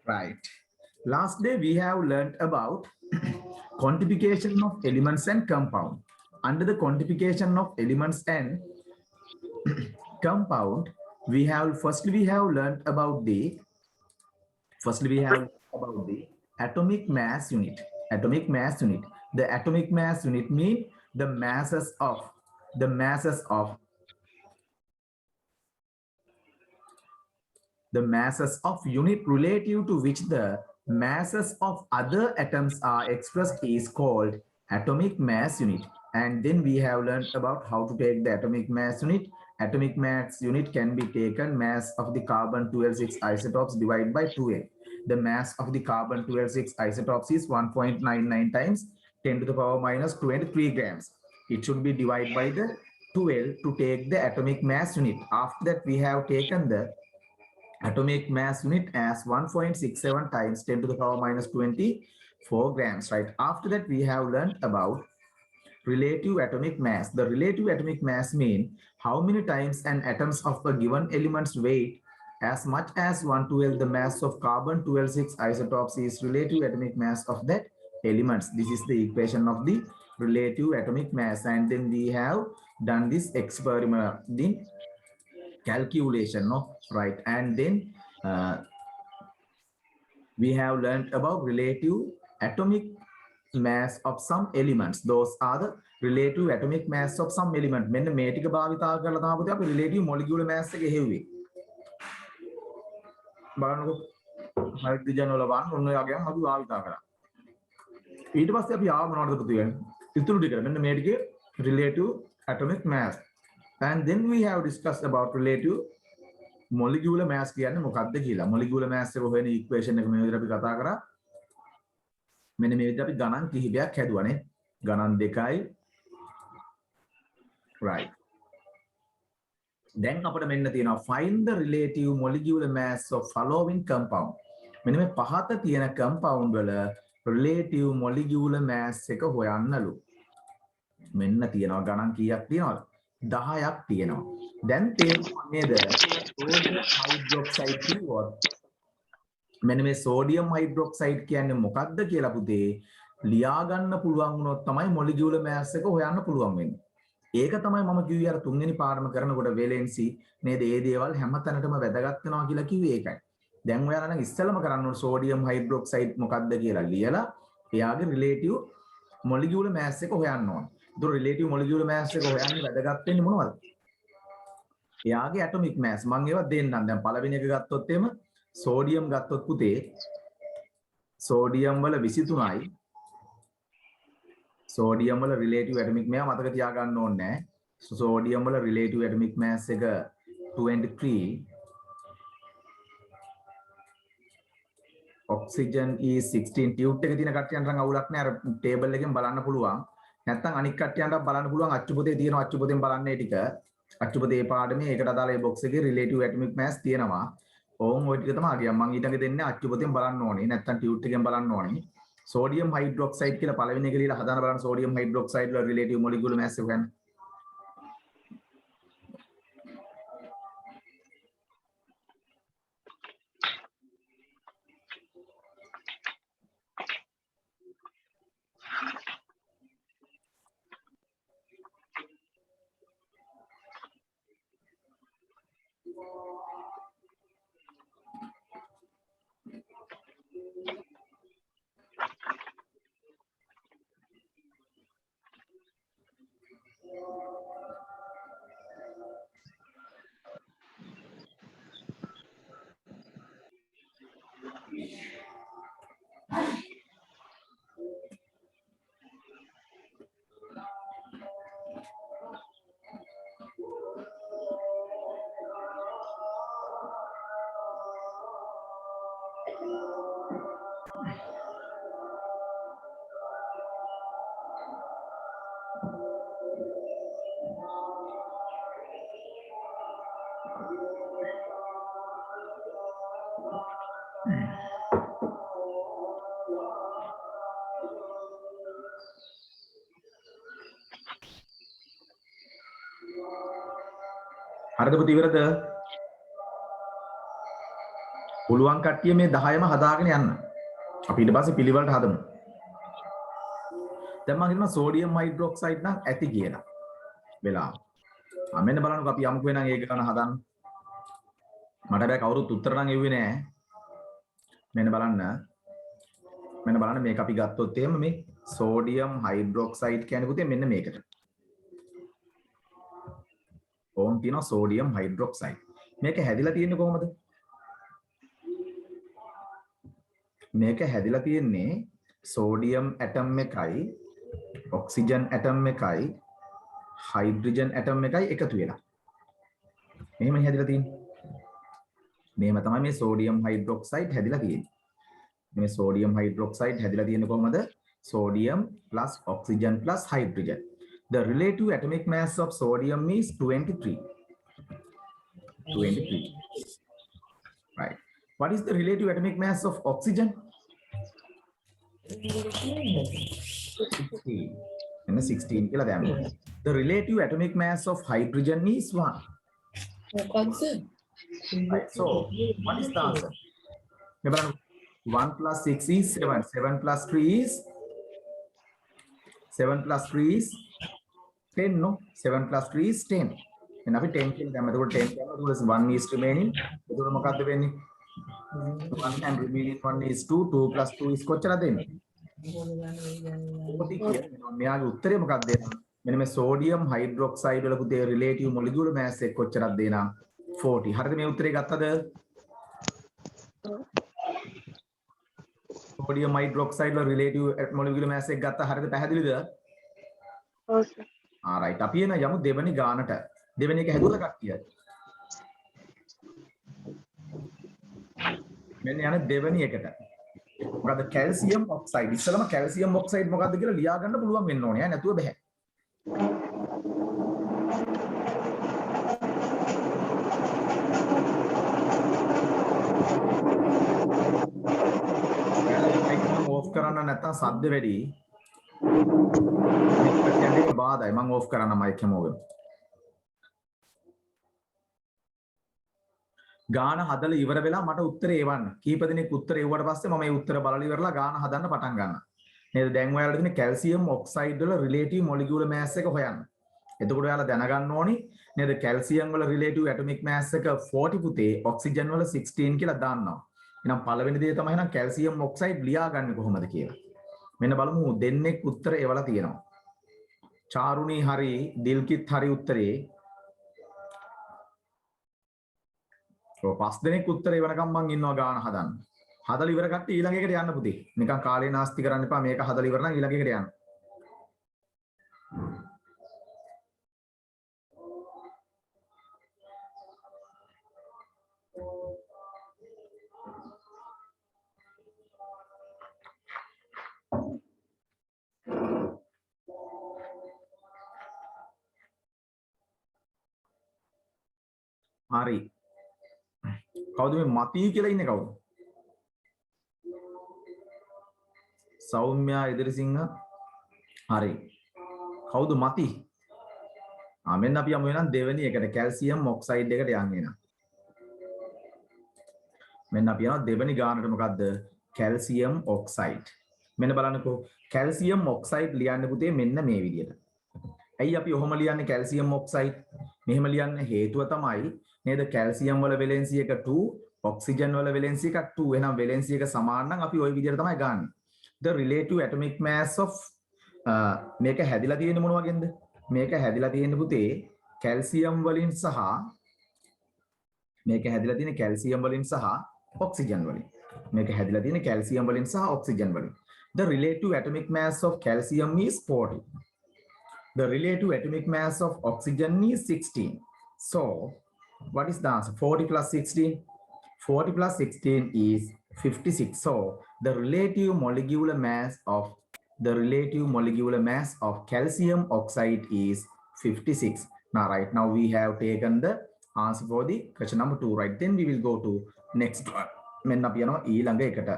Right. Last day we have learned about quantification of elements and compound. Under the quantification of elements and compound, we have learned about the atomic mass unit. Atomic mass unit. The atomic mass unit means the masses of the masses of the masses of unit relative to which the masses of other atoms are expressed is called atomic mass unit. And then we have learned about how to take the atomic mass unit. Atomic mass unit can be taken mass of the carbon 12 isotopes divided by 2n. The mass of the carbon 12 isotopes is 1.99 times 10 to the power minus 23 grams. It should be divided by the 12 to take the atomic mass unit. After that, we have taken the atomic mass unit as 1.67 times 10 to the power minus 24 grams, right? After that, we have learned about relative atomic mass. The relative atomic mass means how many times an atoms of a given element's weight as much as 1/12 the mass of carbon 12 isotopes is relative atomic mass of that elements. This is the equation of the relative atomic mass. And then we have done this experiment, the calculation, no? Right? And then we have learned about relative atomic mass of some elements. Those are the relative atomic mass of some element. මෙන්න මේ ටික භාවිතා කරලා තමයි අපි relative molecular mass එක හෙව්වේ. බලන්නකො hydrogen වල වань ඔන්න ඔය වගේම අපි භාවිතා කරා. ඊට පස්සේ අපි ආව මොනවද පුතේ? ඉතුරු ටික මෙන්න මේ ටිකේ relative atomic mass. And then we have discussed about relative molecular mass කියන්නේ මොකක්ද කියලා. molecular mass එක හොයන equation එක මේ විදිහට අපි කතා කරා. මෙන්න මේ විදිහට අපි ගණන් කිහිපයක් හැදුවානේ. ගණන් දෙකයි. right. දැන් අපිට මෙන්න තියෙනවා find the relative molecular mass of following compound. මෙන්න මේ පහත තියෙන compound වල relative molecular mass එක හොයන්නලු. මෙන්න තියෙනවා ගණන් කීයක් තියෙනවද? 10ක් තියෙනවා. දැන් තේරුණා නේද? sodium hydroxide කිව්වොත් මෙන්න මේ sodium hydroxide කියන්නේ මොකක්ද කියලා පුතේ ලියා ගන්න පුළුවන් වුණොත් තමයි molecular mass එක හොයන්න පුළුවන් වෙන්නේ. ඒක තමයි මම කිව්වේ අර තුන්වෙනි පාඩම කරනකොට valency නේද? ඒ දේවල් හැමතැනටම වැදගත් වෙනවා කියලා කිව්වේ ඒකයි. දැන් ඔයාලා නම් ඉස්සෙල්ලම කරන්න ඕන sodium hydroxide මොකක්ද කියලා ලියලා එයාගේ relative molecular mass එක හොයන්න ඕන. ඒක relative molecular mass එක හොයන්නේ වැදගත් වෙන්නේ මොනවද? එයාගේ atomic mass මම ඒවා දෙන්නම්. දැන් පළවෙනි එක ගත්තොත් එම sodium ගත්තොත් පුතේ sodium වල 23යි. sodium වල relative atomic mass මතක තියාගන්න ඕනේ නැහැ. sodium වල relative atomic mass එක 23. oxygen is 16. tube එකේ තියෙන කට්ටියන්ට නම් අවුලක් නැහැ. අර table එකෙන් බලන්න පුළුවන්. නැත්නම් අනික් කට්ටියන්ට බලන්න පුළුවන් අච්චුපතේ තියෙන අච්චුපතෙන් බලන්නේ ටික. අච්චුපතේ පාඩමේ ඒකට අදාළ ඒ box එකේ relative atomic mass තියෙනවා. ඕම් ඔය ටික තමයි අගියම් මම ඊටඟ දෙන්නේ අච්චුපතෙන් බලන්න ඕනේ. නැත්නම් tube එකෙන් බලන්න ඕනේ. sodium hydroxide කියලා පළවෙනි එක ලියලා හදාන බලන්න sodium hydroxide වල relative molecular mass එක ගන්න. හරිද පුතේ ඉවරද? පුළුවන් කට්ටිය මේ 10ම හදාගෙන යන්න. අපි ඊට පස්සේ පිළිවෙලට හදමු. දැන් මම හිතනවා සෝඩියම් හයිඩ්‍රොක්සයිඩ් නම් ඇති කියලා. වෙලාව. මෙන්න බලන්නකෝ අපි යමුකෝ වෙනනම් ඒක ගන්න හදන්න. මට හැබැයි කවුරුත් උත්තර නම් එව්වේ නෑ. මෙන්න බලන්න මේක අපි ගත්තොත් එහෙම මේ සෝඩියම් හයිඩ්‍රොක්සයිඩ් කියන්නේ පුතේ මෙන්න මේකට. ඕන් තියෙනවා සෝඩියම් හයිඩ්‍රොක්සයිඩ්. මේක හැදිලා තියෙන්නේ කොහොමද? මේක හැදිලා තියෙන්නේ සෝඩියම් ඇටම් එකයි ඔක්සිජන් ඇටම් එකයි හයිඩ්‍රජන් ඇටම් එකයි එකතු වෙලා. මෙහෙමයි හැදිලා තියෙන්නේ. මෙහෙම තමයි මේ සෝඩියම් හයිඩ්‍රොක්සයිඩ් හැදිලා තියෙන්නේ. මේ සෝඩියම් හයිඩ්‍රොක්සයිඩ් හැදිලා තියෙන්නේ කොහොමද? sodium plus oxygen plus hydrogen. The relative atomic mass of sodium is 23. 23. Right. What is the relative atomic mass of oxygen? 16. And 16 කියලා දැම්මා. The relative atomic mass of hydrogen is 1. Right. So, what is the answer? 1 plus 6 is 7. 7 plus 3 is 10, no? 7 plus 3 is 10. And අපි 10 කියලා දැම්මා. එතකොට 10 කියනවා. එතකොට 1 is remaining. එතකොට මොකක්ද වෙන්නේ? 1 and remaining 1 is 2. 2 plus 2 is කොච්චරද එන්නේ? 40 කියන්නේ. මෙයාගේ උත්තරේ මොකක්ද එනවා? මෙන්න මේ සෝඩියම් හයිඩ්‍රොක්සයිඩ් වල පුතේ රිලේටිව් මොලිකියුලර් මාස් එක කොච්චරද දෙනා? 40. හරිද මේ උත්තරේ ගත්තද? sodium hydroxide වල relative molecular mass එක ගත්තා. හරිද? පැහැදිලිද? ඔව් සර්. ආරයිට්. අපි එන යමු දෙවෙනි ගානට. දෙවෙනි එක හැදුවද කට්ටිය? මෙන්න යන දෙවෙනි එකට. මොකද කැල්සියම් ඔක්සයිඩ්. ඉස්සලම කැල්සියම් ඔක්සයිඩ් මොකද්ද කියලා ලියා ගන්න පුළුවන් වෙන්න ඕනේ. නැතුව බෑ. කරන්න නැත්තම් සද්ද වැඩි. මේක බාධායි. මම ඕෆ් කරන්න මයික් එක මොකද? ගාන හදලා ඉවර වෙලා මට උත්තරේ එවන්න. කීප දෙනෙක් උත්තරේ එවුවට පස්සේ මම මේ උත්තර බලලා ඉවරලා ගාන හදන්න පටන් ගන්නවා. නේද? දැන් ඔයාලට තියෙන කැල්සියම් ඔක්සයිඩ් වල රිලේටිව් මොලිකියුලර් මාස් එක හොයන්න. එතකොට ඔයාලා දැනගන්න ඕනි නේද? කැල්සියම් වල රිලේටිව් ඇටොමික් මාස් එක 40 පුතේ, ඔක්සිජන් වල 16 කියලා දාන්නවා. එහෙනම් පළවෙනි දේ තමයි නම් කැල්සියම් ඔක්සයිඩ් ලියාගන්නේ කොහොමද කියලා. මෙන්න බලමු දෙන්නෙක් උත්තර එවලා තියෙනවා. චාරුණී හරි, දිල්කිත් හරි උත්තරේ. ඔව් පස් දෙනෙක් උත්තර එවනකම් මං ඉන්නවා ගාන හදන්න. හදලා ඉවර කට්ටිය ඊළඟ එකට යන්න පුතේ. නිකන් කාලේ නාස්ති කරන්න එපා. මේක හදලා ඉවර නම් ඊළඟ එකට යන්න. හරි. කවුද මේ මතී කියලා ඉන්නේ කවුද? සෞම්‍යා ඉදිරිසිංහ. හරි. කවුද මති? මෙන්න අපි යමු වෙනනම් දෙවෙනි එකට කැල්සියම් ඔක්සයිඩ් එකට යන්නේ නා. මෙන්න අපි යනවා දෙවෙනි ගානට මොකද්ද? Calcium oxide. මෙන්න බලන්නකෝ කැල්සියම් ඔක්සයිඩ් ලියන්න පුතේ මෙන්න මේ විදිහට. ඇයි අපි ඔහොම ලියන්නේ කැල්සියම් ඔක්සයිඩ්? මෙහෙම ලියන්න හේතුව තමයි නේද කැල්සියම් වල වෙලෙන්සි එක 2, ඔක්සිජන් වල වෙලෙන්සි එක 2. එහෙනම් වෙලෙන්සි එක සමාන නම් අපි ওই විදිහට තමයි ගන්න. The relative atomic mass of මේක හැදිලා තියෙන්නේ මොන වගේද? මේක හැදිලා තියෙන්නේ පුතේ කැල්සියම් වලින් සහ මේක හැදිලා තියෙන්නේ කැල්සියම් වලින් සහ ඔක්සිජන් වලින්. මේක හැදිලා තියෙන්නේ කැල්සියම් වලින් සහ ඔක්සිජන් වලින්. The relative atomic mass of calcium is 40. The relative atomic mass of oxygen is 16. So, what is the answer? 40 plus 16? 40 plus 16 is 56. So, the relative molecular mass of calcium oxide is 56. Now, right now we have taken the answer for the question number 2. Right, then we will go to next one. මෙන්න අපි යනවා ඊළඟ එකට.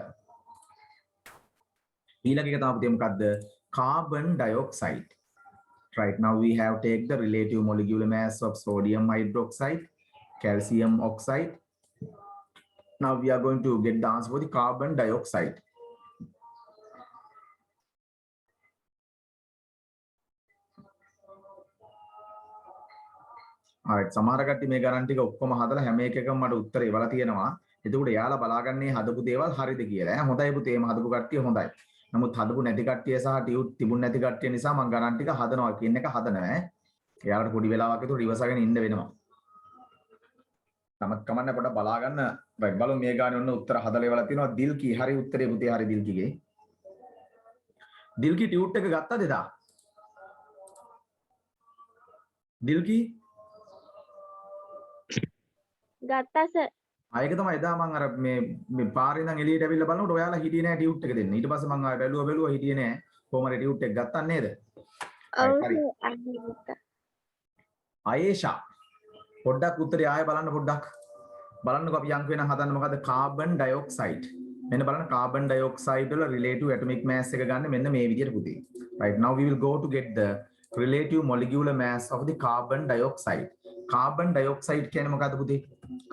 ඊළඟ එක තමයි මොකද්ද? Carbon dioxide. Right now we have take the relative molecular mass of sodium hydroxide, calcium oxide, Now we are going to get the answer for the carbon dioxide. alright සමහර කට්ටිය මේ ගණන් ටික ඔක්කොම හදලා හැම එකකම මට උත්තර එවලා තියෙනවා. එතකොට එයාලා බලාගන්නේ හදපු දේවල් හරිද කියලා. හොඳයි පුතේ මේ හදපු කට්ටිය හොඳයි. නමුත් හදපු නැති කට්ටිය සහ තිබුණ නැති කට්ටිය නිසා මම ගණන් ටික හදනවා කියන එක හදනවා. එයාලට පොඩි වෙලාවක් විතර ඉවසගෙන ඉන්න වෙනවා. නමත් කමන්න පොඩ්ඩක් බලා ගන්න. right බලමු මේ ගානේ ඔන්න උත්තර හදලා එවලා තියෙනවා. දිල්කි හරි උත්තරේ පුතේ හරි දිල්කිගේ. දිල්කි ටියුට් එක ගත්තද එදා? දිල්කි ගත්තා සර්. ආයෙක තමයි එදා මම අර මේ පාරේ ඉඳන් එළියට ඇවිල්ලා බලනකොට ඔයාලා හිටියේ නෑ ටියුට් එක දෙන්න. ඊට පස්සේ මම ආයෙ බැලුවා හිටියේ නෑ. කොහොම හරි ටියුට් එක ගත්තා නේද? ඔව් ආයේෂා පොඩ්ඩක් උත්තරේ ආයෙ බලන්න පොඩ්ඩක්. බලන්නකො අපි යන්ක වෙන හදන්න මොකද්ද? Carbon dioxide. මෙන්න බලන්න කාබන් ඩයොක්සයිඩ් වල relative atomic mass එක ගන්න මෙන්න මේ විදිහට පුතේ. right now we will go to get the relative molecular mass of the carbon dioxide. carbon dioxide කියන්නේ මොකද්ද පුතේ?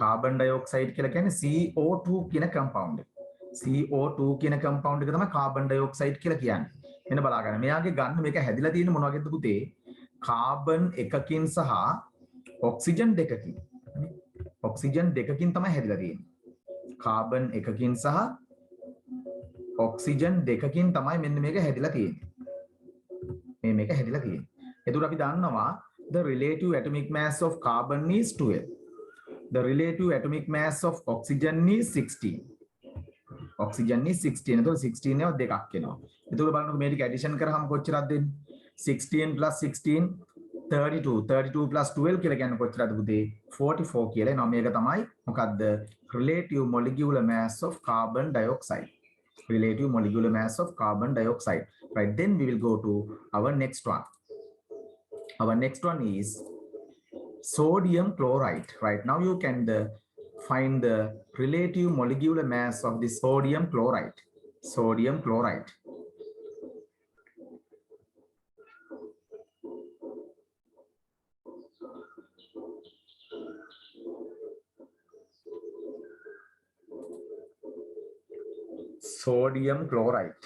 carbon dioxide කියලා කියන්නේ CO2 කියන compound එක. CO2 කියන compound එක තමයි carbon dioxide කියලා කියන්නේ. මෙන්න බලා ගන්න. මෙයාගේ ගන්න මේක හැදිලා තියෙන්නේ මොන වගේද පුතේ? කාබන් එකකින් සහ ඔක්සිජන් දෙකකින්. ඔක්සිජන් දෙකකින් තමයි හැදිලා තියෙන්නේ. කාබන් එකකින් සහ ඔක්සිජන් දෙකකින් තමයි මෙන්න මේක හැදිලා තියෙන්නේ. මේක හැදිලා තියෙන්නේ. එතකොට අපි දන්නවා the relative atomic mass of carbon is 12. The relative atomic mass of oxygen is 16. Oxygen is 16. එතකොට 16 ඒවා දෙකක් එනවා. එතකොට බලන්නකො මේ ටික ඇඩිෂන් කරාම කොච්චරද දෙන්නේ? 16 plus 16 32. 32 plus 12 කියලා කියන්නේ කොච්චරද පුතේ? 44 කියලා. එනවා මේක තමයි මොකද්ද? relative molecular mass of carbon dioxide. Relative molecular mass of carbon dioxide. Right, then we will go to our next one. Our next one is sodium chloride. Right, now you can find the relative molecular mass of the sodium chloride. Sodium chloride. Sodium chloride.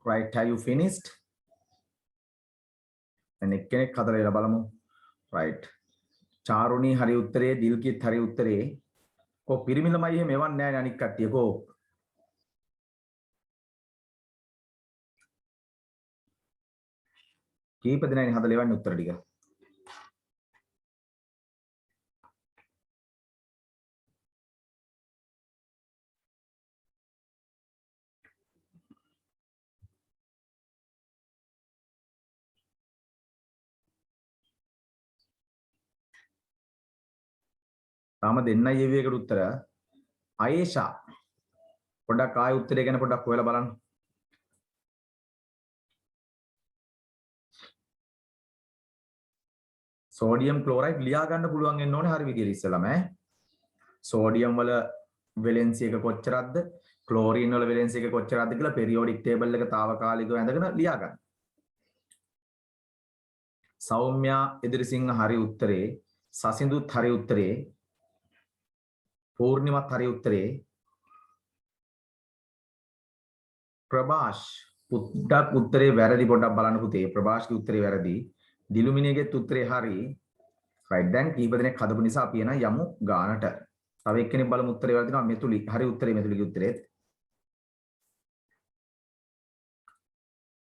Right, have you finished? and කෙනෙක් හදලා ඉලා බලමු. right, චාරුණී හරි උත්තරේ, දිල්කිත් හරි උත්තරේ. කො පිරිමි ළමයි එහෙම එවන්නේ නැහැ නේ අනික් කට්ටිය කො. කීප දෙනානේ හදලා එවන්නේ උත්තර ටික. තාම දෙන්නයි එවි එකට උත්තර. ආයේෂා පොඩ්ඩක් ආයෙ උත්තරේ ගැන පොඩ්ඩක් හොයලා බලන්න. සෝඩියම් ක්ලෝරයිඩ් ලියා ගන්න පුළුවන් වෙන්න ඕනේ හරි විදියට ඉස්සෙල්ලාම ඈ. සෝඩියම් වල වැලෙන්සි එක කොච්චරක්ද? ක්ලෝරින් වල වැලෙන්සි එක කොච්චරක්ද කියලා පෙරියොඩික් ටේබල් එක తాවකාලිකව ඇඳගෙන ලියා ගන්න. සෞම්‍යා එදිරිසිංහ හරි උත්තරේ. සසිඳුත් හරි උත්තරේ. පූර්ණිමත් හරි උත්තරේ. ප්‍රභාෂ් පොඩ්ඩක් උත්තරේ වැරදි පොඩ්ඩක් බලන්න පුතේ. ප්‍රභාෂ්ගේ උත්තරේ වැරදි. දිලුමිනියගේත් උත්තරේ හරි. right, දැන් කීප දෙනෙක් හදපු නිසා අපි එන යමු ගානට. තව එක්කෙනෙක් බලමු උත්තරේ වැරදිනවා. මෙතුලි හරි උත්තරේ. මෙතුලිගේ උත්තරේත්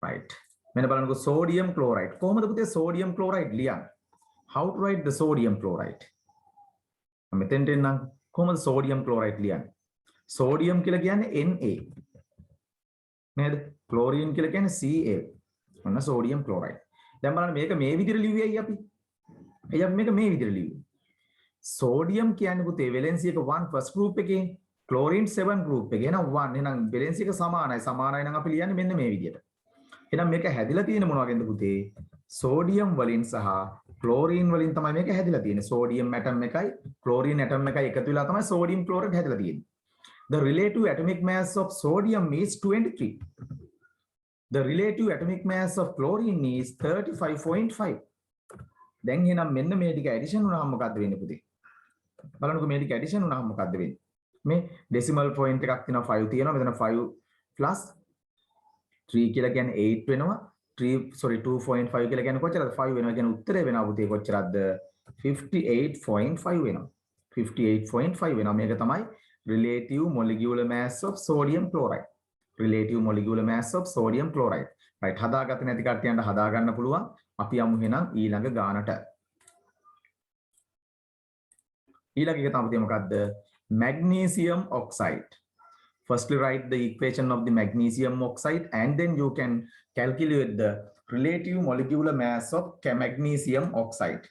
right. මෙන්න බලන්නකෝ sodium chloride. කොහොමද පුතේ sodium chloride ලියන්නේ? how to write the sodium chloride? මෙතෙන්ට එන්නම්. කොහොමද sodium chloride ලියන්නේ? sodium කියලා කියන්නේ Na නේද? chlorine කියලා කියන්නේ Ca. ඔන්න sodium chloride. දැන් බලන්න මේක මේ විදිහට ලිව්වයි අපි. එයි අපි මේක මේ විදිහට ලිව්වේ. sodium කියන්නේ පුතේ වැලෙන්සි එක 1 first group එකේ, chlorine 7 group එකේ. එහෙනම් 1 එහෙනම් වැලෙන්සි එක සමානයි. සමානයි නම් අපි ලියන්නේ මෙන්න මේ විදිහට. එහෙනම් මේක හැදිලා තියෙන මොන වගේද පුතේ? sodium වලින් සහ ක්ලෝරීන් වලින් තමයි මේක හැදිලා තියෙන්නේ. සෝඩියම් ඇටම් එකයි ක්ලෝරීන් ඇටම් එකයි එකතු වෙලා තමයි සෝඩියම් ක්ලෝරයිඩ් හැදිලා තියෙන්නේ. The relative atomic mass of sodium is 23. The relative atomic mass of chlorine is 35.5. දැන් එහෙනම් මෙන්න මේ ටික ඇඩිෂන් වුණාම මොකද්ද වෙන්නේ පුතේ? බලන්නකෝ මේ ටික ඇඩිෂන් වුණාම මොකද්ද වෙන්නේ? මේ ඩෙසිමල් පොයින්ට් එකක් තියෙනවා 5 තියෙනවා. මෙතන 5 plus 3 කියලා කියන්නේ 8 වෙනවා. 2.5 කියලා කියන්නේ කොච්චරද? 5 වෙනවා. කියන්නේ උත්තරේ වෙනවා පුතේ කොච්චරද? 58.5 වෙනවා. 58.5 වෙනවා. මේක තමයි relative molecular mass of sodium chloride. Relative molecular mass of sodium chloride. Right. හදාගත්තේ නැති කට්ටියන්ට හදා ගන්න පුළුවන්. අපි යමු එහෙනම් ඊළඟ ගානට. ඊළඟ එක තමයි මොකද්ද? Magnesium oxide. Firstly write the equation of the magnesium oxide and then you can calculate the relative molecular mass of magnesium oxide.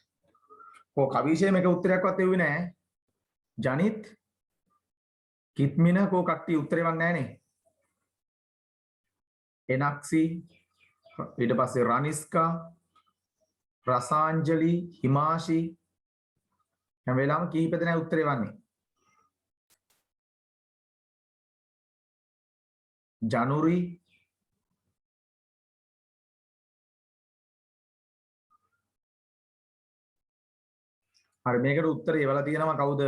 කො කවිෂේ මේක උත්තරයක්වත් එව්වේ නැහැ. ජනිත් කිත්මින කෝ කට්ටිය උත්තරේවක් නැහනේ. එනක්සි ඊට පස්සේ රනිස්කා රසාංජලි හිමාෂි හැම වෙලාවම කීප දෙනා උත්තරේ වන්නේ. ජනුරි හරි මේකට උත්තරේ එවලා තියෙනවා කවුද?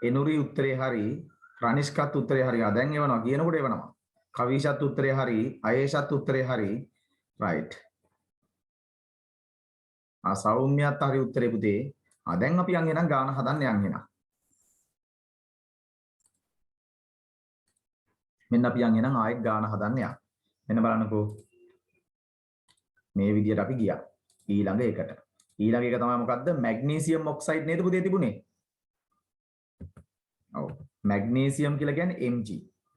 එනුරි උත්තරේ හරි රනිෂ්කත් උත්තරේ හරි. දැන් එවනවා කියනකොට එවනවා. කවිෂත් උත්තරේ හරි අයේෂත් උත්තරේ හරි. right. සෞම්‍යත් හරි උත්තරේ පුතේ. දැන් අපි යන් එනම් ගාන හදන්න යන් එනම්. මෙන්න අපි යන් එනම් ආයෙත් ගාන හදන්න යන්න. මෙන්න බලන්නකෝ. මේ විදියට අපි ගියා. ඊළඟ එකට. ඊළඟ එක තමයි මොකද්ද? මැග්නීසියම් ඔක්සයිඩ් නේද පුතේ තිබුණේ? ඔව්. මැග්නීසියම් කියලා කියන්නේ Mg.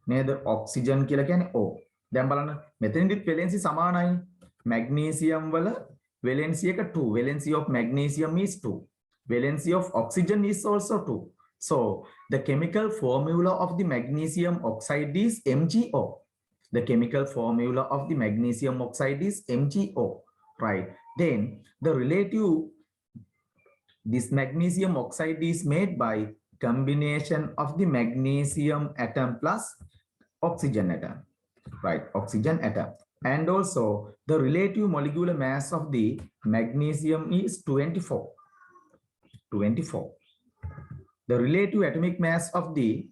නේද? ඔක්සිජන් කියලා කියන්නේ O. දැන් බලන්න මෙතනදිත් වෙලෙන්සි සමානයි. මැග්නීසියම් වල valency එක 2. Valency of magnesium is 2. Valency of oxygen is also 2. So the chemical formula of the magnesium oxide is MgO. The chemical formula of the magnesium oxide is MgO. Right. Then the relative, this magnesium oxide is made by combination of the magnesium atom plus oxygen atom. Right. Oxygen atom. And also the relative molecular mass of the magnesium is 24. 24. The relative atomic mass of the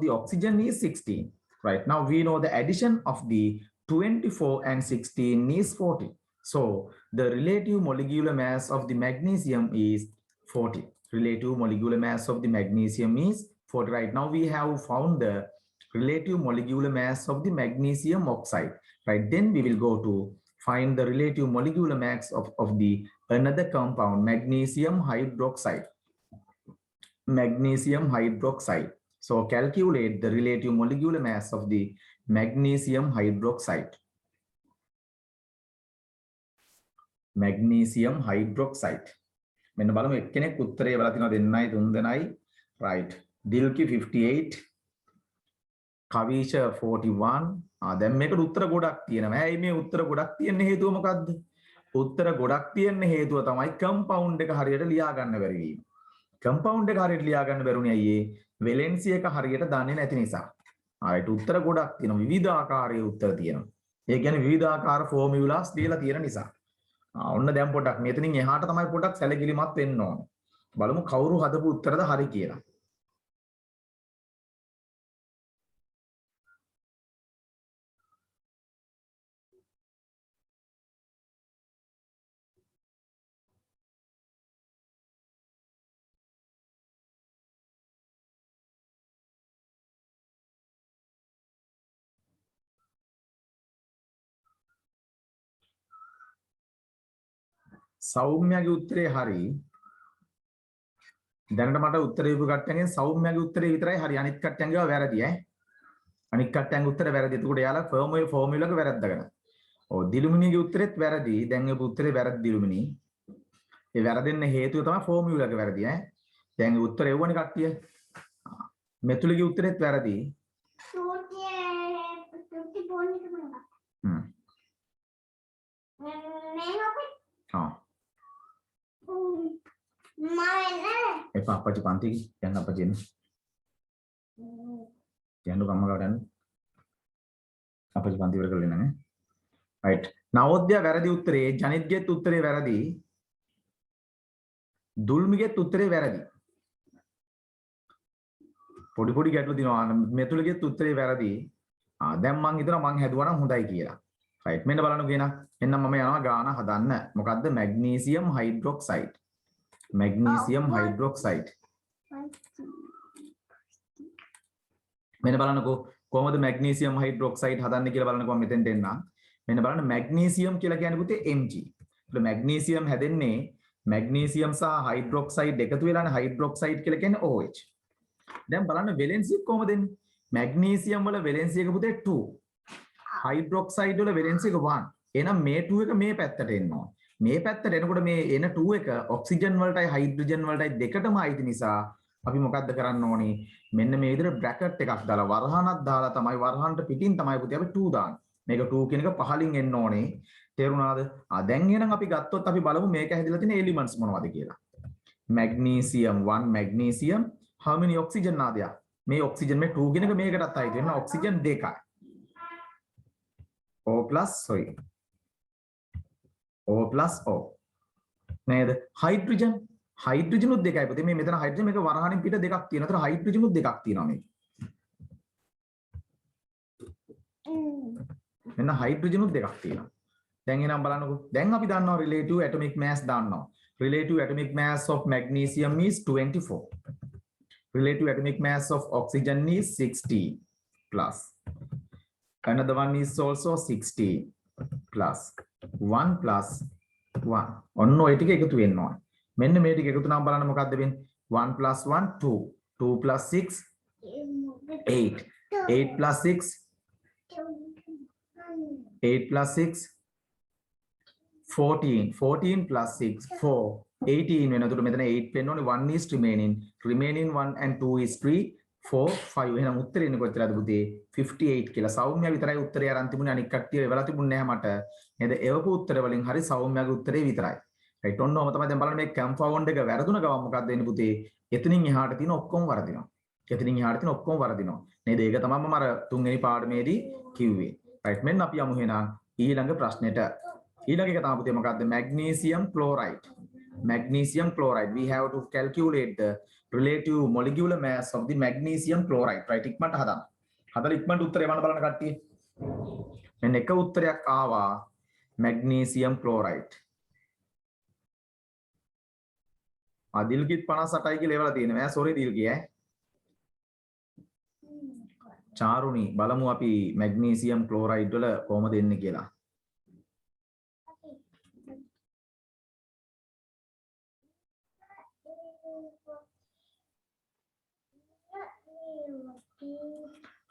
oxygen is 16. Right. Now we know the addition of the 24 and 16 is 40. So the relative molecular mass of the magnesium is 40. Relative molecular mass of the magnesium is 40. Right. Now we have found the relative molecular mass of the magnesium oxide. Right. Then we will go to find the relative molecular mass of the another compound, magnesium hydroxide. Magnesium hydroxide. So calculate the relative molecular mass of the magnesium hydroxide. Magnesium hydroxide. මෙන්න බලමු එක්කෙනෙක් උත්තරේ වල තියෙනවා දෙන්නයි තුන් දෙනයි. right. Dilki 58. කවිෂ 41. දැන් මේකට උත්තර ගොඩක් තියෙනවා. ඇයි මේ උත්තර ගොඩක් තියෙන්න හේතුව මොකද්ද? උත්තර ගොඩක් තියෙන්න හේතුව තමයි කම්පවුන්ඩ් එක හරියට ලියා ගන්න බැරි වීම. කම්පවුන්ඩ් එක හරියට ලියා ගන්න බැරුණේ අයියේ වෙලෙන්සි එක හරියට දන්නේ නැති නිසා. right. උත්තර ගොඩක් තියෙනවා. විවිධාකාරයේ උත්තර තියෙනවා. ඒ කියන්නේ විවිධාකාර ෆෝමියුලාස් දීලා තියෙන නිසා. ඔන්න දැන් පොඩක් මෙතනින් එහාට තමයි පොඩක් සැලකිලිමත් වෙන්න ඕන. බලමු කවුරු හදපු උත්තරද හරි කියලා. සෞම්‍යගේ උත්තරේ හරි. දැනට මට උත්තර දීපු කට්ටියන්ගෙන් සෞම්‍යගේ උත්තරේ විතරයි හරි. අනිත් කට්ටියන්ගේ වැරදි ඈ. අනිත් කට්ටියන්ගේ උත්තර වැරදි. එතකොට යාලා ෆෝමියුලා එක වැරද්දගෙන. ඔව් දිලුමිනිගේ උත්තරෙත් වැරදි. දැන් ඒ උත්තරේ වැරදි දිලුමිනි. ඒ වැරදෙන්න හේතුව තමයි ෆෝමියුලා එක වැරදි ඈ. දැන් ඒ උත්තර එව්වනේ කට්ටිය. මෙතුලිගේ උත්තරෙත් වැරදි. ආ එපා අපච්චි පන්ති යන්න අපච්චි එන්න යන්න කම්මකට යන්න අපච්චි පන්ති ඉවර කරලා එන්න නේ right නවෝදය වැරදි උත්තරේ ජනිත්ගෙත් උත්තරේ වැරදි දුල්මිගෙත් උත්තරේ වැරදි පොඩි පොඩි ගැටලු දිනවා මෙතුලගෙත් උත්තරේ වැරදි දැන් මං හිතනවා මං හැදුවා නම් හොඳයි කියලා right මෙන්න බලන්නකෝ එහෙනම් එන්න මම යනවා ගාන හදන්න මොකද්ද මැග්නීසියම් හයිඩ්‍රොක්සයිඩ් මෙන්න බලන්නකෝ කොහොමද මැග්නීසියම් හයිඩ්‍රොක්සයිඩ් හදන්නේ කියලා බලන්නකෝ මම මෙතෙන්ට එන්නම් මෙන්න බලන්න මැග්නීසියම් කියලා කියන්නේ පුතේ Mg ඒත් මැග්නීසියම් හැදෙන්නේ මැග්නීසියම් සහ හයිඩ්‍රොක්සයිඩ් එකතු වෙලානේ හයිඩ්‍රොක්සයිඩ් කියලා කියන්නේ OH දැන් බලන්න වෙලෙන්සි කොහොමද එන්නේ මැග්නීසියම් වල වෙලෙන්සි එක පුතේ 2 හයිඩ්‍රොක්සයිඩ් වල වෙලෙන්සි එක 1 එහෙනම් මේ 2 එක මේ පැත්තට එනවා මේ පැත්තට එනකොට මේ එන 2 එක ඔක්සිජන් වලටයි හයිඩ්‍රජන් වලටයි දෙකටම අයිති නිසා අපි මොකද්ද කරන්න ඕනේ මෙන්න මේ විදිහට බ්‍රැකට් එකක් දාලා වරහනක් දාලා තමයි වරහනට පිටින් තමයි පුතේ අපි 2 දාන්නේ මේක 2 කියන එක පහලින් එන්න ඕනේ තේරුණාද දැන් එහෙනම් අපි ගත්තොත් අපි බලමු මේක හැදිලා තියෙන එලිමන්ට්ස් මොනවද කියලා magnesium 1 magnesium how many oxygen are there මේ ඔක්සිජන් මේ 2 කියන එක මේකටත් අයිති වෙනවා ඔක්සිජන් දෙකයි O plus sorry O plus O නේද හයිඩ්‍රජන් හයිඩ්‍රජන් උත් දෙකයි පුතේ මේ මෙතන හයිඩ්‍රජන් මේක වරහණින් පිට දෙකක් තියෙනවා. ඒතර හයිඩ්‍රජන් උත් දෙකක් තියෙනවා මේක. මෙන්න හයිඩ්‍රජන් උත් දෙකක් තියෙනවා. දැන් එනම් බලන්නකෝ. දැන් අපි දන්නවා relative atomic mass දන්නවා. Relative atomic mass of magnesium is 24. Relative atomic mass of oxygen is 60 plus. Another one is also 60 plus 1 plus 1. ඔන්න ඔය ටික එකතු වෙන්න ඕන. මෙන්න මේ ටික එකතු නම් බලන්න මොකක්ද වෙන්නේ? 1 plus 1 2. 2 plus 6 8. 8 plus 6 8 plus 6 14. 14 plus 6 4. 18 වෙනකොට මෙතන 8 වෙන්න ඕනේ 1 is remaining 1 and 2 is 3 4 5 එහෙනම් උත්තරේ එන්නේ කොච්චරද පුතේ 58 කියලා සෞම්‍ය විතරයි උත්තරේ අරන් තිබුණේ අනික් කට්ටිය එවලා තිබුණේ නැහැ මට නේද එවපු උත්තර වලින් හරි සෞම්‍යගේ උත්තරේ විතරයි රයිට් ඔන්නෝම තමයි දැන් බලන්න මේ කම්පවුන්ඩ් එක වැරදුන ගමන් මොකක්ද වෙන්නේ පුතේ එතනින් එහාට තියෙන ඔක්කොම වරදිනවා එතනින් එහාට තියෙන ඔක්කොම වරදිනවා නේද ඒක තමයි මම අර තුන්වෙනි පාඩමේදී කිව්වේ රයිට් මෙන්න අපි යමු එහෙනම් ඊළඟ ප්‍රශ්නෙට ඊළඟ එක තමයි පුතේ මොකක්ද magnesium chloride we have to calculate the relative molecular mass of the magnesium chloride right ඉක්මනට හදන්න හදලා ඉක්මනට උත්තරේ වන්න බලන්න කට්ටිය මෙන්න එක උත්තරයක් ආවා magnesium chloride දිල්ගිත් 58යි කියලා එවලා තියෙනවා ඈ සෝරි දිල්ගි ඈ චාරුණි බලමු අපි magnesium chloride වල කොහොමද එන්නේ කියලා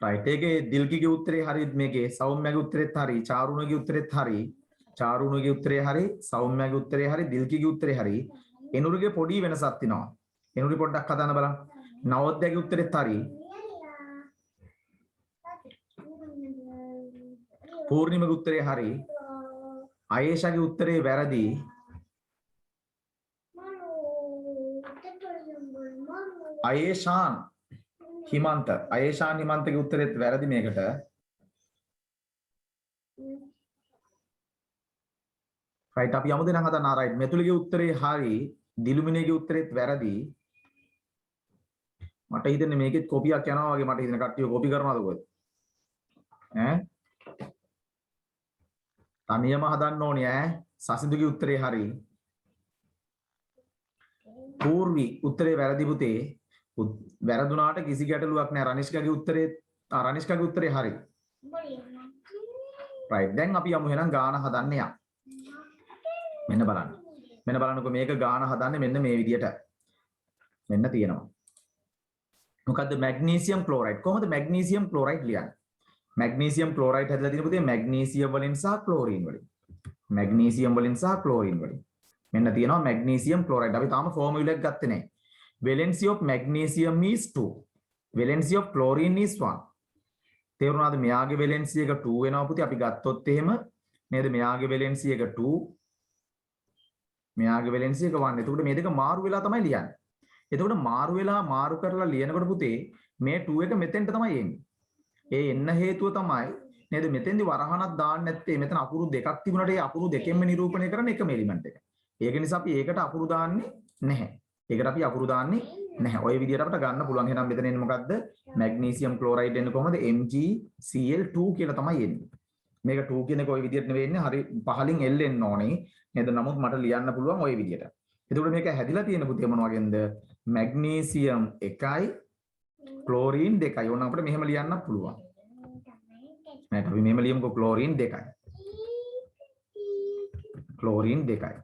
right ඒකේ දිල්ගිගේ උත්තරේ හරි මේකේ සෞම්‍යගේ උත්තරෙත් හරි චාරුණගේ උත්තරෙත් හරි චාරුණගේ උත්තරේ හරි සෞම්‍යගේ උත්තරේ හරි දිල්ගිගේ උත්තරේ හරි එනුරුගේ පොඩි වෙනසක් තියෙනවා එනුරි පොඩ්ඩක් හදාන්න බලන්න නවෝදයගේ උත්තරෙත් හරි පූර්ණිමගේ උත්තරේ හරි ආයේෂාගේ උත්තරේ වැරදි ආයේෂාන් හිමන්තගේ උත්තරෙත් වැරදි මේකට right අපි යමුද නම් හදන්න right මෙතුලිගේ උත්තරේ හරි දිලුමිනේගේ උත්තරෙත් වැරදි මට හිතෙන්නේ මේකෙත් කොපියක් යනවා වගේ මට හිතෙන කට්ටිය කොපි කරනවද කොහෙද ඈ තනියම හදන්න ඕනේ ඈ සසිඳුගේ උත්තරේ හරි පූර්වි උත්තරේ වැරදි පුතේ වැරදුනාට කිසි ගැටලුවක් නැහැ රනිෂ්කාගේ උත්තරේ හරි right දැන් අපි යමු එහෙනම් ගාන හදන්න යා මෙන්න බලන්නකෝ මේක ගාන හදන්නේ මෙන්න මේ විදියට මෙන්න තියෙනවා මොකද්ද මැග්නීසියම් ක්ලෝරයිඩ් කොහොමද මැග්නීසියම් ක්ලෝරයිඩ් ලියන්නේ මැග්නීසියම් ක්ලෝරයිඩ් හැදලා තියෙන පුතේ මැග්නීසියම් වලින් සහ ක්ලෝරින් වලින් මෙන්න තියෙනවා මැග්නීසියම් ක්ලෝරයිඩ් අපි තාම ෆෝමියුලා එක ගත්තේ නැහැ valency of magnesium is 2 valency of chlorine is 1 තේරුණාද මෙයාගේ valency එක 2 වෙනවා පුතේ අපි ගත්තොත් එහෙම නේද? මෙයාගේ වැලෙන්සි එක 2 මෙයාගේ වැලෙන්සි එක 1. එතකොට මේ දෙක මාරු වෙලා තමයි ලියන්නේ. එතකොට මාරු වෙලා මාරු කරලා ලියනකොට පුතේ මේ 2 එක මෙතෙන්ට තමයි එන්නේ. ඒ එන්න හේතුව තමයි නේද මෙතෙන්දි වරහණක් දාන්න නැත්තේ. මෙතන අකුරු දෙකක් තිබුණාට ඒ අකුරු දෙකෙන්ම නිරූපණය කරන එකම එලිමන්ට් එක. ඒක නිසා අපි ඒකට අකුරු දාන්නේ නැහැ. ඒකට අපි අකුරු දාන්නේ නැහැ. ওই විදිහට අපිට ගන්න පුළුවන්. එහෙනම් මෙතන එන්නේ මොකද්ද? මැග්නීසියම් ක්ලෝරයිඩ් එන්නේ කොහොමද? MgCl2 කියලා තමයි එන්නේ. මේක 2 කියන එක ওই විදිහට නෙවෙයි එන්නේ. හරි පහලින් L එන්න ඕනේ. නේද? නමුත් මට ලියන්න පුළුවන් ওই විදිහට. එතකොට මේක හැදිලා තියෙන පුතේ මොන වගේන්ද? Magnesium 1යි chlorine 2යි. ඕන අපිට මෙහෙම ලියන්න පුළුවන්. නේද? අපි මෙහෙම ලියමුකෝ ක්ලෝරීන් 2යි. ක්ලෝරීන් 2යි.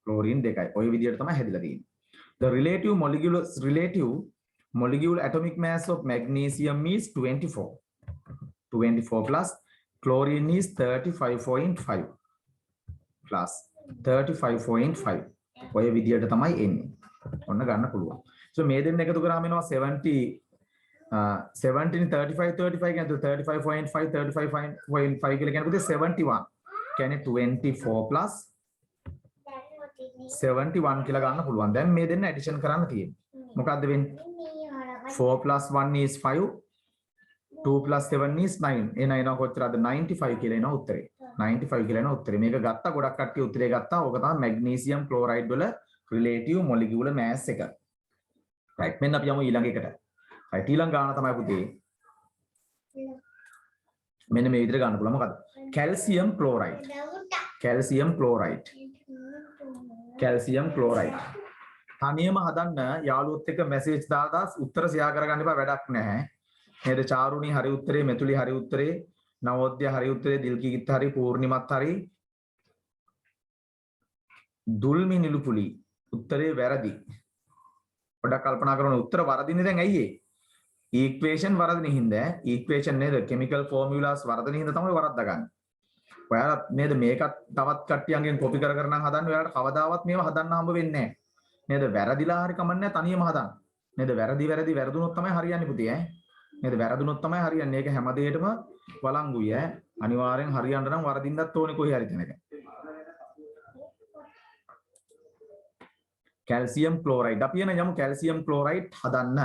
ක්ලෝරීන් 2යි. ওই විදිහට තමයි හැදිලා තියෙන්නේ. The relative molecular atomic mass of magnesium is 24. 24 plus chlorine is 35.5 plus 35.5. ඔය විදිහට තමයි එන්නේ. ඔන්න ගන්න පුළුවන්. So මේ දෙන්න එකතු කරාම එනවා 70 35 කියන්නේ 35.5 35.5 කියලා කියන්නේ පුතේ 71. කියන්නේ 24 plus 71 කියලා ගන්න පුළුවන්. දැන් මේ දෙන්න ඇඩිෂන් කරන්න තියෙන්නේ. මොකද්ද වෙන්නේ? 4 plus 1 is 5. 2 plus 7 is 9. එනවා කොච්චරද? 95 කියලා එනවා උත්තරේ. 95 කියලා එනවා උත්තරේ. මේක ගත්තා ගොඩක් කට්ටිය උත්තරේ ගත්තා. ඕක තමයි මැග්නීසියම් ක්ලෝරයිඩ් වල රිලේටිව් මොලිකියුලර් මෑස් එක. රයිට්. මෙන්න අපි යමු ඊළඟ එකට. රයිට්. ඊළඟ ගාන තමයි පුතේ. මෙන්න මේ විදිහට ගන්න පුළුවන්. මොකද්ද? Calcium chloride. Calcium chloride. Calcium chloride. තනියම හදන්න යාළුවොත් එක්ක මැසේජ් දාලා උත්තර ෂෙයා කරගන්න එපා, වැඩක් නැහැ. නේද? චාරුණී හරි උත්තරේ, මෙතුලි හරි උත්තරේ, නවෝද්‍ය හරි උත්තරේ, දිල්කිගිත් හරි, පූර්ණිමත් හරි, දුල්මි නිලුපුලි උත්තරේ වැරදි. පොඩ්ඩක් කල්පනා කරන උත්තර වරදින්නේ දැන් ඇයි ඒ? ඊක්වේෂන් වරදින හින්දා, ඊක්වේෂන් නේද? කෙමිකල් ෆෝමියුලාස් වරදින හින්දා තමයි වරද්දාගන්නේ. ඔයාලා නේද මේකත් තවත් කට්ටියන්ගෙන් කොපි කර කර නම් හදන්නේ. ඔයාලට කවදාවත් මේව හදන්න හම්බ වෙන්නේ නැහැ. නේද? වැරදිලා හරි කමන්නේ තනියම හදන්න. නේද? වැරදුනොත් තමයි හරියන්නේ පුතේ ඈ. නේද? වැරදුනොත් තමයි හරියන්නේ. ඒක හැම දෙයකටම වළංගුයි ඈ. අනිවාර්යෙන් හරියන්න නම් වරදින්නත් ඕනේ කොහේ හරි තැනක. Calcium chloride. අපි යමු කැල්සියම් ක්ලෝරයිඩ් හදන්න.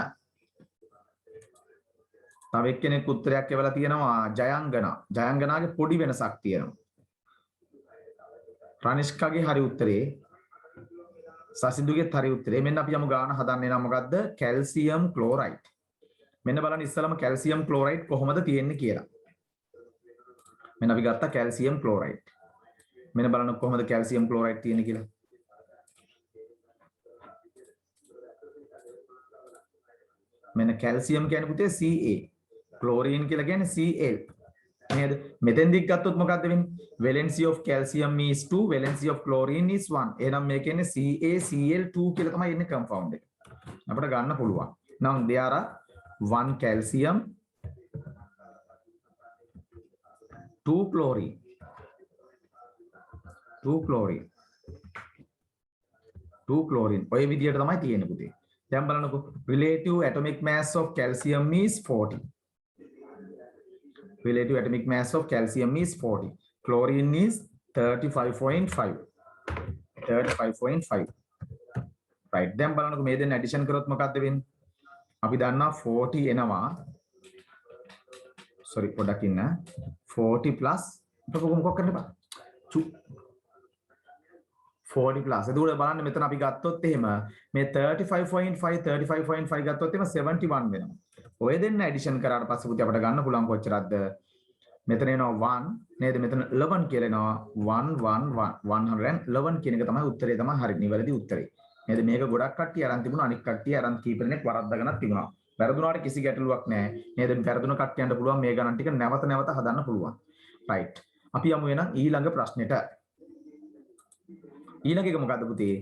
තව එක්කෙනෙක් උත්තරයක් එවලා තියෙනවා ජයංගනා. ජයංගනාගේ පොඩි වෙනසක් තියෙනවා. රනිෂ්කාගේ හරි උත්තරේ, සසිඳුගේත් හරි උත්තරේ. මෙන්න අපි යමු ගාන හදන්නේ නම් මොකද්ද? Calcium chloride. මෙන්න බලන්න ඉස්සලම කැල්සියම් ක්ලෝරයිඩ් කොහොමද තියෙන්නේ කියලා. මෙන්න අපි ගත්තා කැල්සියම් ක්ලෝරයිඩ්. මෙන්න බලන්න කොහොමද කැල්සියම් ක්ලෝරයිඩ් තියෙන්නේ කියලා. මෙන්න කැල්සියම් කියන්නේ පුතේ Ca. ක්ලෝරීන් කියලා කියන්නේ Cl. නේද? මෙතෙන්දි ගත්තොත් මොකද්ද වෙන්නේ? valency of calcium is 2, valency of chlorine is 1. එහෙනම් මේක එන්නේ CaCl2 කියලා තමයි එන්නේ compound එක. අපිට ගන්න පුළුවන්. Now there are 1 calcium, 2 chlorine. 2 chlorine. 2 chlorine. ඔය විදියට තමයි තියෙන්නේ පුතේ. දැන් බලන්නකෝ relative atomic mass of calcium is 40. Relative atomic mass of calcium is 40. Chlorine is 35.5. 35.5. Right. දැන් බලන්නකෝ මේ දෙන්න ඇඩිෂන් කරොත් මොකක්ද වෙන්නේ? අපි දන්නවා 40 එනවා. sorry පොඩ්ඩක් ඉන්න. 40 plus මොකක් කරන්න බෑ. 40 plus. එතකොට බලන්න මෙතන අපි ගත්තොත් එහෙම මේ 35.5 ගත්තොත් එහෙම 71 වෙනවා. ඔය දෙන්න ඇඩිෂන් කරාට පස්සේ පුතේ අපිට ගන්න පුළුවන් කොච්චරද? මෙතන එනවා 1 නේද? මෙතන 11 කියලා එනවා 111 කියන එක තමයි උත්තරේ, තමයි හරි නිවැරදි උත්තරේ. නේද? මේක ගොඩක් කට්ටිය අරන් තිබුණා. අනික් කට්ටිය අරන් කීප දෙනෙක් වරද්දාගෙනත් තිබුණා. වැරදුනාට කිසි ගැටලුවක් නැහැ. නේද? වැරදුන කට්ටියන්ට පුළුවන් මේ ගණන් ටික නැවත නැවත හදන්න පුළුවන්. right. අපි යමු එහෙනම් ඊළඟ ප්‍රශ්නෙට. ඊළඟ එක මොකද්ද පුතේ?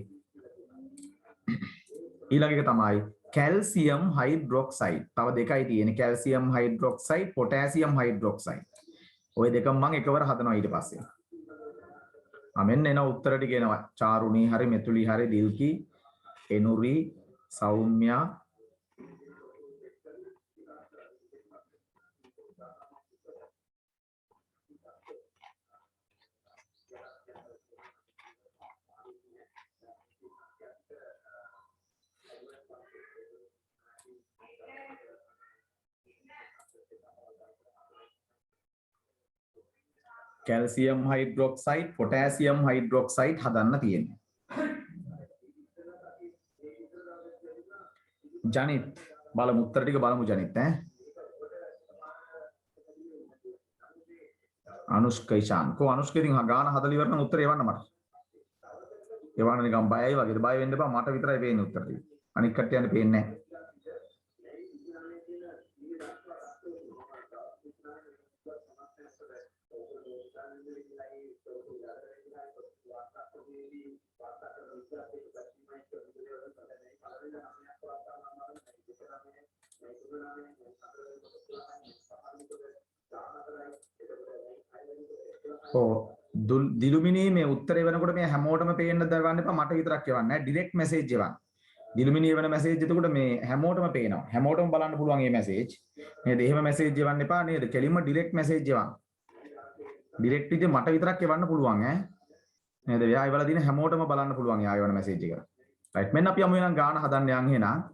ඊළඟ එක තමයි කැල්සියම් හයිඩ්‍රොක්සයිඩ්. තව දෙකයි තියෙන්නේ. Calcium hydroxide, potassium hydroxide. ඔය දෙකම මම එකවර හදනවා ඊට පස්සේ. මෙන්න එන උත්තර ටික එනවා. චාරුණී හරි, මෙතුලි හරි, Dilki, එනුරි, Saumya, calcium hydroxide potassium hydroxide හදන්න තියෙන්නේ. ජනිත් බලමු උත්තර ටික බලමු ජනිත් ඈ. අනුෂ්ක ඉෂාන් කො අනුෂ්ක ඉතින් ගාන හදලා ඉවර නම් උත්තරේ එවන්න මට. එවන්න නිකන් බයයි වගේද බය වෙන්න එපා මට විතරයි පේන්නේ උත්තර ටික. අනික් කට්ටියන්ට පේන්නේ නැහැ. දිලුමිනී මේ උත්තරේ වෙනකොට මේ හැමෝටම පේන්න දවන්න එපා මට විතරක් එවන්න නෑ ඩිරෙක්ට් මැසේජ් එවන්න. දිලුමිනී වෙන මැසේජ් එතකොට මේ හැමෝටම පේනවා. හැමෝටම බලන්න පුළුවන් මේ මැසේජ්. නේද? එහෙම මැසේජ් එවන්න එපා නේද? කෙලින්ම ඩිරෙක්ට් මැසේජ් එවන්න. ඩිරෙක්ට් ඉතින් මට විතරක් එවන්න පුළුවන් ඈ. නේද? එයා ඒවල දින හැමෝටම බලන්න පුළුවන් එයා එවන මැසේජ් එක. රයිට් මෙන්න අපි යමු එහෙනම් ගාන හදන්න යන් එහෙනම්.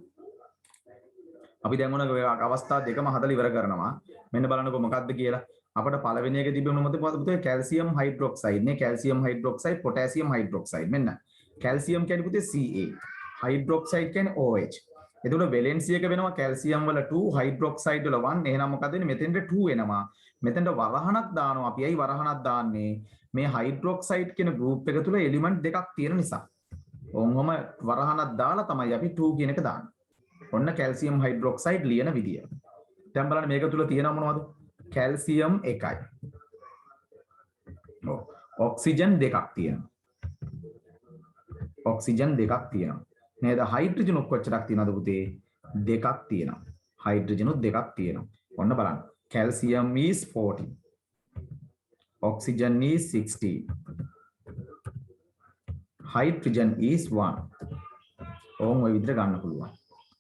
අපි දැන් මොන අවස්ථා දෙකම හදලා ඉවර කරනවා. මෙන්න බලන්නකො මොකක්ද කියලා. අපිට පළවෙනි එක තිබුණු මොකද පුතේ කැල්සියම් හයිඩ්‍රොක්සයිඩ් නේ කැල්සියම් හයිඩ්‍රොක්සයිඩ් පොටෑසියම් හයිඩ්‍රොක්සයිඩ් මෙන්න කැල්සියම් කියන්නේ පුතේ Ca හයිඩ්‍රොක්සයිඩ් කියන්නේ OH එතකොට වැලෙන්සි එක වෙනවා කැල්සියම් වල 2 හයිඩ්‍රොක්සයිඩ් වල 1 එහෙනම් මොකද වෙන්නේ මෙතෙන්ට 2 එනවා මෙතෙන්ට වරහණක් දානවා අපි ඇයි වරහණක් දාන්නේ මේ හයිඩ්‍රොක්සයිඩ් කියන ගෲප් එක තුල එලිමන්ට් දෙකක් තියෙන නිසා ඕංගොම වරහණක් දාලා තමයි අපි 2 කියන එක දාන්නේ ඔන්න කැල්සියම් හයිඩ්‍රොක්සයිඩ් ලියන විදිය දැන් බලන්න මේක තුල තියෙනව මොනවද කැල්සියම් එකයි. ඔක්සිජන් දෙකක් තියෙනවා. ඔක්සිජන් දෙකක් තියෙනවා. නේද? හයිඩ්‍රජන් කොච්චරක් තියෙනවද පුතේ? දෙකක් තියෙනවා. හයිඩ්‍රජන් දෙකක් තියෙනවා. ඔන්න බලන්න. Calcium is 40. Oxygen is 16. Hydrogen is 1. ඕම් ඔය විදිහට ගන්න පුළුවන්.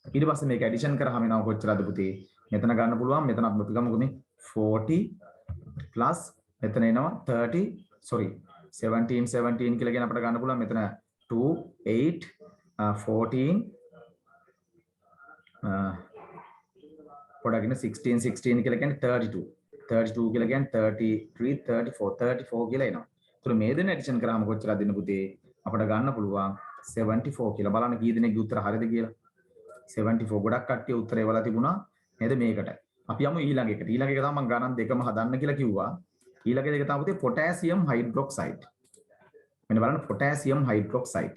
ඊට පස්සේ මේක ඇඩිෂන් කරාම එනවා කොච්චරද පුතේ? මෙතන ගන්න පුළුවන්. මෙතන අපි ගමුකෝ 40 plus මෙතන එනවා 30 sorry 17 කියලා කියන අපිට ගන්න පුළුවන් මෙතන 2 8 14 පොඩගෙන 16 කියලා කියන්නේ 32 කියලා කියන්නේ 33 34 කියලා එනවා. ඒතර මේ දෙන ඇඩිෂන් කරාම කොච්චරද දෙන්න පුතේ? අපිට ගන්න පුළුවන් 74 කියලා. බලන්න කී දෙනෙක්ගේ උත්තර හරිද කියලා. 74 ගොඩක් කට්ටිය උත්තරේ වල තිබුණා නේද මේකට. අපි යමු ඊළඟ එකට. ඊළඟ එක තමයි මම ගණන් දෙකම හදන්න කියලා කිව්වා. ඊළඟ එක තමයි පුතේ පොටෑසියම් හයිඩ්‍රොක්සයිඩ්. මෙන්න බලන්න පොටෑසියම් හයිඩ්‍රොක්සයිඩ්.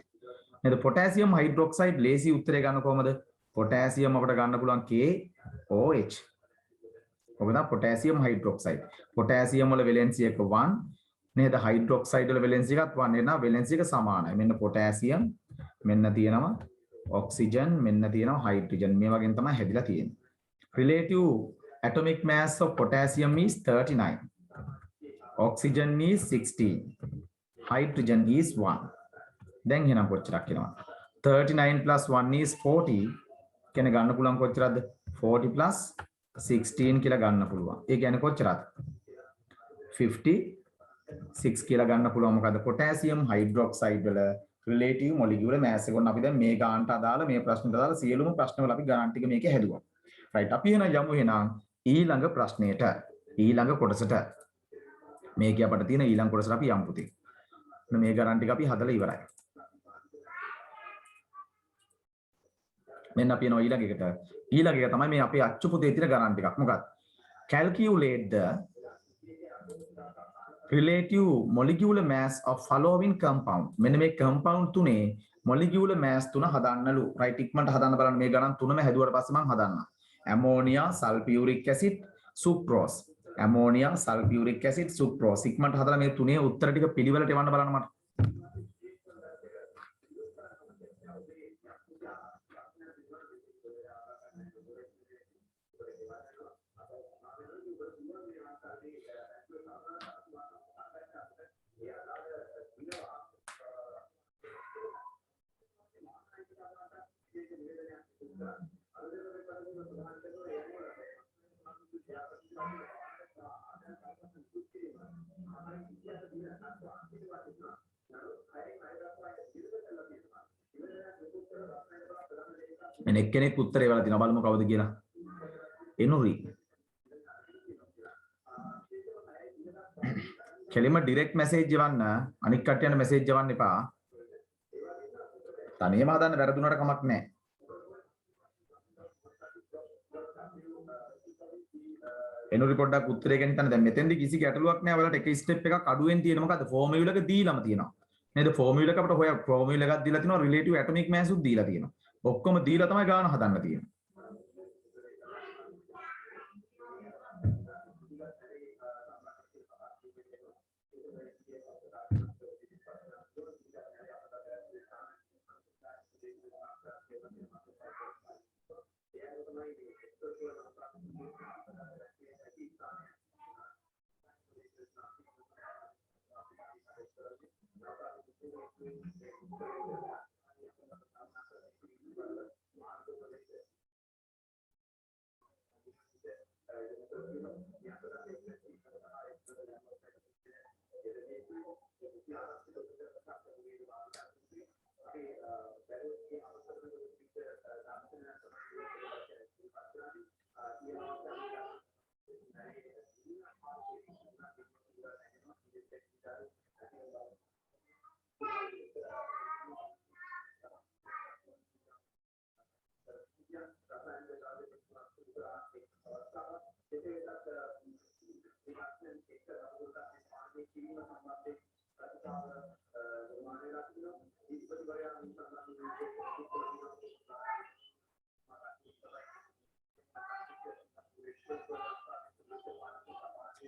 නේද? පොටෑසියම් හයිඩ්‍රොක්සයිඩ් ලේසි උත්තරේ ගන්න කොහමද? පොටෑසියම් අපිට ගන්න පුළුවන් KOH. ඔබ දා පොටෑසියම් හයිඩ්‍රොක්සයිඩ්. පොටෑසියම් වල වැලෙන්සි එක 1 නේද? හයිඩ්‍රොක්සයිඩ් වල වැලෙන්සි එකත් 1 එනවා. වැලෙන්සි එක සමානයි. මෙන්න පොටෑසියම් මෙන්න තියෙනවා ඔක්සිජන් මෙන්න තියෙනවා හයිඩ්‍රජන් මේ වගේම තමයි හැදිලා තියෙන්නේ. Relative atomic mass of potassium is 39. Oxygen is 16. Hydrogen is 1. දැන් එහෙනම් කොච්චරක් එනවා? 39 plus 1 is 40. කියන්නේ ගන්න පුළුවන් කොච්චරද? 40 plus 16 කියලා ගන්න පුළුවන්. ඒ කියන්නේ කොච්චරද? 56 කියලා ගන්න පුළුවන්. මොකද potassium hydroxide වල relative molecular mass එක. ඔන්න අපි දැන් මේ ගානට අදාළ මේ ප්‍රශ්නට අදාළ සියලුම ප්‍රශ්නවල අපි ගණන් ටික මේකේ හැදුවා. right අපි එහෙනම් යමු එහෙනම් ඊළඟ ප්‍රශ්නයට ඊළඟ කොටසට මේකේ අපිට තියෙන ඊළඟ කොටසට අපි යමු පුතේ මේ ගණන් ටික අපි හදලා ඉවරයි මෙන්න අපි යනවා ඊළඟ එකට ඊළඟ එක තමයි මේ අපේ අච්චු පුතේ තියෙන ගණන් ටිකක් මොකක්ද calculate the relative molecular mass of following compound මෙන්න මේ compound තුනේ molecular mass තුන හදන්නලු right ඉක්මනට හදන්න බලන්න මේ ගණන් තුනම හැදුවට පස්සේ මම හදන්නම් ammonia sulfuric acid sucrose ammonia sulfuric acid sucrose ඉක්මනට හදලා මේ තුනේ උත්තර ටික පිළිවෙලට එවන්න බලන්න මට මෙන්න එක්කෙනෙක් උත්තරේ වල තියෙනවා බලමු කවුද කියලා එනුරි කෙලිම ඩිරෙක්ට් මැසේජ් යවන්න අනික් කට්ටියන්ට මැසේජ් යවන්න එපා. තනියම හදන්න වැරදුනට කමක් නැහැ. එනුරි පොඩ්ඩක් උත්තරේ ගැන හිතන්න. දැන් මෙතෙන්දි කිසි ගැටලුවක් නැහැ. ඔයාලට එක ස්ටෙප් එකක් අඩුවෙන් තියෙන මොකද්ද? ෆෝමියුලා එක දීලාම තියෙනවා. නේද? ෆෝමියුලා එක අපිට හොය ෆෝමියුලා එකක් දීලා තියෙනවා. රිලේටිව් ඇටොමික් මෑස් උත් දීලා තියෙනවා. ඔක්කොම දීලා තමයි ගාන හදන්න තියෙන්නේ.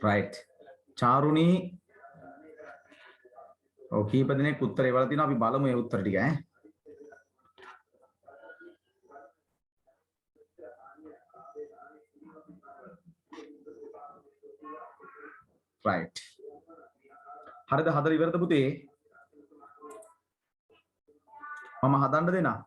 right චාරුණී ඔව් කීප දෙනෙක් උත්තරේ වල තියෙනවා අපි බලමු ඒ උත්තර ටික ඈ right හරිද හදලා ඉවරද පුතේ මම හදන්න දෙනා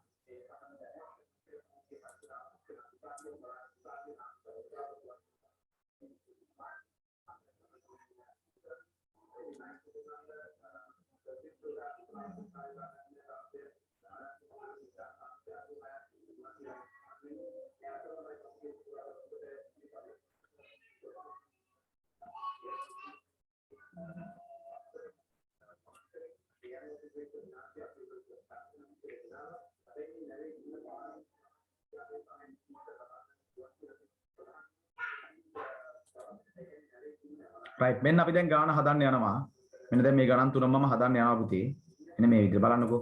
right මෙන්න අපි දැන් ගාන හදන්න යනවා මෙන්න දැන් මේ ගණන් තුනම මම හදන්න යනවා පුතේ මෙන්න මේ විදිහට බලන්නකෝ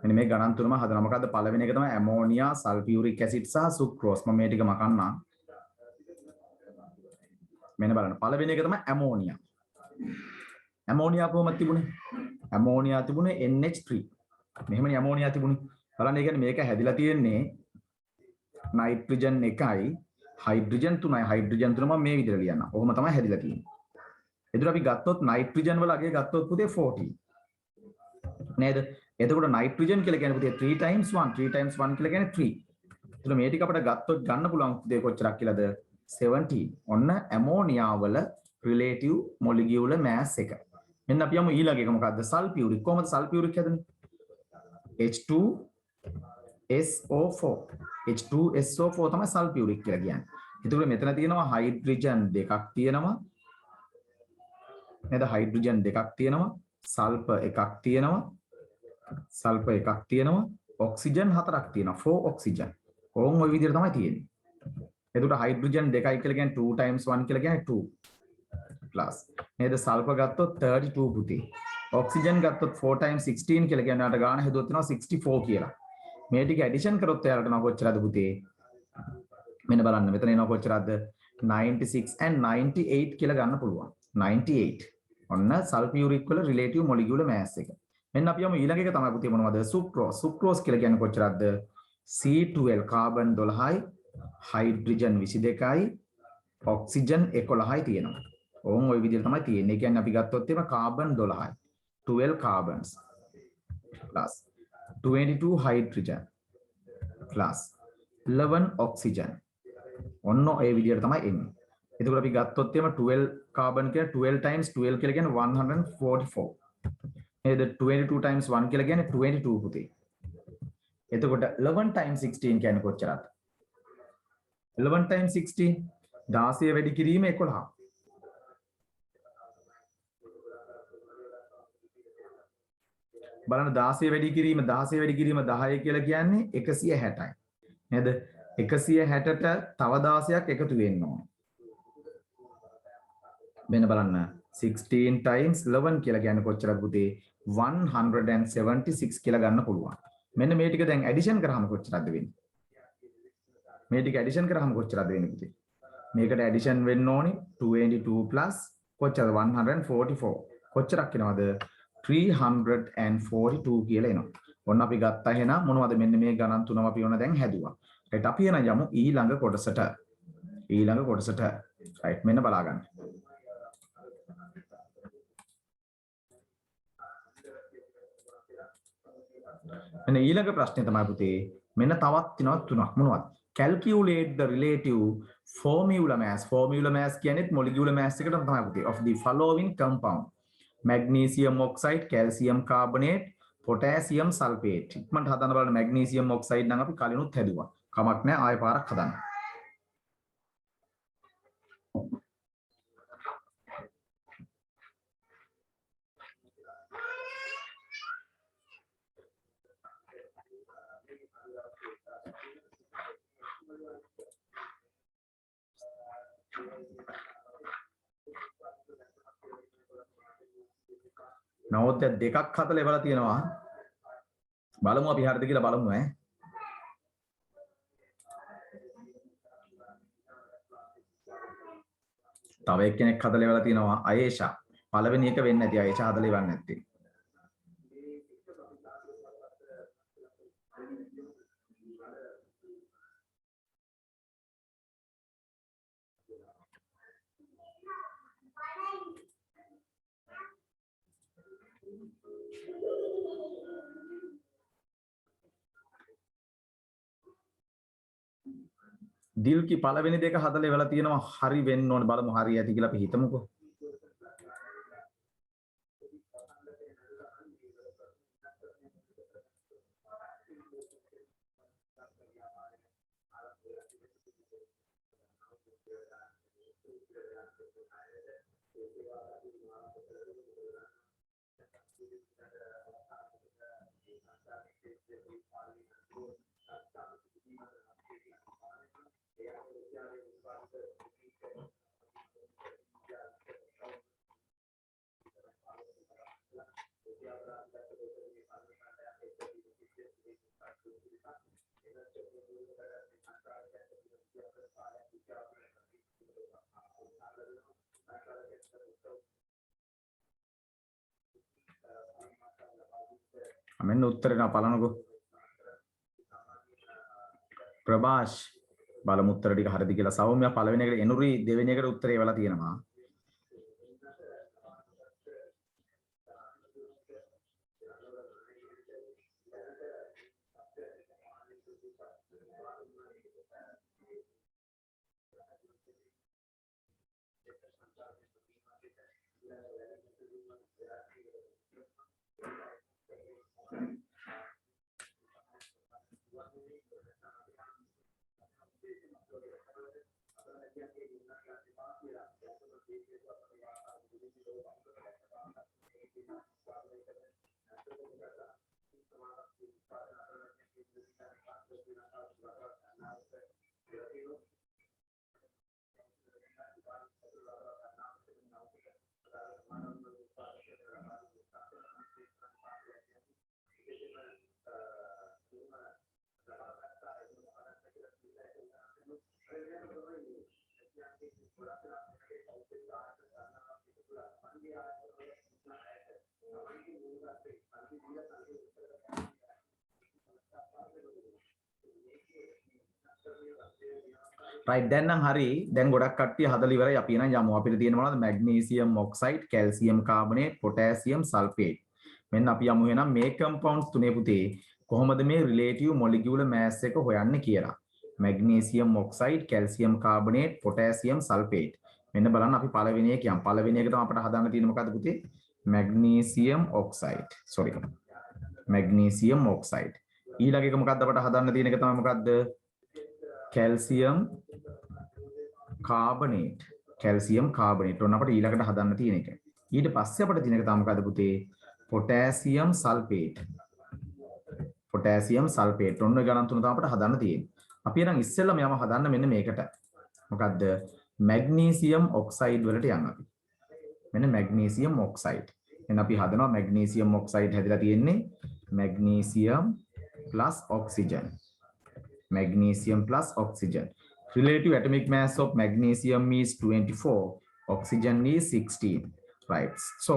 මෙන්න මේ ගණන් තුනම හදනවා මොකද්ද පළවෙනි එක තමයි ඇමෝනියා සල්ෆියුරික් ඇසිඩ් සහ සුක්‍රෝස් මම මේ ටික මකන්නම් මෙන්න බලන්න පළවෙනි එක තමයි ඇමෝනියා ඇමෝනියා කොහොමද තිබුණේ ඇමෝනියා තිබුණේ NH3 මෙහෙමනේ ඇමෝනියා තිබුණේ බලන්න ඒ කියන්නේ මේක හැදිලා තියෙන්නේ නයිට්‍රජන් 1යි හයිඩ්‍රජන් 3යි හයිඩ්‍රජන් 3 මම මේ විදිහට ලියන්න. ඔහොම තමයි හැදිලා තියෙන්නේ. එතකොට අපි ගත්තොත් නයිට්‍රජන් වල අගය ගත්තොත් පුතේ 40. නේද? එතකොට නයිට්‍රජන් කියලා කියන්නේ පුතේ 3 times 1 3 times 1 කියලා කියන්නේ 3. එතකොට මේ ටික අපිට ගත්තොත් ගන්න පුළුවන් පුතේ කොච්චරක් කියලාද 17. ඔන්න ඇමෝනියා වල රිලේටිව් මොලිකියුලර් මෑස් එක. මෙන්න අපි යමු ඊළඟ එක මොකද්ද? සල්ෆියුරික්. කොහොමද සල්ෆියුරික් හැදෙන්නේ? H2SO4 H2SO4 තමයි සල්ෆියුරික් කියලා කියන්නේ. එතකොට මෙතන තියෙනවා හයිඩ්‍රජන් දෙකක් තියෙනවා. නේද? හයිඩ්‍රජන් දෙකක් තියෙනවා. සල්ෆර් එකක් තියෙනවා. සල්ෆර් එකක් තියෙනවා. ඔක්සිජන් හතරක් තියෙනවා. 4 ඔක්සිජන්. ඕම් ওই විදිහට තමයි තියෙන්නේ. එතකොට හයිඩ්‍රජන් දෙකයි කියලා කියන්නේ 2 times 1 කියලා කියන්නේ 2 plus. නේද? සල්ෆර් ගත්තොත් 32 පුතේ. ඔක්සිජන් ගත්තොත් 4 times 16 කියලා කියන්නේ අට ගාන හදුවොත් වෙනවා 64 කියලා. මේ ටික ඇඩිෂන් කරොත් එයාලට නෝ කොච්චරද පුතේ? මෙන්න බලන්න මෙතන එනවා කොච්චරද? 96 and 98 කියලා ගන්න පුළුවන්. 98. ඔන්න සල්ෆියුරික් වල රිලේටිව් මොලිකියුලර් මෑස් එක. මෙන්න අපි යමු ඊළඟ එක තමයි පුතේ මොනවද? සුක්‍රෝස්. සුක්‍රෝස් කියලා කියන්නේ කොච්චරද? C12 කාබන් 12යි හයිඩ්‍රජන් 22යි ඔක්සිජන් 11යි තියෙනවා. ඕම් ওই විදිහට තමයි තියෙන්නේ. ඒ කියන්නේ අපි ගත්තොත් එම carbon 12යි 12 carbons plus 22 hydrogen plus 11 oxygen ඔන්න ඒ විදිහට තමයි එන්නේ. එතකොට අපි ගත්තොත් එම 12 carbon කියලා 12 times 12 කියලා කියන්නේ 144. නේද? 22 times 1 කියලා කියන්නේ 22 පුතේ. එතකොට 11 times 16 කියන්නේ කොච්චරද? 11 times 16 16 වැඩි කිරීම 11. බලන්න 16 වැඩි කිරීම 16 වැඩි කිරීම 10 කියලා කියන්නේ 160යි. නේද? 160ට තව 16ක් එකතු වෙන්න ඕනේ. මෙන්න බලන්න 16 times 11 කියලා කියන්නේ කොච්චරද පුතේ? 176 කියලා ගන්න පුළුවන්. මෙන්න මේ ටික දැන් ඇඩිෂන් කරාම කොච්චරද වෙන්නේ? මේ ටික ඇඩිෂන් කරාම කොච්චරද වෙන්නේ පුතේ? මේකට ඇඩිෂන් වෙන්න ඕනේ 22 plus කොච්චරද 144. කොච්චරක් එනවද? 342 කියලා එනවා. ඔන්න අපි ගත්තා එහෙනම් මොනවද මෙන්න මේ ගණන් තුනම අපි ඕන දැන් හැදුවා. රයිට් අපි එන යමු ඊළඟ කොටසට. ඊළඟ කොටසට. රයිට් මෙන්න බලා ගන්න. මෙන්න ඊළඟ ප්‍රශ්නේ තමයි පුතේ මෙන්න තවත් තිනවා තුනක් මොනවද? Calculate the relative formula mass. Formula mass කියන්නේ molecular mass එකටම තමයි පුතේ of the following compound. Magnesium oxide, calcium carbonate, potassium sulfate. ඉක්මනට හදන්න බලන්න magnesium oxide නම් අපි කලිනුත් හැදුවා. කමක් නැහැ ආයෙ පාරක් හදන්න. නෝත් දෙකක් හදලා ඉවරලා තියෙනවා. බලමු අපි හරියද කියලා බලමු ඈ. තව එක්කෙනෙක් හදලා ඉවරලා තියෙනවා අයේෂා. පළවෙනි එක වෙන්නේ නැති අයේෂා හදලා ඉවරන්නේ නැත්තේ. දිල්කි පළවෙනි දෙක හදලා ඉවරලා තියෙනවා හරි වෙන්න ඕනේ බලමු හරි ඇති කියලා අපි හිතමුකෝ. මෙන්න උත්තර ගා බලනකො ප්‍රභාෂ් බලමු උත්තර ටික හරිද කියලා. සෞම්‍ය පළවෙනි එකට එනුරි දෙවෙනි එකට උත්තරේ වෙලා තියෙනවා. right දැන් නම් හරි දැන් ගොඩක් කට්ටිය හදලා ඉවරයි අපි එනම් යමු අපිට තියෙන මොනවද magnesium oxide calcium carbonate potassium sulfate මෙන්න අපි යමු එහෙනම් මේ compounds තුනේ පුතේ කොහොමද මේ relative molecular mass එක හොයන්නේ කියලා magnesium oxide calcium carbonate potassium sulfate මෙන්න බලන්න අපි පළවෙනි එක යම් පළවෙනි එක තමයි අපිට හදාන්න තියෙන්නේ මොකද්ද පුතේ magnesium oxide sorry magnesium oxide ඊළඟ එක මොකද්ද අපිට හදාන්න තියෙන එක තමයි මොකද්ද calcium carbonate ඔන්න අපිට ඊළඟට හදන්න තියෙන එක ඊට පස්සේ අපිට තියෙන එක තමයි මොකද්ද පුතේ potassium sulfate. potassium sulfate. ඔන්න ගණන් තුන තමයි අපිට හදන්න තියෙන්නේ. අපි එහෙනම් ඉස්සෙල්ලාම යම හදන්න මෙන්න මේකට. මොකද්ද? magnesium oxide වලට යන්න අපි. මෙන්න magnesium oxide. එහෙනම් අපි හදනවා magnesium oxide හැදලා තියෙන්නේ magnesium plus oxygen. Magnesium plus oxygen. Relative atomic mass of magnesium is 24. Oxygen is 16. Right. So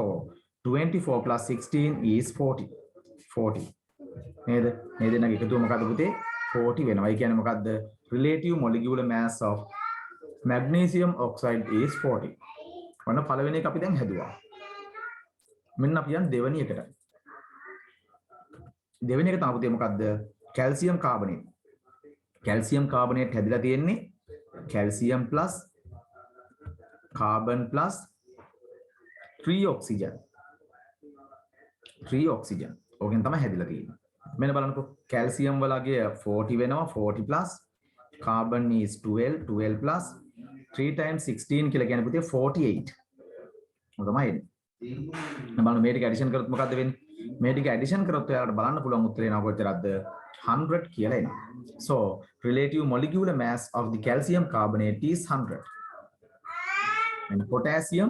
24 plus 16 is 40. 40. නේද? මේ දෙන්නගේ එකතුව මොකද්ද පුතේ? 40 වෙනවා. ඒ කියන්නේ මොකද්ද? Relative molecular mass of magnesium oxide is 40. ඔන්න පළවෙනි එක අපි දැන් හැදුවා. මෙන්න අපි යන් දෙවෙනි එකට. දෙවෙනි එක තමයි පුතේ මොකද්ද? calcium carbonate. calcium carbonate හැදිලා තියෙන්නේ calcium plus carbon plus 3 oxygen. 3 oxygen. ඕකෙන් තමයි හැදිලා තියෙන්නේ. මෙන්න බලන්නකෝ calcium වලගේ 40 වෙනවා 40 plus carbon is 12 12 plus 3 times 16 කියලා කියන්නේ පුතේ 48. ඔක තමයි එන්නේ. දැන් බලන්න මේ ටික ඇඩිෂන් කරොත් මොකද්ද වෙන්නේ? මේ ටික ඇඩිෂන් කරොත් ඔයාලට බලන්න පුළුවන් උත්තරේ එනවා කොච්චරද? 100 කියලා එනවා. So relative molecular mass of the calcium carbonate is 100. And potassium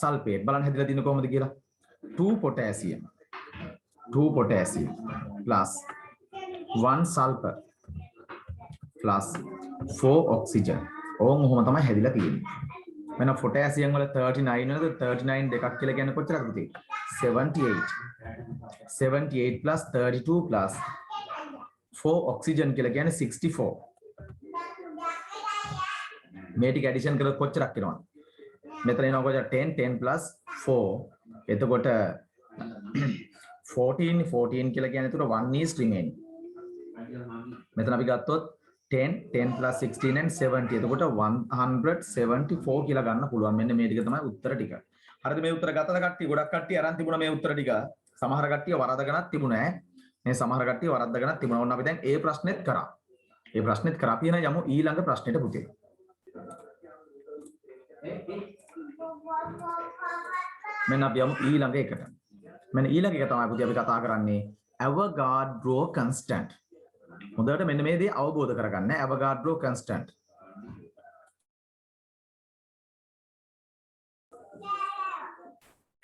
sulfate බලන්න හැදිලා තියෙන්නේ කොහොමද කියලා? 2 potassium plus 1 sulfur plus 4 oxygen. ඕන් ඔහොම තමයි හැදිලා තියෙන්නේ. මෙන්න potassium වල 39 වෙනද 39 දෙකක් කියලා කියන්නේ කොච්චරද පුතේ? 78. 78 plus 32 plus 4 oxygen කියලා කියන්නේ 64. මේ ටික ඇඩිෂන් කරලා කොච්චරක් එනවද? මෙතන එනවා කොච්චර 10 10 plus 4. එතකොට 14 කියලා කියන්නේ එතකොට 1 is remaining. මෙතන අපි ගත්තොත් 10 10 plus 16 and 70. එතකොට 174 කියලා ගන්න පුළුවන්. මෙන්න මේ ටික තමයි උත්තර ටික. හරිද? මේ උත්තර ගතද කට්ටිය? ගොඩක් කට්ටිය අරන් තිබුණා මේ උත්තර ටික. සමහර කට්ටිය වරදගෙනත් තිබුණා. මේ සමහර කට්ටිය වරද්දගෙනත් තිබුණා. ඕන්න අපි දැන් ඒ ප්‍රශ්නෙත් කරා. ඒ ප්‍රශ්නෙත් කරා. අපි එන යමු ඊළඟ ප්‍රශ්නෙට පුතේ. මෙන්න අපි යමු ඊළඟ එකට. මෙන්න ඊළඟ එක තමයි පුතේ අපි කතා කරන්නේ Avogadro constant. හොඳට මෙන්න මේ දේ අවබෝධ කරගන්න. Avogadro constant.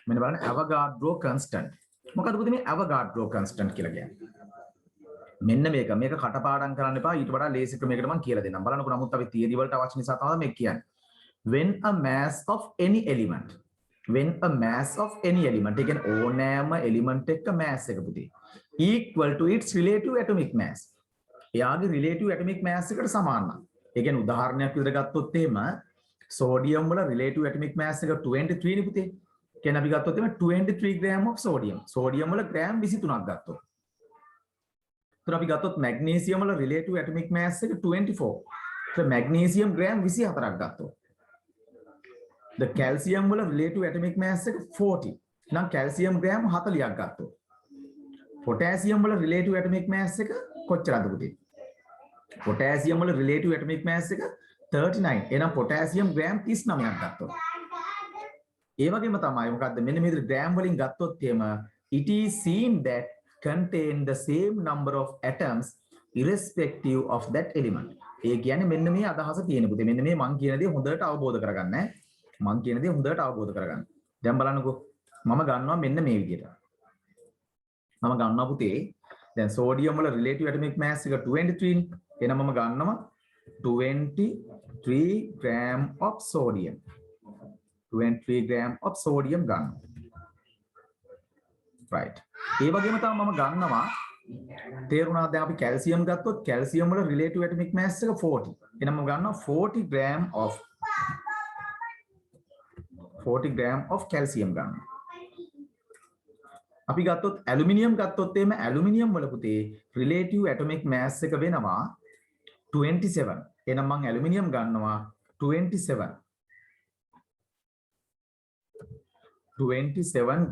මෙන්න බලන්න Avogadro constant. මොකද පුතේ මේ Avogadro constant කියලා කියන්නේ? මෙන්න මේක කටපාඩම් කරන්න එපා. ඊට වඩා ලේසි ක්‍රමයකට මම කියලා දෙන්නම්. බලන්නකෝ නමුත් අපි තියරි වලට අවශ්‍ය නිසා තමයි මේ කියන්නේ. When a mass of any element ඒ කියන්නේ ඕනෑම එලිමන්ට් එක mass එක පුතේ equal to its relative atomic mass. එයාගේ relative atomic mass එකට සමාන නම්. ඒ කියන්නේ උදාහරණයක් විදිහට ගත්තොත් එහෙම sodium වල relative atomic mass එක 23 නේ පුතේ. කියන්නේ අපි ගත්තොත් එහෙම 23 gram of sodium. sodium වල gram 23ක් ගත්තොත්. ඒතර අපි ගත්තොත් magnesium වල relative atomic mass එක 24. ඒතර magnesium gram 24ක් ගත්තොත්. The calcium වල relative atomic mass එක 40. නම් calcium gram 40ක් ගත්තොත්. potassium වල relative atomic mass එක කොච්චරද පුතේ? potassium වල relative atomic mass එක 39. එහෙනම් potassium gram 39ක් ගත්තොත්. ඒ වගේම තමයි මොකද්ද මෙන්න මේ විදිහට gram වලින් ගත්තොත් එහෙම it is seen that contain the same number of atoms irrespective of that element. ඒ කියන්නේ මෙන්න මේ අදහස තියෙන පුතේ. මෙන්න මේ මං කියන දේ හොඳට අවබෝධ කරගන්න. දැන් බලන්නකෝ මම ගන්නවා මෙන්න මේ විදිහට. මම ගන්නවා පුතේ දැන් sodium වල relative atomic mass එක 23 නේ. එහෙනම් මම ගන්නවා 23 gram of sodium. 23 gram of sodium ගන්නවා. right. ඒ වගේම තමයි මම ගන්නවා තේරුණාද දැන් අපි calcium ගත්තොත් calcium වල relative atomic mass එක 40. එහෙනම් මම ගන්නවා 40 gram of calcium ගන්නවා. අපි ගත්තොත් ඇලුමිනියම් ගත්තොත් එහෙම ඇලුමිනියම් වල පුතේ relative atomic mass එක වෙනවා 27. එහෙනම් මම ඇලුමිනියම් ගන්නවා 27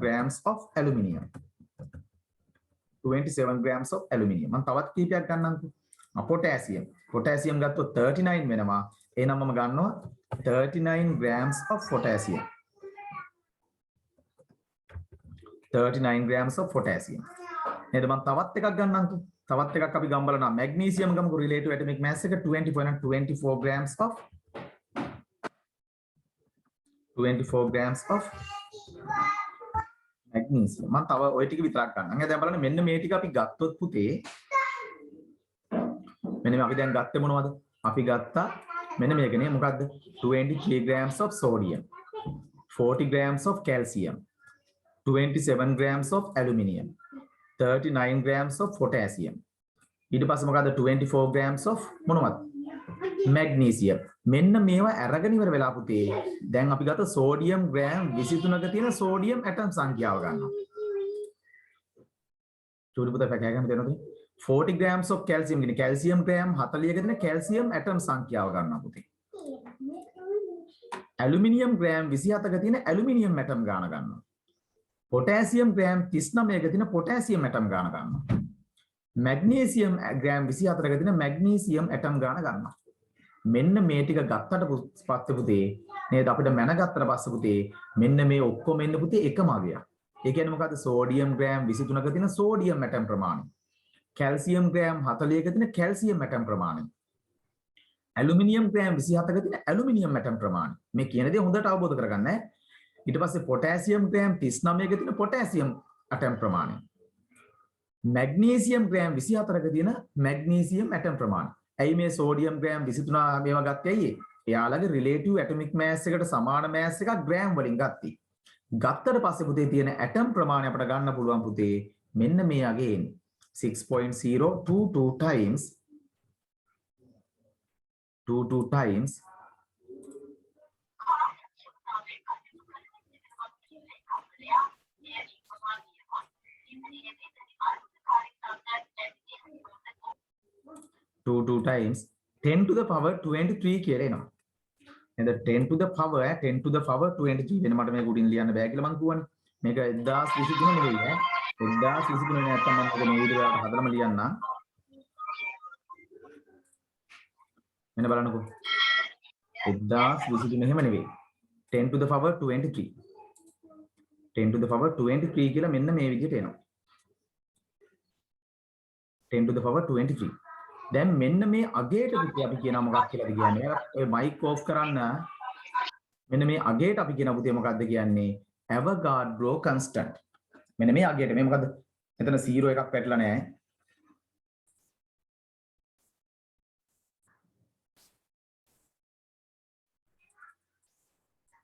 grams of aluminium. 27 grams of aluminium. මම තවත් කීපයක් ගන්නම්කෝ. potassium ගත්තොත් 39 වෙනවා. එහෙනම් මම ගන්නවා 39 grams of potassium. 39 grams of potassium. නේද මම තවත් එකක් ගන්නම්කෝ. තවත් එකක් අපි ගමු බලන්න. magnesium ගමුකෝ relative atomic mass එක 24 grams of 24 grams of magnesium. මම තව ওই ටික විතරක් ගන්නම්. දැන් බලන්න මෙන්න මේ ටික අපි ගත්තොත් පුතේ මෙන්න මේ අපි දැන් ගත්තේ මොනවද? අපි ගත්තා මෙන්න මේකනේ මොකද්ද? 23 grams of sodium, 40 grams of calcium, 27 grams of aluminium, 39 grams of potassium. ඊට පස්සේ මොකද්ද? 24 grams of මොනවද? magnesium. මෙන්න මේවා අරගෙන ඉවර වෙලා පුතේ දැන් අපි ගත්ත sodium gram 23ක තියෙන sodium atom සංඛ්‍යාව ගන්නවා. චූලි පුතා පැකෑ ගන්න දෙනවද? 40 grams of calcium කියන්නේ calcium gram 40ක තියෙන calcium atom සංඛ්‍යාව ගන්නවා පුතේ. aluminium gram 27ක තියෙන aluminium atom ගාන ගන්නවා. potassium gram 39ක තියෙන potassium atom ගාන ගන්නවා. magnesium gram 24ක තියෙන magnesium atom ගාන ගන්නවා. මෙන්න මේ ටික ගත්තට පස්සේ පුතේ නේද අපිට මැනගත්තට පස්සේ පුතේ මෙන්න මේ ඔක්කොම එන්න පුතේ එකම අගයක්. ඒ කියන්නේ මොකද්ද? sodium gram 23ක තියෙන sodium atom ප්‍රමාණය. calcium gram 40ක තියෙන calcium atom ප්‍රමාණය. aluminium gram 27ක තියෙන aluminium atom ප්‍රමාණය. මේ කියන දේ හොඳට අවබෝධ කරගන්න ඈ. ඊට පස්සේ potassium gram 39ක තියෙන potassium atom ප්‍රමාණය. magnesium gram 24ක තියෙන magnesium atom ප්‍රමාණය. ඇයි මේ sodium gram 23 මේවා ගත්තේ ඇයි? එයාලගේ relative atomic mass එකට සමාන mass එකක් gram වලින් ගත්තී. ගත්තට පස්සේ පුතේ තියෙන atom ප්‍රමාණය අපිට ගන්න පුළුවන් පුතේ මෙන්න මේ අගේ එන්නේ 6.022 times 22 times 22 times 10 to the power 23 කියලා එනවා. නේද 10 to the power 10 to the power 23 වෙන මට මේක උඩින් ලියන්න බෑ කියලා මං කියවනේ. මේක 1023 නෙවෙයි ඈ. 1023 නැත්තම් මම මේ විදිහට හදලම ලියන්නම්. මෙන්න බලන්නකෝ. 1023 මෙහෙම නෙවෙයි. 10 to the power 23. 10 to the power 23 කියලා මෙන්න මේ විදිහට එනවා. 10 to the power 23. දැන් මෙන්න මේ අගයට පුතේ අපි කියනවා මොකක්ද කියලාද කියන්නේ? ඔය මයික් ඕෆ් කරන්න. මෙන්න මේ අගයට අපි කියන පුතේ මොකක්ද කියන්නේ? Avogadro constant. මෙන්න මේ අගයට මේ මොකද්ද? එතන 0 එකක් පැටලලා නැහැ.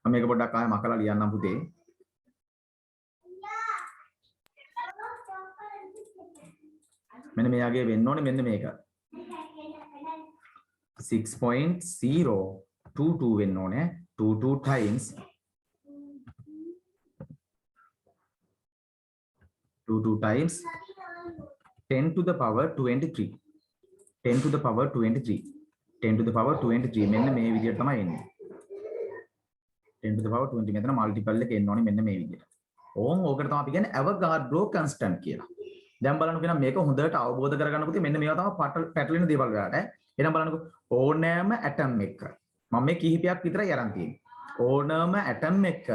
මම මේක පොඩ්ඩක් ආයෙ මකලා ලියන්නම් පුතේ. මෙන්න මේ අගේ වෙන්න ඕනේ මෙන්න මේක. 6.022 වෙන්න ඕනේ 22 times 10 to the power 23 10 to the power 23 10 to the power 23 මෙන්න මේ විදිහට තමයි එන්නේ 10 to the power 20 මෙතන මල්ටිපල් එක එන්න ඕනේ මෙන්න මේ විදිහට. ඕන් ඕකට තමයි අපි කියන්නේ Avogadro constant කියලා. දැන් බලන්නකෝ මේක හොඳට අවබෝධ කරගන්න පුතේ මෙන්න මේවා තමයි පැටලෙන දේවල් වලට. එහෙනම් බලන්නකෝ ඕනෑම ඇටම් එක මම මේ කිහිපයක් විතරයි අරන් තියෙන්නේ. ඕනෑම ඇටම් එක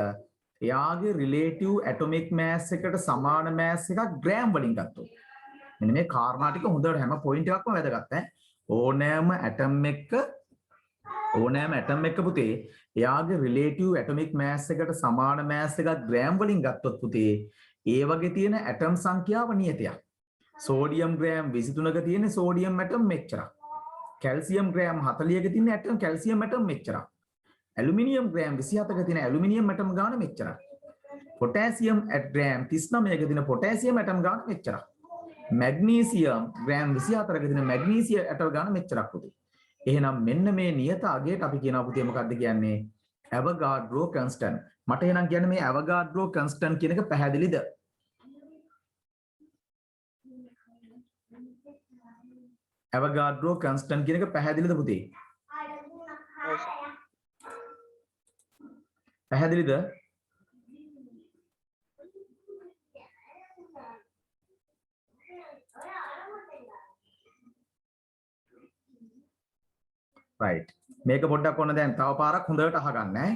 එයාගේ relative atomic mass එකට සමාන mass එකක් gram වලින් ගත්තොත්. මෙන්න මේ කාරණා ටික හොඳට හැම පොයින්ට් එකක්ම වැදගත් ඈ. ඕනෑම ඇටම් එක පුතේ එයාගේ relative atomic mass එකට සමාන mass එකක් gram වලින් ගත්තොත් පුතේ ඒ වගේ තියෙන ඇටම් සංඛ්‍යාව නියතයක්. sodium gram 23ක තියෙන sodium atom මෙච්චරක්. calcium gram 40ක තියෙන atom calcium atom මෙච්චරක්. aluminium gram 27ක තියෙන aluminium atom ගාන මෙච්චරක්. potassium gram 39ක තියෙන potassium atom ගාන මෙච්චරක්. magnesium gram 24ක තියෙන magnesium atom ගාන මෙච්චරක් පුතේ. එහෙනම් මෙන්න මේ නියත අගයට අපි කියනවා පුතේ මොකද්ද කියන්නේ? Avogadro constant. මට එහෙනම් කියන්නේ මේ Avogadro constant කියන එක පැහැදිලිද? Avogadro constant කියන එක පැහැදිලිද පුතේ? පැහැදිලිද? right. මේක පොඩ්ඩක් ඔන්න දැන් තව පාරක් හොඳට අහගන්න ඈ.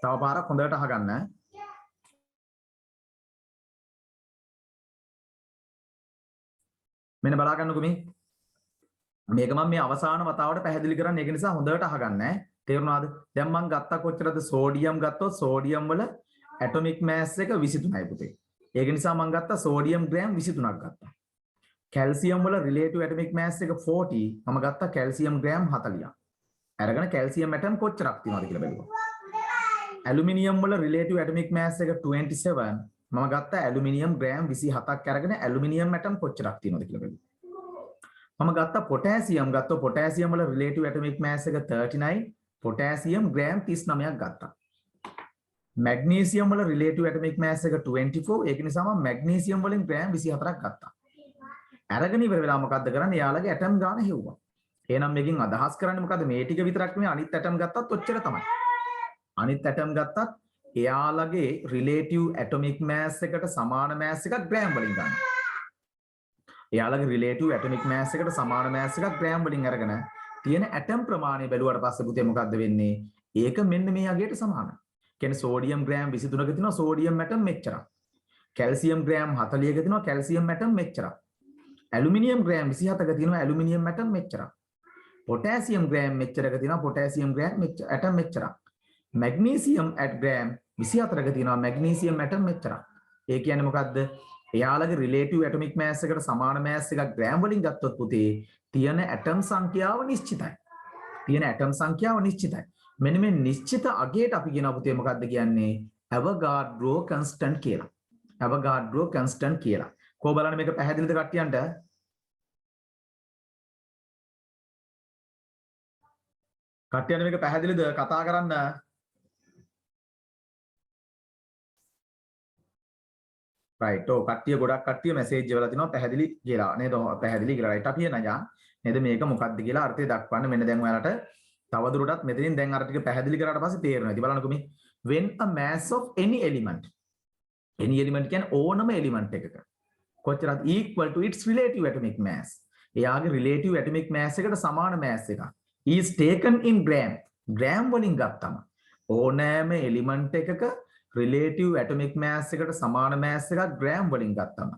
තව පාරක් හොඳට අහගන්න. මෙන්න බලා ගන්නකො මේක මම මේ අවසාන වතාවට පැහැදිලි කරන්න ඒක නිසා හොඳට අහගන්න ඈ. තේරුණාද? දැන් මම ගත්තා කොච්චරද සෝඩියම් ගත්තොත් සෝඩියම් වල ඇටොමික් මෑස් එක 23යි පුතේ. ඒක නිසා මම ගත්තා සෝඩියම් ග්‍රෑම් 23ක් ගත්තා. කැල්සියම් වල රිලේටිව් ඇටොමික් මෑස් එක 40 මම ගත්තා කැල්සියම් ග්‍රෑම් 40ක්. අරගෙන කැල්සියම් ඇටම් කොච්චරක් තියෙනවද කියලා බැලුවා. ඇලුමිනියම් වල රිලේටිව් ඇටොමික් මෑස් එක 27 මම ගත්තා ඇලුමිනියම් ග්‍රෑම් 27ක් අරගෙන ඇලුමිනියම් ඇටම් කොච්චරක් තියෙනවද කියලා බැලුවා. මම ගත්තා පොටෑසියම් ගත්තොත් පොටෑසියම් වල රිලේටිව් ඇටොමික් මෑස් එක 39 පොටෑසියම් ග්‍රෑම් 39ක් ගත්තා. මැග්නීසියම් වල රිලේටිව් ඇටොමික් මෑස් එක 24 ඒක නිසා මම මැග්නීසියම් වලින් ග්‍රෑම් 24ක් ගත්තා. අරගෙන ඉවර වෙලා මොකද්ද කරන්නේ? යාළගේ ඇටම් ගාන හෙව්වා. එහෙනම් මේකෙන් අදහස් කරන්නේ මොකද්ද? මේ ටික විතරක් නෙමෙයි අනිත් ඇටම් ගත්තත් ඔච්චර තමයි. අනිත් ඇටම් ගත්තත් එයාලගේ රිලේටිව් ඇටොමික් මෑස් එකට සමාන මෑස් එකක් ග්‍රෑම් වලින් ගන්න. එයාලගේ රිලේටිව් ඇටොමික් මෑස් එකට සමාන මෑස් එකක් ග්‍රෑම් වලින් අරගෙන තියෙන ඇටම් ප්‍රමාණය බැලුවට පස්සේ පුතේ මොකද්ද වෙන්නේ? ඒක මෙන්න මේ අගයට සමානයි. කියන්නේ සෝඩියම් ග්‍රෑම් 23ක තියෙනවා සෝඩියම් ඇටම් මෙච්චරක්. කැල්සියම් ග්‍රෑම් 40ක තියෙනවා කැල්සියම් ඇටම් මෙච්චරක්. ඇලුමිනියම් ග්‍රෑම් 27ක තියෙනවා ඇලුමිනියම් ඇටම් මෙච්චරක්. පොටෑසියම් ග්‍රෑම් මෙච්චරක තියෙනවා පොටෑසියම් ග්‍රෑම් ඇටම් මෙච්චරක්. මැග්නීසියම් ග්‍රෑම් 24ක තියෙනවා මැග්නීසියම් ඇටම් මෙච්චරක්. ඒ කියන්නේ මොකද්ද? එයාලගේ රිලේටිව් ඇටොමික් මෑස් එකට සමාන මෑස් එකක් ග්‍රෑම් වලින් ගත්තොත් පුතේ තියෙන ඇටම් සංඛ්‍යාව නිශ්චිතයි. තියෙන ඇටම් සංඛ්‍යාව නිශ්චිතයි. මෙන්න මේ නිශ්චිත අගයට අපි කියනවා පුතේ මොකද්ද කියන්නේ? ඇවගාඩ්‍රෝ කන්ස්ටන්ට් කියලා. ඇවගාඩ්‍රෝ කන්ස්ටන්ට් කියලා. කොහොම බලන්න මේක පැහැදිලිද කට්ටියන්ට? කට්ටියන්ට මේක පැහැදිලිද? කතා කරන්න. රයිට්. ඔව් කට්ටිය ගොඩක් කට්ටිය මැසේජ් වල තිනවා පැහැදිලි කියලා. නේද? පැහැදිලි කියලා. රයිට්. අපි එනජා. නේද? මේක මොකක්ද කියලා අර්ථය දක්වන්න. මෙන්න දැන් ඔයාලට තවදුරටත් මෙතනින් දැන් අර ටික පැහැදිලි කරාට පස්සේ තේරෙනවා. ඉතින් බලන්නකෝ මේ when a mass of any element කියන්නේ ඕනම එලිමන්ට් එකක කොච්චරද equal to its relative atomic mass. එයාගේ relative atomic mass එකට සමාන mass එකක් is taken in gram. gram වලින් ගත්තම ඕනෑම එලිමන්ට් එකක relative atomic mass එකට සමාන mass එකක් gram වලින් ගත්තම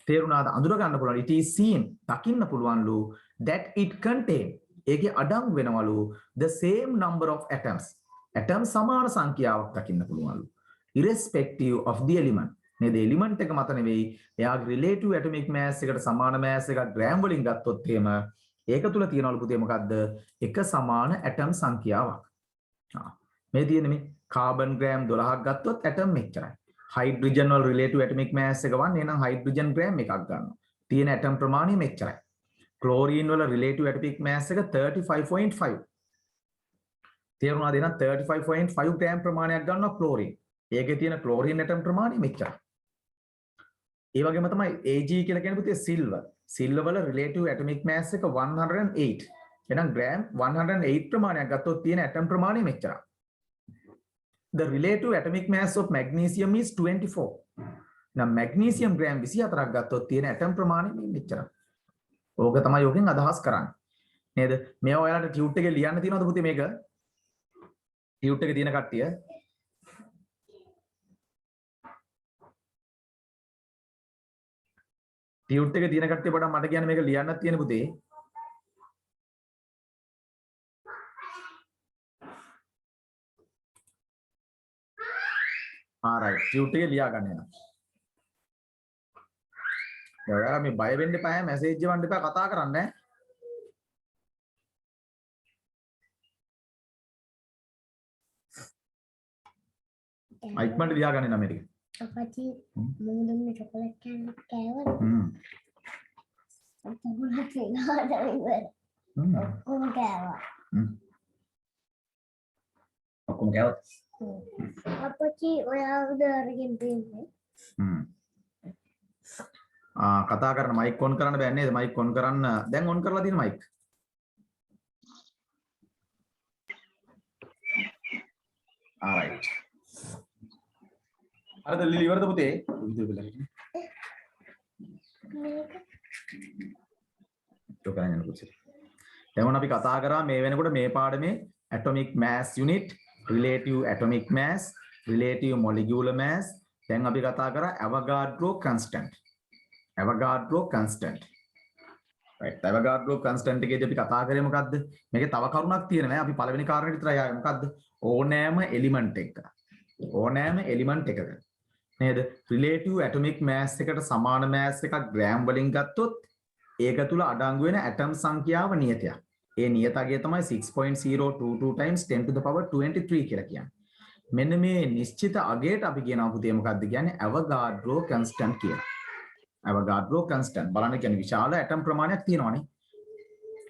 තේරුණාද? අඳුර ගන්න පුළුවන්. it is seen දකින්න පුළුවන්ලු that it contain ඒකේ අඩංගු වෙනවලු the same number of atoms. atom සමාන සංඛ්‍යාවක් දකින්න පුළුවන්ලු irrespective of the element. නේද? එලිමන්ට් එක මත නෙවෙයි එයාගේ relative atomic mass එකට සමාන mass එකක් gram වලින් ගත්තොත් එහෙම ඒක තුල තියනවලු පුතේ මොකද්ද? එක සමාන atom සංඛ්‍යාවක්. මේ තියෙන්නේ මේ කාබන් ග්‍රෑම් 12ක් ගත්තොත් ඇටම් මෙච්චරයි. හයිඩ්‍රජන් වල රිලේටිව් ඇටොමික් මෑස් එක වන්නේ එහෙනම් හයිඩ්‍රජන් ග්‍රෑම් එකක් ගන්නවා. තියෙන ඇටම් ප්‍රමාණය මෙච්චරයි. ක්ලෝරින් වල රිලේටිව් ඇටොමික් මෑස් එක 35.5. තේරුණාද? එහෙනම් 35.5 ග්‍රෑම් ප්‍රමාණයක් ගන්නවා ක්ලෝරින්. ඒකේ තියෙන ක්ලෝරින් ඇටම් ප්‍රමාණය මෙච්චරයි. ඒ වගේම තමයි Ag කියලා කියන්නේ පුතේ සිල්වර්. සිල්වර් වල රිලේටිව් ඇටොමික් මෑස් එක 108. එහෙනම් ග්‍රෑම් 108 ප්‍රමාණයක් ගත්තොත් තියෙන ඇටම් ප්‍රමාණය මෙච්චරයි. The relative atomic mass of magnesium is 24. Now magnesium gram 24ක් ගත්තොත් තියෙන ඇටම් ප්‍රමාණය මෙච්චරයි. ඕක තමයි යෝගෙන් අදහස් කරන්නේ. නේද? මේවා ඔයාලට ටියුට් එකේ ලියන්න තියෙනවද පුතේ මේක? ටියුට් එකේ තියෙන කට්ටිය ටියුට් එකේ තියෙන කට්ටිය පොඩක් මට කියන්න මේක ලියන්නත් තියෙන පුතේ. right. ටියුට් එකේ ලියා ගන්න එනවා. ඔයාලා මේ බය වෙන්න එපා, මැසේජ් එවන්න එපා, කතා කරන්න ඈ. ඉක්මනට ලියා ගන්න එනවා මේක. අපච්චි මුදුන්නේ චොකලට් කෑවද? ඔක්කොම කෑවා. ඔක්කොම කෑවා. අපච්චි ඔයාවද අරගෙන තියන්නේ? කතා කරන මයික් ඔන් කරන්න බෑ නේද? මයික් ඔන් කරන්න. දැන් ඔන් කරලා තියෙන මයික්. alright. අරද ලිලි ඉවරද පුතේ? චොකරන් යන පුතේ. දැන් අපි කතා කරා මේ වෙනකොට මේ පාඩමේ atomic mass unit, relative atomic mass, relative molecular mass. දැන් අපි කතා කරා Avogadro constant. Avogadro constant. right Avogadro constant එකේදී අපි කතා කරේ මොකද්ද මේකේ තව කරුණක් තියෙනවා අපි පළවෙනි කාරණේ විතරයි ආවේ මොකද්ද ඕනෑම එලිමන්ට් එකක නේද relative atomic mass එකට සමාන mass එකක් ග්‍රෑම් වලින් ගත්තොත් ඒක තුල අඩංගු වෙන ඇටම් සංඛ්‍යාව නියතයක් ඒ නියතගය තමයි 6.022 times 10 to the power 23 කියලා කියන්නේ මෙන්න මේ නිශ්චිත අගයට අපි කියනවා පුතේ මොකද්ද කියන්නේ Avogadro constant කියලා Avogadro constant බලන්න කියන්නේ විශාල ඇටම් ප්‍රමාණයක් තියෙනවානේ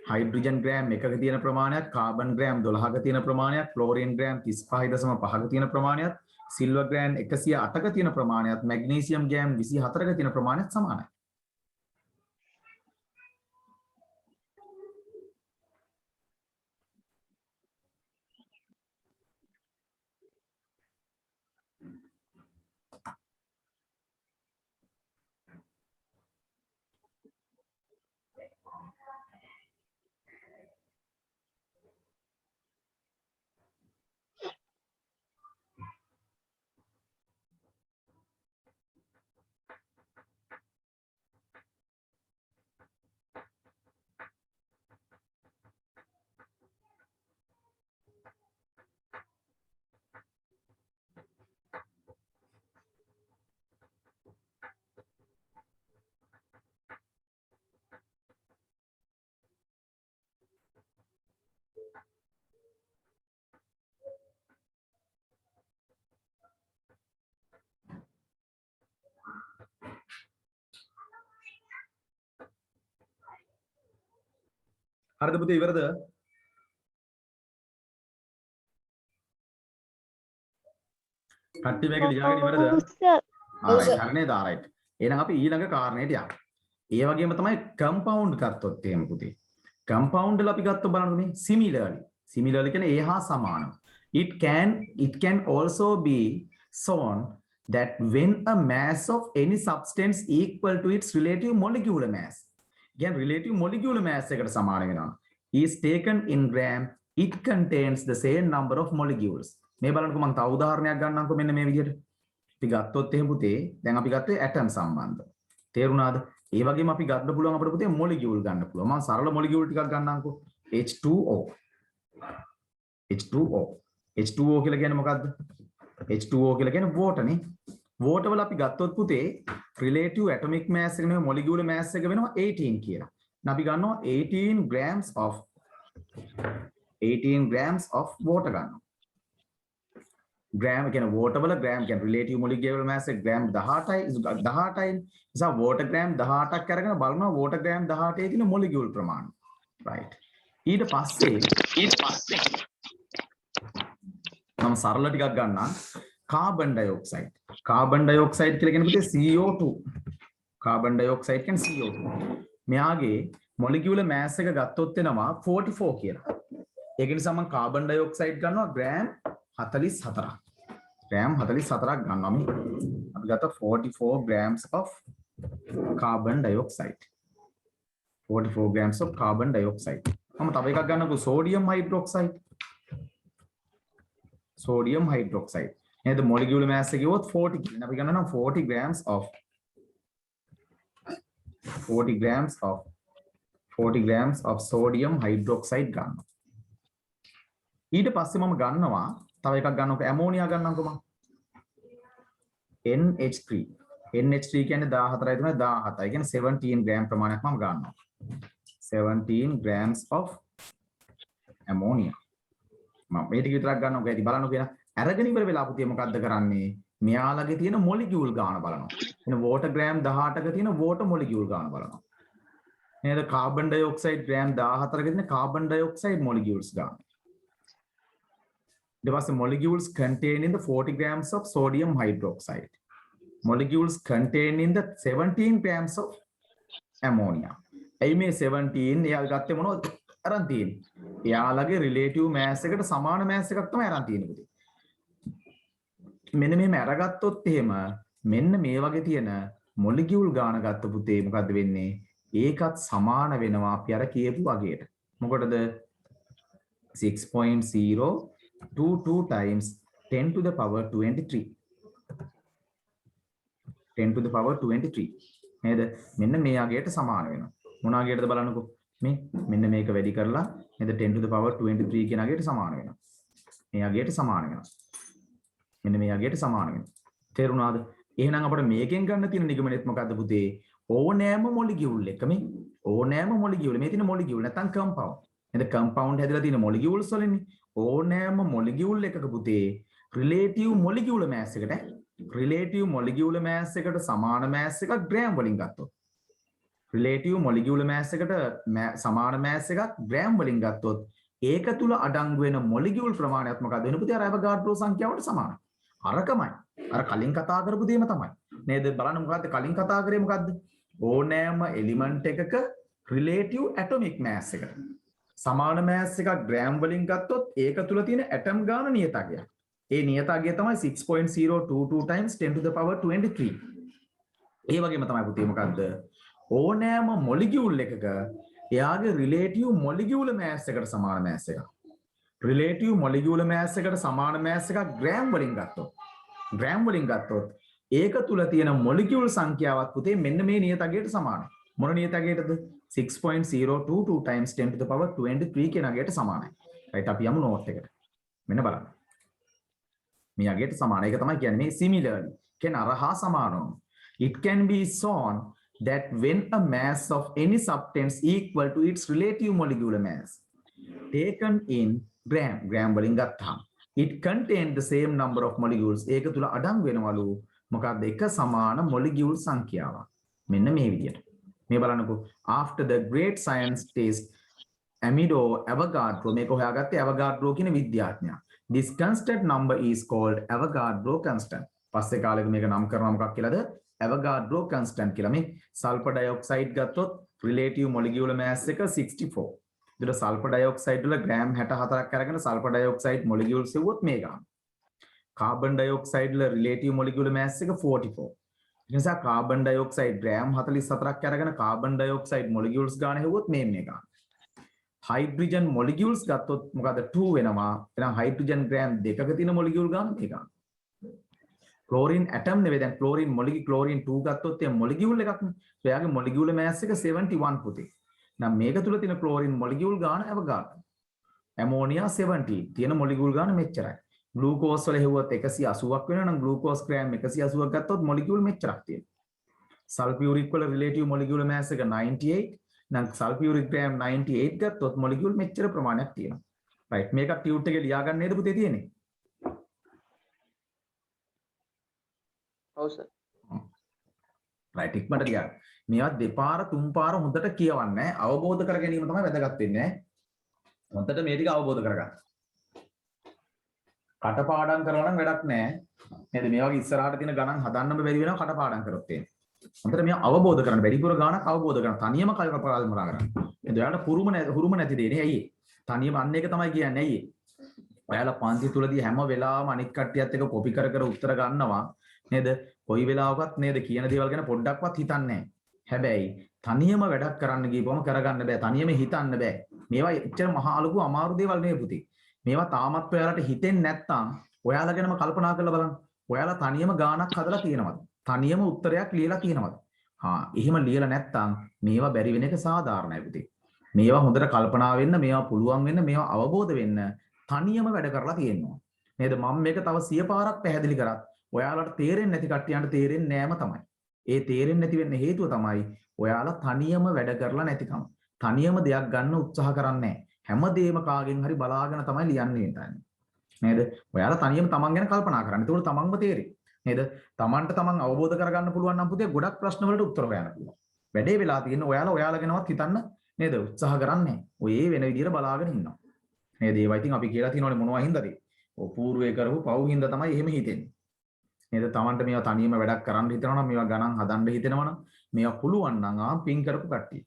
හයිඩ්‍රජන් ග්‍රෑම් 1ක තියෙන ප්‍රමාණයක් කාබන් ග්‍රෑම් 12ක තියෙන ප්‍රමාණයක් ක්ලෝරින් ග්‍රෑම් 35.5ක තියෙන ප්‍රමාණයක් සිල්වර් ග්‍රෑම් 108ක තියෙන ප්‍රමාණයක් මැග්නීසියම් ග්‍රෑම් 24ක තියෙන ප්‍රමාණයක් සමානයි හරිද පුතේ ඉවරද කට්ටිය මේක ලියාගෙන ඉවරද හරිනේ right එහෙනම් අපි ඊළඟ කාරණේට යමු ඒ වගේම තමයි කම්පවුන්ඩ් ගත්තොත් එහෙම පුතේ කම්පවුන්ඩ් වල අපි ගත්තොත් බලන්න මේ similarly කියන්නේ ඒ හා සමානව it can also be shown that when a mass of any substance equal to its relative molecular mass again relative molecular mass එකට සමාන වෙනවා is taken in gram it contains the same number of molecules මේ බලන්නකො මම තව උදාහරණයක් ගන්නම්කො මෙන්න මේ විදිහට අපි ගත්තොත් එහෙම පුතේ දැන් අපි ගත්තේ ඇටම් සම්බන්ධ තේරුණාද ඒ වගේම අපි ගන්න පුළුවන් අපිට පුතේ මොලිකියුල් ගන්න පුළුවන් මම සරල මොලිකියුල් ටිකක් ගන්නම්කො H2O කියලා කියන්නේ මොකද්ද H2O කියලා කියන්නේ water නේ water වල අපි ගත්තොත් පුතේ relative atomic mass එක නෙවෙයි molecular mass එක වෙනවා 18 කියලා. අපි ගන්නවා 18 grams of water ගන්නවා. gram කියන්නේ water වල gram කියන්නේ relative molecular mass එක gram 18යි. නිසා water gram 18ක් අරගෙන බලනවා water gram 18 තියෙන molecule ප්‍රමාණය. right. ඊට පස්සේ මම සරල ටිකක් ගන්නම්. carbon dioxide කියලා කියන පුතේ CO2 carbon dioxide කියන්නේ CO2 මෙයාගේ molecular mass එක ගත්තොත් වෙනවා 44 කියලා. ඒක නිසා මම carbon dioxide ගන්නවා gram 44ක්. gram 44ක් ගන්නවා මේ. අපි ගත්තා 44 grams of carbon dioxide. 44 grams of carbon dioxide. මම තව එකක් ගන්නකො sodium hydroxide. And the molecular mass is 40. Now we can know 40 grams of sodium hydroxide gun. ඊට පස්සේ මම ගන්නවා තව එකක් ගන්නකො ඇමෝනියා ගන්නකො මම NH3 කියන්නේ 14යි තුන 17යි කියන්නේ 17 gram ප්‍රමාණයක් මම ගන්නවා 17 grams of ammonia මම මේ ටික විතරක් ගන්නකො ඇති බලන්නකො කියන අරගෙන ඉවර වෙලා පුතේ මොකද්ද කරන්නේ මෙයාලගේ තියෙන මොලිකියුල් ගාන බලනවා එන වෝටර් ග්‍රෑම් 18ක තියෙන වෝටර් මොලිකියුල් ගාන බලනවා නේද කාබන් ඩයොක්සයිඩ් ග්‍රෑම් 14ක තියෙන කාබන් ඩයොක්සයිඩ් මොලිකියුල්ස් ගාන ඊට පස්සේ molecules contained in the 40 grams of sodium hydroxide molecules contained in the 17 grams of ammonia එයි මේ 17 එයා ගත්තේ මොනවද අරන් තියෙන්නේ එයාලගේ relative mass එකට සමාන mass එකක් තමයි අරන් තියෙන්නේ පුතේ මෙන්න මෙහෙම අරගත්තොත් එහෙම මෙන්න මේ වගේ තියෙන මොලිකියුල් ගාන ගත්ත පුතේ මොකද්ද වෙන්නේ ඒකත් සමාන වෙනවා අපි අර කියපු වගේට මොකටද 6.022 times 10 to the power 23 10 to the power 23 නේද මෙන්න මේ වගේට සමාන වෙනවා මොන අගයටද බලන්නකෝ. මේ මෙන්න මේක වැඩි කරලා නේද 10 to the power 23 කියන අගයට සමාන වෙනවා. මේ අගයට සමාන වෙනවා. මෙන්න මේ අගයට සමාන වෙනවා. තේරුණාද? එහෙනම් අපිට මේකෙන් ගන්න තියෙන නිගමනයත් මොකද්ද පුතේ? ඕනෑම මොලිකියුල් එක මේ ඕනෑම මොලිකියුල් මේ තියෙන මොලිකියුල් නැත්නම් කම්පවුන්ඩ්. නේද? කම්පවුන්ඩ් හැදලා තියෙන මොලිකියුල්ස් වලින්නේ. ඕනෑම මොලිකියුල් එකක පුතේ රිලේටිව් මොලිකියුලර් මෑස් එකට රිලේටිව් මොලිකියුලර් මෑස් එකට සමාන මෑස් එකක් ග්‍රෑම් වලින් ගත්තොත් රිලේටිව් මොලිකියුලර් මෑස් එකට සමාන මෑස් එකක් ග්‍රෑම් වලින් ගත්තොත් ඒක තුල අඩංගු වෙන මොලිකියුල් ප්‍රමාණයත් මොකක්ද වෙන පුතේ? අර අවගාඩ්‍රෝ සංඛ්‍යාවට සමානයි. අරකමයි. අර කලින් කතා කරපු දේම තමයි. නේද? බලන්න මොකද්ද කලින් කතා කරේ මොකද්ද? ඕනෑම එලිමන්ට් එකක රිලේටිව් ඇටොමික් මෑස් එකට සමාන මෑස් එකක් ග්‍රෑම් වලින් ගත්තොත් ඒක තුල තියෙන ඇටම් ගාන නියත අගයක්. ඒ නියත අගය තමයි 6.022 times 10 to the power 23. ඒ වගේම තමයි පුතේ මොකද්ද? ඕනෑම මොලිකියුල් එකක එයාගේ රිලේටිව් මොලිකියුලර් මෑස් එකට සමාන මෑස් එකක්. රිලේටිව් මොලිකියුලර් මෑස් එකට සමාන මෑස් එකක් ග්‍රෑම් වලින් ගත්තොත් ඒක තුල තියෙන මොලිකියුල් සංඛ්‍යාවත් පුතේ මෙන්න මේ නියත අගයට සමානයි. මොන නියත අගයටද? 6.022 times 10 to the power 23 කියන අගයට සමානයි. right අපි යමු නෝට් එකට. මෙන්න බලන්න. මේ අගයට සමානයි. ඒක තමයි කියන්නේ මේ similarly කියන අරහා සමානව. It can be shown that when a mass of any substance equal to its relative molecular mass taken in gram වලින් ගත්තාම it contains the same number of molecules ඒක තුල අඩංගු වෙනවලු මොකක්ද එක සමාන මොලිකියුල් සංඛ්‍යාවක්. මෙන්න මේ විදියට. මේ බලන්නකෝ after the great scientist Amedeo Avogadro මේක හොයාගත්තේ Avogadro කියන විද්‍යාඥයා. This constant number is called Avogadro constant. පස්සේ කාලෙක මේක නම් කරනවා මොකක් කියලාද? Avogadro constant කියලා. මේ සල්ෆර් ඩයොක්සයිඩ් ගත්තොත් relative molecular mass එක 64. ඒතර සල්ෆර් ඩයොක්සයිඩ් වල ග්‍රෑම් 64ක් අරගෙන සල්ෆර් ඩයොක්සයිඩ් මොලිකියුල්ස් එවුවොත් මේ ගන්න. කාබන් ඩයොක්සයිඩ් වල relative molecular mass එක 44. ඒ නිසා කාබන් ඩයොක්සයිඩ් ග්‍රෑම් 44ක් අරගෙන කාබන් ඩයොක්සයිඩ් මොලිකියුල්ස් ගන්න හෙව්වොත් මේ ගන්න. හයිඩ්‍රජන් මොලිකියුල්ස් ගත්තොත් මොකද 2 වෙනවා. එහෙනම් හයිඩ්‍රජන් ග්‍රෑම් 2ක තියෙන මොලිකියුල් ගන්න මේ ගන්න. ක්ලෝරින් ඇටම් නෙවෙයි දැන් ක්ලෝරින් ක්ලෝරින් 2 ගත්තොත් ඒ මොලිකියුල් එකක් නේ. එයාගේ මොලිකියුලර් මෑස් එක 71 පුතේ. නම් මේක තුල තියෙන ක්ලෝරින් මොලිකියුල් ගාන අවගාඩ්‍රෝ. ඇමෝනියා 70 තියෙන මොලිකියුල් ගාන මෙච්චරයි. ග්ලූකෝස් වල හෙව්වොත් 180ක් වෙනවා නම් ග්ලූකෝස් ග්‍රෑම් 180ක් ගත්තොත් මොලිකියුල් මෙච්චරක් තියෙනවා. සල්ෆියුරික් වල රිලේටිව් මොලිකියුලර් මෑස් එක 98 නම් සල්ෆියුරික් ග්‍රෑම් 98 ගත්තොත් මොලිකියුල් මෙච්චර ප්‍රමාණයක් තියෙනවා. රයිට් මේක ටියුට් එකේ ලියා ගන්න නේද පුතේ තියෙන්නේ? ඔව් සර්. රයිට් ඉක්මනට ගියා. මේවා දෙපාර තුන් පාර හොඳට කියවන්නේ අවබෝධ කර ගැනීම තමයි වැදගත් වෙන්නේ. හොඳට මේ ටික අවබෝධ කරගන්න. කටපාඩම් කරලා නම් වැඩක් නැහැ. නේද? මේ වගේ ඉස්සරහට තියෙන ගණන් හදන්නම බැරි වෙනවා කටපාඩම් කරොත් එහෙම. හොඳට මේවා අවබෝධ කරගන්න. වැඩිපුර ගාණක් අවබෝධ කරගන්න. තනියම කල්පනා කරන්න. නේද? ඔයාලට හුරුම නැති දෙන්නේ ඇයි? තනියම අන්න එක තමයි කියන්නේ ඇයි? ඔයාලා පන්ති තුලදී හැම වෙලාවම අනිත් කට්ටියත් එක්ක කොපි කර කර උත්තර ගන්නවා. නේද? කොයි වෙලාවකත් නේද කියන දේවල් ගැන පොඩ්ඩක්වත් හිතන්නේ නැහැ. හැබැයි තනියම වැඩක් කරන්න ගියපුවම කරගන්න බෑ. තනියම හිතන්න බෑ. මේවා එච්චර මහා ලොකු අමාරු දේවල් නෙවෙයි පුතේ. මේවා තාමත් ඔයාලට හිතෙන්නේ නැත්නම් ඔයාලා ගැනම කල්පනා කරලා බලන්න. ඔයාලා තනියම ගාණක් හදලා තියෙනවද? තනියම උත්තරයක් ලියලා තියෙනවද? එහෙම ලියලා නැත්නම් මේවා බැරි වෙන එක සාධාරණයි පුතේ. මේවා හොඳට කල්පනා වෙන්න, මේවා පුළුවන් වෙන්න, මේවා අවබෝධ වෙන්න තනියම වැඩ කරලා තියෙනවා. නේද? මම මේක තව 100 පාරක් පැහැදිලි කරත් ඔයාලට තේරෙන්නේ නැති කට්ටියන්ට තේරෙන්නේ නෑම තමයි. ඒ තේරෙන්නේ නැති වෙන්න හේතුව තමයි ඔයාලා තනියම වැඩ කරලා නැතිකම. තනියම දෙයක් ගන්න උත්සාහ කරන්නේ නැහැ. හැමදේම කාගෙන් හරි බලාගෙන තමයි ලියන්නේ හිටන්නේ. නේද? ඔයාලා තනියම තමන් ගැන කල්පනා කරන්න. ඒකෝට තමන්ම තේරෙයි. නේද? තමන්ට තමන් අවබෝධ කරගන්න පුළුවන් නම් පුතේ ගොඩක් ප්‍රශ්න වලට උත්තර හොයන්න පුළුවන්. වැඩේ වෙලා තියෙන්නේ ඔයාලා ගැනවත් හිතන්න නේද? උත්සාහ කරන්නේ. ඔය වෙන විදියට බලාගෙන ඉන්නවා. නේද? ඒවා ඉතින් අපි කියලා තියෙනවනේ මොනවා හින්දාද? ඔය పూర్වේ කරපු පව් හින්දා තමයි එහෙම හිතෙන්නේ. නේද? තමන්ට මේවා තනියම වැඩක් කරන්න හිතනවා නම් මේවා ගණන් හදන්න හිතෙනවා නම් මේවා පුළුවන් නම් පින් කරපු කට්ටිය.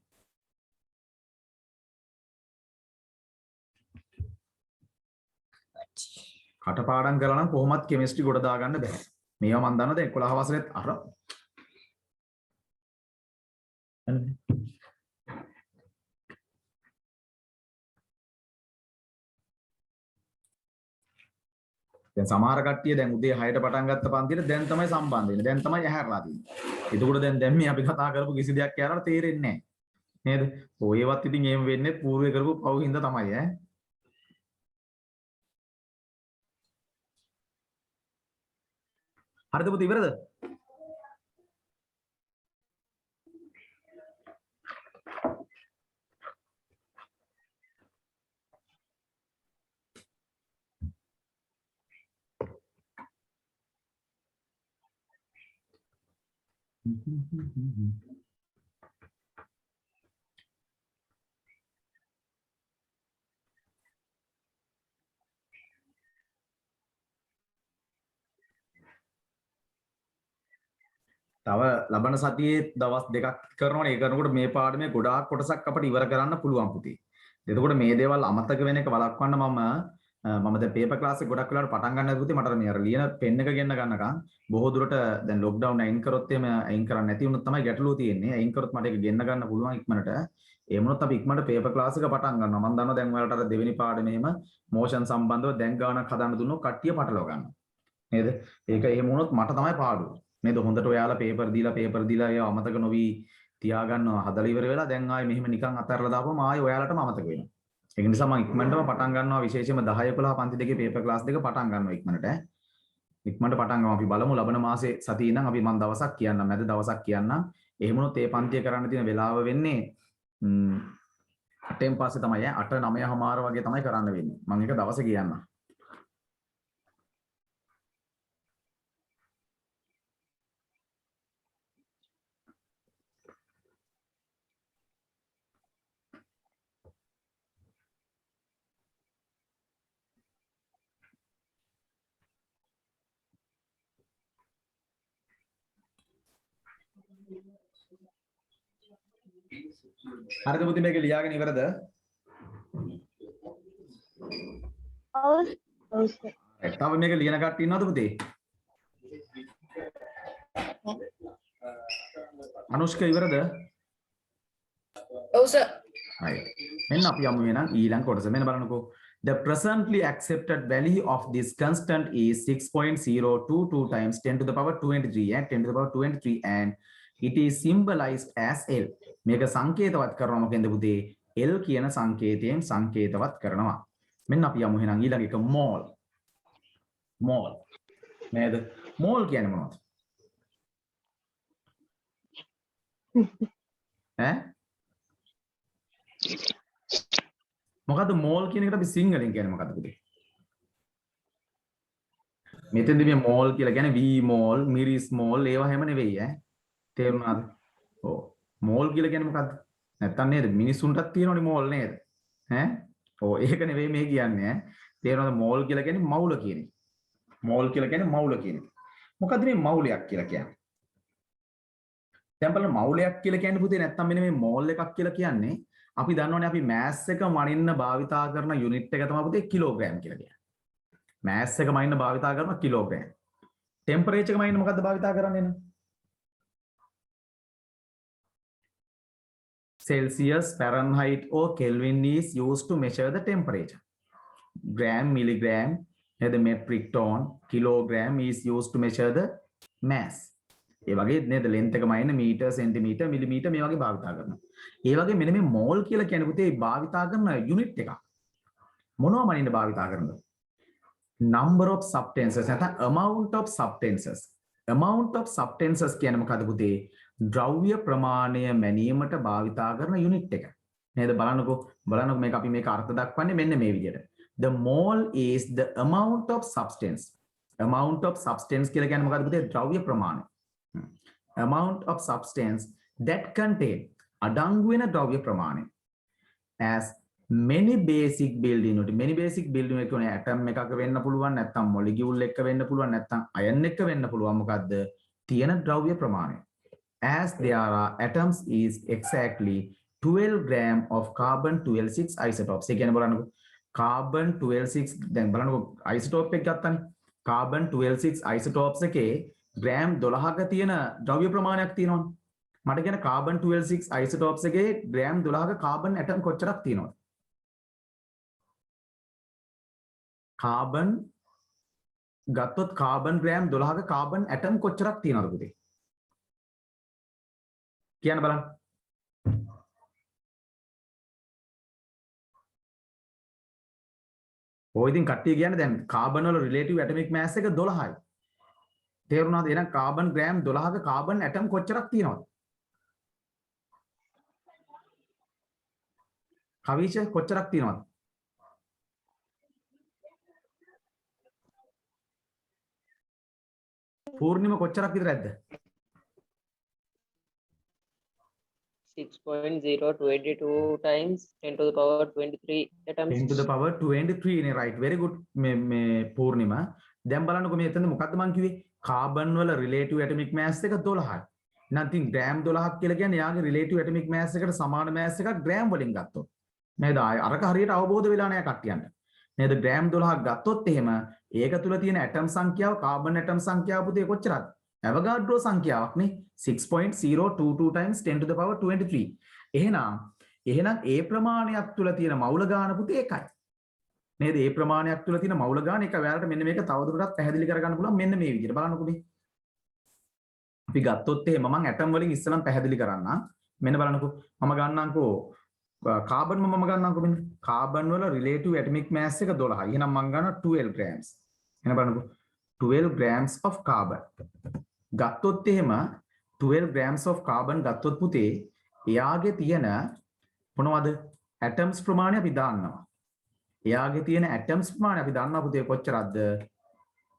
කටපාඩම් කරලා නම් කොහොමත් කෙමිස්ට්‍රි ගොඩ දාගන්න බෑ. මේවා මම දන්නද 11 වසරේත් අර දැන් සමහර කට්ටිය දැන් උදේ 6ට පටන් ගත්ත පන්තියට දැන් තමයි සම්බන්ධ වෙන්නේ. දැන් තමයි ඇහැරලා තියෙන්නේ. එතකොට දැන් මේ අපි කතා කරපු කිසි දෙයක් යාලට තේරෙන්නේ නැහැ. නේද? ඔයවත් ඉතින් එහෙම වෙන්නේ పూర్වේ කරපු පව් හින්දා තමයි ඈ. හරිද පුතේ ඉවරද? තව ලබන සතියේ දවස් දෙකක් කරනවනේ. ඒ කරනකොට මේ පාඩමේ ගොඩාක් කොටසක් අපිට ඉවර කරන්න පුළුවන් පුතේ. එතකොට මේ දේවල් අමතක වෙන එක වළක්වන්න මම දැන් පේපර් ක්ලාස් එක ගොඩක් වෙලාවට පටන් ගන්නත් පුතේ මට මේ අර ලියන පෙන් එක ගෙන්න ගන්නකම් බොහෝ දුරට දැන් ලොක්ඩවුන් අයින් කරොත් එහෙම අයින් කරන්න නැති වුණොත් තමයි ගැටලුව තියෙන්නේ. අයින් කරොත් මට ඒක ගෙන්න ගන්න පුළුවන් ඉක්මනට. ඒ වුණොත් අපි ඉක්මනට පේපර් ක්ලාස් එක පටන් ගන්නවා. මම දන්නවා දැන් ඔයාලට අර දෙවෙනි පාඩමේම මෝෂන් සම්බන්ධව දැන් ගානක් හදන්න දුන්නොත් කට්ටිය පටලව ගන්නවා. නේද? ඒක එහෙම වුණොත් මට තමයි පාඩුව. නේද? හොඳට ඔයාලා පේපර් දීලා ඒවා අමතක නොවි තියාගන්නවා හදලා ඉවර වෙලා දැන් ආයේ මෙහෙම නිකන් අතහැරලා දාපුවම ආයේ ඔයාලටම අමතක වෙනවා. ඒක නිසා මම ඉක්මනටම පටන් ගන්නවා විශේෂයෙන්ම 10 11 පන්ති දෙකේ පේපර් ක්ලාස් දෙක පටන් ගන්නවා ඉක්මනට. ඉක්මනට පටන් ගමු අපි බලමු ලබන මාසේ සතියේ ඉඳන් අපි මම දවසක් කියන්නම් මැද දවසක් කියන්නම්. එහෙම වුණොත් ඒ පන්තිය කරන්න තියෙන වෙලාව වෙන්නේ 8න් පස්සේ තමයි 8 9:00 වගේ තමයි කරන්න වෙන්නේ. මම ඒක දවසේ කියන්නම්. හරිද පුතේ මේක ලියාගෙන ඉවරද? ඔව් ඔව් සර්. තව මේක ලියන කට්ටිය ඉන්නවද පුතේ? අනුෂ්ක ඉවරද? ඔව් සර්. right. මෙන්න අපි යමු එහෙනම් ඊළඟ කොටස. මෙන්න බලන්නකෝ. The presently accepted value of this constant is 6.022 times 10 to the power 23 and 10 to the power 23 and it is symbolized as L. මේක සංකේතවත් කරනවා මොකෙන්ද පුතේ? L කියන සංකේතයෙන් සංකේතවත් කරනවා. මෙන්න අපි යමු එහෙනම් ඊළඟ එක mole. mole. නේද? mole කියන්නේ මොනවද? ඈ? මොකද්ද mole කියන එකට අපි සිංහලෙන් කියන්නේ මොකද්ද පුතේ? මෙතෙන්දී මේ mole කියලා කියන්නේ V mole, miris mole ඒවා හැම නෙවෙයි ඈ. තේරුණාද? ඔව්. mole කියලා කියන්නේ මොකද්ද? නැත්තම් නේද මිනිසුන්ටත් තියෙනවනේ mole නේද? ඈ? ඔව් ඒක නෙවෙයි මේ කියන්නේ ඈ. තේරුණාද mole කියලා කියන්නේ මවුල කියන එක. mole කියලා කියන්නේ මවුල කියන එක. මොකද්ද මේ මවුලයක් කියලා කියන්නේ? දැන් බලන්න මවුලයක් කියලා කියන්නේ පුතේ නැත්තම් මෙන්න මේ mole එකක් කියලා කියන්නේ අපි දන්නවනේ අපි මෑස් එක මනින්න භාවිතා කරන යුනිට් එක තමයි පුතේ කිලෝග්‍රෑම් කියලා කියන්නේ. මෑස් එක මනින්න භාවිතා කරන කිලෝග්‍රෑම්. ටෙම්පරේචර් එක මනින්න මොකද්ද භාවිතා කරන්නේ නේ? Celsius, Fahrenheit or Kelvin is used to measure the temperature. Gram, milligram, the metric ton, kilogram is used to measure the mass. ඒ වගේ නේද length එක මයින්න මීටර් සෙන්ටිමීටර් මිලිමීටර් මේ වගේ භාවිතා කරනවා. ඒ වගේ මෙන්න මේ මෝල් කියලා කියන්නේ පුතේ භාවිතා කරන යුනිට් එකක්. මොනවා මනින්න භාවිතා කරනද? number of substances නැත්නම් amount of substances. amount of substances කියන්නේ මොකද පුතේ? ද්‍රව්‍ය ප්‍රමාණය මැනීමට භාවිතා කරන යුනිට් එක. නේද බලන්නකෝ මේක අපි මේක අර්ථ දක්වන්නේ මෙන්න මේ විදිහට. The mole is the amount of substance. amount of substance කියලා කියන්නේ මොකද පුතේ? ද්‍රව්‍ය ප්‍රමාණය. amount of substance that contain අඩංගු වෙන ද්‍රව්‍ය ප්‍රමාණය as many basic building unit many basic building එක කියන්නේ atom එකක වෙන්න පුළුවන් නැත්නම් molecule එක වෙන්න පුළුවන් නැත්නම් ion එක වෙන්න පුළුවන් මොකද්ද තියෙන ද්‍රව්‍ය ප්‍රමාණය as there are atoms is exactly 12 gram of carbon 12 6 isotopes ඒ කියන්නේ බලන්නකෝ carbon 12 6 දැන් බලන්නකෝ isotope එක ගත්තනේ carbon 12 6 isotopes එකේ ග්‍රෑම් 12ක තියෙන ද්‍රව්‍ය ප්‍රමාණයක් තියෙනවනේ. මට කියන කාබන් 12 6 isotopes එකේ ග්‍රෑම් 12ක කාබන් ඇටම් කොච්චරක් තියෙනවද? කාබන් ගත්තොත් කාබන් ග්‍රෑම් 12ක කාබන් ඇටම් කොච්චරක් තියෙනවද පුතේ? කියන්න බලන්න. ඔය ඉතින් කට්ටිය කියන්නේ දැන් කාබන් වල රිලේටිව් ඇටොමික් මාස් එක 12යි. තේරුණාද? එහෙනම් කාබන් ග්‍රෑම් 12ක කාබන් ඇටම් කොච්චරක් තියෙනවද? කවිෂ කොච්චරක් තියෙනවද? පූර්ණිම කොච්චරක් විතර ඇද්ද? 6.022 times 10 to the power 23 atoms. 10 to the power 23 නේ right very good මේ පූර්ණිම දැන් බලන්නකො මේ එතනද මොකද්ද මං කිව්වේ කාබන් වල රිලේටිව් ඇටොමික් මාස් එක 12යි නැත්නම් ග්‍රෑම් 12ක් කියලා කියන්නේ යාගේ රිලේටිව් ඇටොමික් මාස් එකට සමාන මාස් එකක් ග්‍රෑම් වලින් ගත්තොත් නේද අරක හරියට අවබෝධ වෙලා නැහැ කට්ටියන්ට නේද ග්‍රෑම් 12ක් ගත්තොත් එහෙම ඒක තුල තියෙන ඇටම් සංඛ්‍යාව කාබන් ඇටම් සංඛ්‍යාව පුතේ කොච්චරද ඇවගාඩ්‍රෝ සංඛ්‍යාවක් නේ 6.022 times 10 to the power 23 එහෙනම් ඒ ප්‍රමාණයක් තුල තියෙන මවුල ගාන පුතේ එකයි නේද ඒ ප්‍රමාණයක් තුල තියෙන මවුල ගාන එක ඔයාලට මෙන්න මේක තවදුරටත් පැහැදිලි කරගන්න පුළුවන් මෙන්න මේ විදිහට බලන්නකෝ මේ අපි ගත්තොත් එහෙම මම ඇටම් වලින් ඉස්සලම පැහැදිලි කරන්නම් මෙන්න බලන්නකෝ මම ගන්නම්කෝ කාබන් මම ගන්නම්කෝ මෙන්න කාබන් වල රිලේටිව් ඇටොමික් මාස් එක 12යි එහෙනම් මම ගන්නවා 12 grams එහෙනම් බලන්නකෝ 12 grams of carbon ගත්තොත් එහෙම 12 grams of carbon ගත්තොත් පුතේ එයාගේ තියෙන මොනවද atoms ප්‍රමාණය අපි දාන්නවා. එයාගේ තියෙන atoms ප්‍රමාණය අපි දාන්නවා පුතේ කොච්චරක්ද?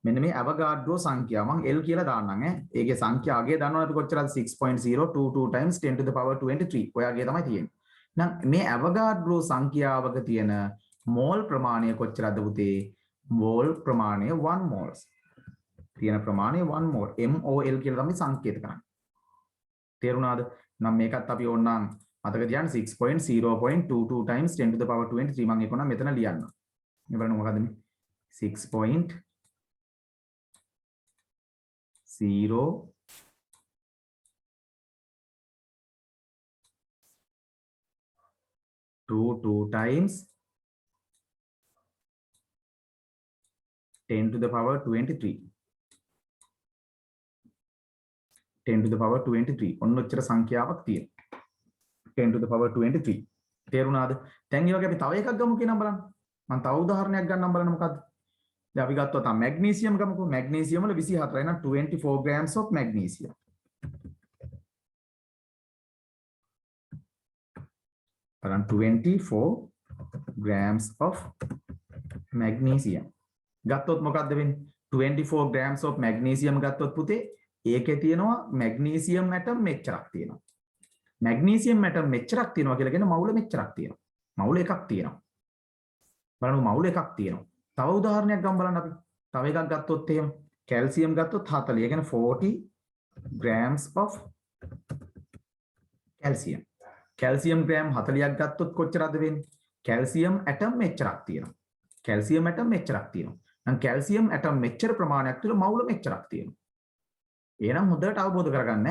මෙන්න මේ අවගාඩ්‍රෝ සංඛ්‍යාව මම L කියලා දාන්නම් ඈ. ඒකේ සංඛ්‍යා අගය දන්නවනේ අපි කොච්චරද 6.022 times 10 to the power 23. ඔයාගේ තමයි තියෙන්නේ. එහෙනම් මේ අවගාඩ්‍රෝ සංඛ්‍යාවක තියෙන මෝල් ප්‍රමාණය කොච්චරද පුතේ? මෝල් ප්‍රමාණය 1 moles. තියෙන ප්‍රමාණය 1 mole. MOL කියලා තමයි සංකේත කරන්නේ. තේරුණාද? නම් මේකත් අපි ඕනනම් මතක තියාගන්න 6.0.22 times 10 to the power 23 මම ඒක උනම් මෙතන ලියන්න. මේ බලන්න මොකද්ද මේ 6.022 times 10 to the power 23 10 to the power 23 ඔන්න ඔච්චර සංඛ්‍යාවක් තියෙනවා 10 to the power 23 තේරුණාද දැන් ඒ වගේ අපි තව එකක් ගමු කියනවා බලන්න මම තව උදාහරණයක් ගන්නම් බලන්න මොකද්ද දැන් අපි ගත්තා තමයි මැග්නීසියම් ගමුකෝ මැග්නීසියම් වල 24යි නම් 24 grams of magnesium බලන්න 24 grams of magnesium ගත්තොත් මොකද්ද වෙන්නේ 24 grams of magnesium ගත්තොත් පුතේ ඒකේ තියෙනවා මැග්නීසියම් ඇටම් මෙච්චරක් තියෙනවා. මැග්නීසියම් ඇටම් මෙච්චරක් තියෙනවා කියලා කියන මවුල මෙච්චරක් තියෙනවා. මවුල එකක් තියෙනවා. බලන්න මවුල එකක් තියෙනවා. තව උදාහරණයක් ගමු බලන්න අපි. තව එකක් ගත්තොත් එහෙම කැල්සියම් ගත්තොත් 40. ඒ කියන්නේ 40 grams of calcium. Calcium gram 40ක් ගත්තොත් කොච්චරද වෙන්නේ? කැල්සියම් ඇටම් මෙච්චරක් තියෙනවා. කැල්සියම් ඇටම් මෙච්චරක් තියෙනවා. නම් කැල්සියම් ඇටම් මෙච්චර ප්‍රමාණයක් තුළ මවුල මෙච්චරක් තියෙනවා. එහෙනම් හොඳට අවබෝධ කරගන්න.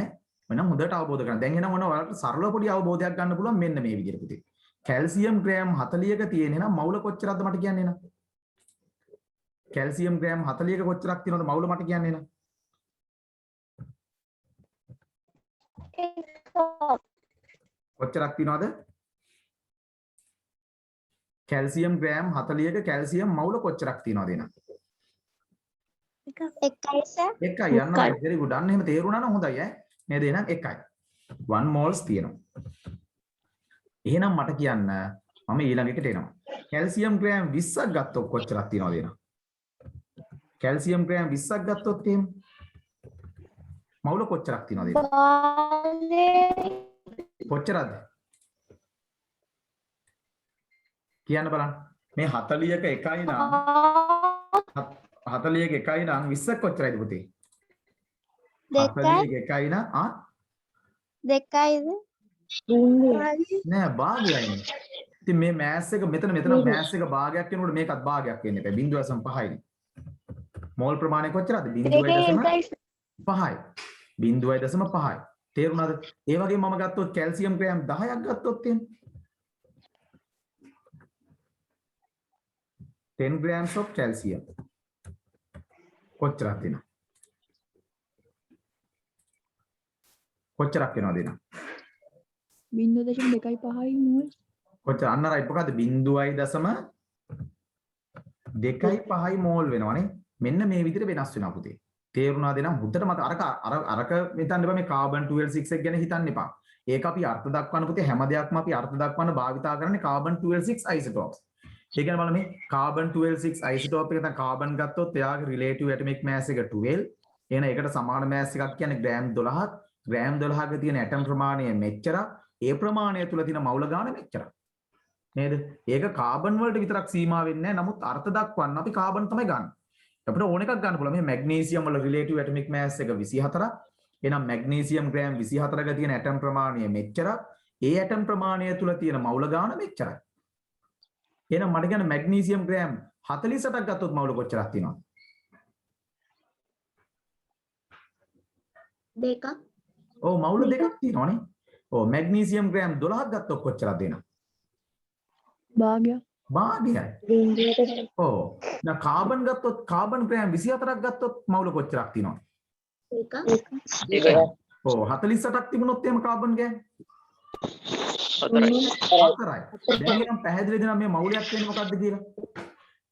එහෙනම් හොඳට අවබෝධ කරගන්න. දැන් එනවා ඔයාලට සරල පොඩි අවබෝධයක් ගන්න පුළුවන් මෙන්න මේ විදිහට පුතේ. කැල්සියම් ග්‍රෑම් 40ක තියෙන නම් මවුල කොච්චරක්ද මට කියන්න එන. කැල්සියම් ග්‍රෑම් 40ක කොච්චරක් තියෙනවද මවුල මට කියන්න එන. කොච්චරක් තියෙනවද? කැල්සියම් ග්‍රෑම් 40ක කැල්සියම් මවුල කොච්චරක් තියෙනවද එන? එකයි යන්න very good අන්න එහෙම තේරුණා නම් හොඳයි ඈ නේද එහෙනම් එකයි 1 moles තියෙනවා එහෙනම් මට කියන්න මම ඊළඟ එකට එනවා කැල්සියම් ග්‍රෑම් 20ක් ගත්තොත් කොච්චරක් තියෙනවද එහෙනම් කැල්සියම් ග්‍රෑම් 20ක් ගත්තොත් එහෙම මවුල කොච්චරක් තියෙනවද එහෙනම් කොච්චරද කියන්න බලන්න මේ 40ක එකයි නම් 40ක එකයි නම් 20ක් කොච්චරයිද පුතේ? 40ක එකයි නම් දෙකයිද? නෑ භාගයයිනේ. ඉතින් මේ මෑස් එක මෙතන මෑස් එක භාගයක් වෙනකොට මේකත් භාගයක් වෙන්න එපා. 0.5යි. මෝල් ප්‍රමාණය කොච්චරද? 0.5යි. 0.5යි. තේරුණාද? ඒ වගේම මම ගත්තොත් කැල්සියම් ග්‍රෑම් 10ක් ගත්තොත් එහෙම 10 grams of calcium කොච්චරක් දෙනවා? කොච්චරක් වෙනවද දෙනවා? 0.25 මෝල්. කොච්චර අන්න රයිට් මොකද්ද 0.25 2යි 5යි මෝල් වෙනවනේ. මෙන්න මේ විදිහට වෙනස් වෙනවා පුතේ. තේරුණාද නම් හුද්දට මත අරක හිතන්න එපා මේ කාබන් 12 6 එක ගැන හිතන්න එපා. ඒක අපි අර්ථ දක්වන්න පුතේ හැම දෙයක්ම අපි අර්ථ දක්වන්න භාවිතා කරන්නේ කාබන් 12 6 isotopes. ඒ කියන්නේ බලන්න මේ කාබන් 12 6 isotope එක දැන් කාබන් ගත්තොත් එයාගේ relative atomic mass එක 12. එහෙනම් ඒකට සමාන mass එකක් කියන්නේ ග්‍රෑම් 12ක්. ග්‍රෑම් 12ක තියෙන ඇටම් ප්‍රමාණය මෙච්චරක්. ඒ ප්‍රමාණය තුල තියෙන මවුල ගාන මෙච්චරක්. නේද? ඒක කාබන් වලට විතරක් සීමා වෙන්නේ නැහැ. නමුත් අර්ථ දක්වන්න අපි කාබන් තමයි ගන්න. අපිට ඕන එකක් ගන්න පුළුවන්. මේ මැග්නීසියම් වල relative atomic mass එක 24ක්. එහෙනම් මැග්නීසියම් ග්‍රෑම් 24ක තියෙන ඇටම් ප්‍රමාණය මෙච්චරක්. ඒ ඇටම් ප්‍රමාණය තුල තියෙන මවුල ගාන මෙච්චරයි. එහෙනම් මට කියන්න මැග්නීසියම් ග්‍රෑම් 48ක් ගත්තොත් මවුල කොච්චරක් තියෙනවද? දෙකක්. ඔව් මවුල දෙකක් තියෙනවනේ. ඔව් මැග්නීසියම් ග්‍රෑම් 12ක් ගත්තොත් කොච්චරක් දෙනවද? භාගයක්. භාගයයි. ඔව්. දැන් කාබන් ගත්තොත් කාබන් ග්‍රෑම් 24ක් ගත්තොත් මවුල කොච්චරක් තියෙනවද? එකක්. ඔව් 48ක් තිබුණොත් එහෙම කාබන් ග්‍රෑම් 4යි. 4යි. දැන් නම් පැහැදිලිද නම් මේ මවුලයක් වෙන්නේ මොකද්ද කියලා?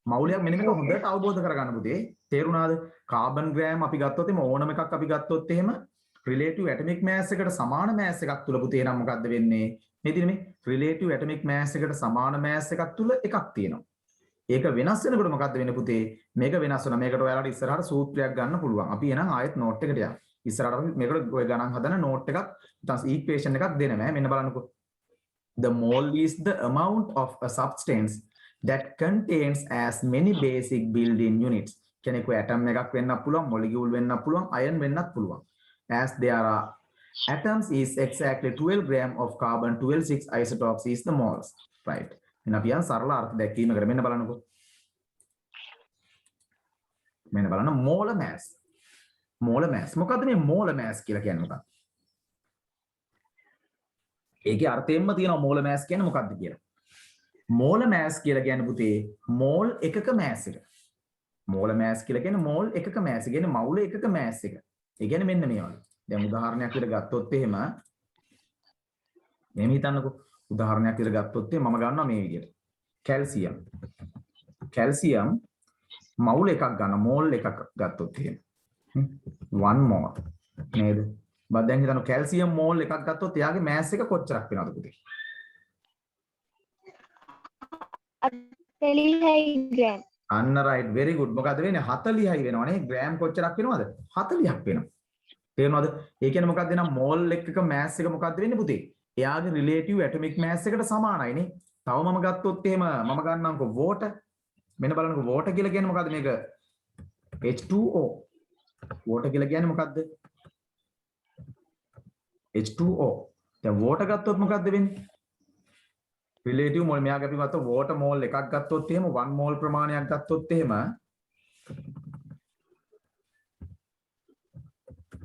මවුලයක් මෙන්න මේක හොඳට අවබෝධ කරගන්න පුතේ. තේරුණාද? කාබන් ග්‍රෑම් අපි ගත්තොත් එහම ඕනම එකක් අපි ගත්තොත් එහෙම relative atomic mass එකට සමාන mass එකක් තුල පුතේ නම් මොකද්ද වෙන්නේ? මේ තියෙන මේ relative atomic mass එකට සමාන mass එකක් තුල එකක් තියෙනවා. ඒක වෙනස් වෙනකොට මොකද්ද වෙන්නේ පුතේ? මේක වෙනස් වෙනවා. මේකට ඔයාලට ඉස්සරහට සූත්‍රයක් ගන්න පුළුවන්. අපි එහෙනම් ආයෙත් නෝට් එකට යමු. ඉස්සරහට අපි මේකට ඔය ගණන් හදන නෝට් එකක් equation එකක් දෙනවා. මෙන්න බලන්නකෝ. The mole is the amount of a substance that contains as many basic building units. කෙනෙකු atom එකක් වෙන්නත් පුළුවන්, molecule වෙන්නත් පුළුවන්, ion වෙන්නත් පුළුවන්. As there are atoms is exactly 12 gram of carbon 12 6 isotopes is the moles. Right. එන්න අපි යන් සරල අර්ථ දැක්වීමකට මෙන්න බලන්නකෝ. මෙන්න බලන්න molar mass. molar mass. මොකද්ද මේ molar mass කියලා කියන්නේ මොකක්ද? ඒකේ අර්ථයෙන්ම තියෙනවා molar mass කියන්නේ මොකක්ද කියලා. molar mass කියලා කියන්නේ පුතේ මෝල් එකක mass එක. molar mass කියලා කියන්නේ මෝල් එකක mass එක. කියන්නේ මවුල එකක mass එක. ඒ කියන්නේ මෙන්න මේ වගේ. දැන් උදාහරණයක් විදිහට ගත්තොත් එහෙම මෙහෙම හිතන්නකෝ. උදාහරණයක් විදිහට ගත්තොත් එහෙම මම ගන්නවා මේ විදිහට. කැල්සියම්. කැල්සියම් මවුල එකක් ගන්න මෝල් එකක් ගත්තොත් එහෙම. 1 mole නේද? බත් දැන් හිතන්න කැල්සියම් මෝල් එකක් ගත්තොත් එයාගේ mass එක කොච්චරක් වෙනවද පුතේ? 46 ග්‍රෑම්. අන්න right very good. මොකද වෙන්නේ 40යි වෙනවනේ. ග්‍රෑම් කොච්චරක් වෙනවද? 40ක් වෙනවා. තේරෙනවද? ඒ කියන්නේ මොකක්ද එහෙනම් මෝල් එකක mass එක මොකක්ද වෙන්නේ පුතේ? එයාගේ relative atomic mass එකට සමානයිනේ. තව මම ගත්තොත් එහෙම මම ගන්නම්කෝ water. මෙන්න බලන්නකෝ water කියලා කියන්නේ මොකද්ද මේක? H2O. water කියලා කියන්නේ මොකද්ද? H2O. දැන් water ගත්තොත් මොකද්ද වෙන්නේ? relative mole මෙයාගේ අපි ගත්ත water mole එකක් ගත්තොත් එහෙම 1 mole ප්‍රමාණයක් ගත්තොත් එහෙම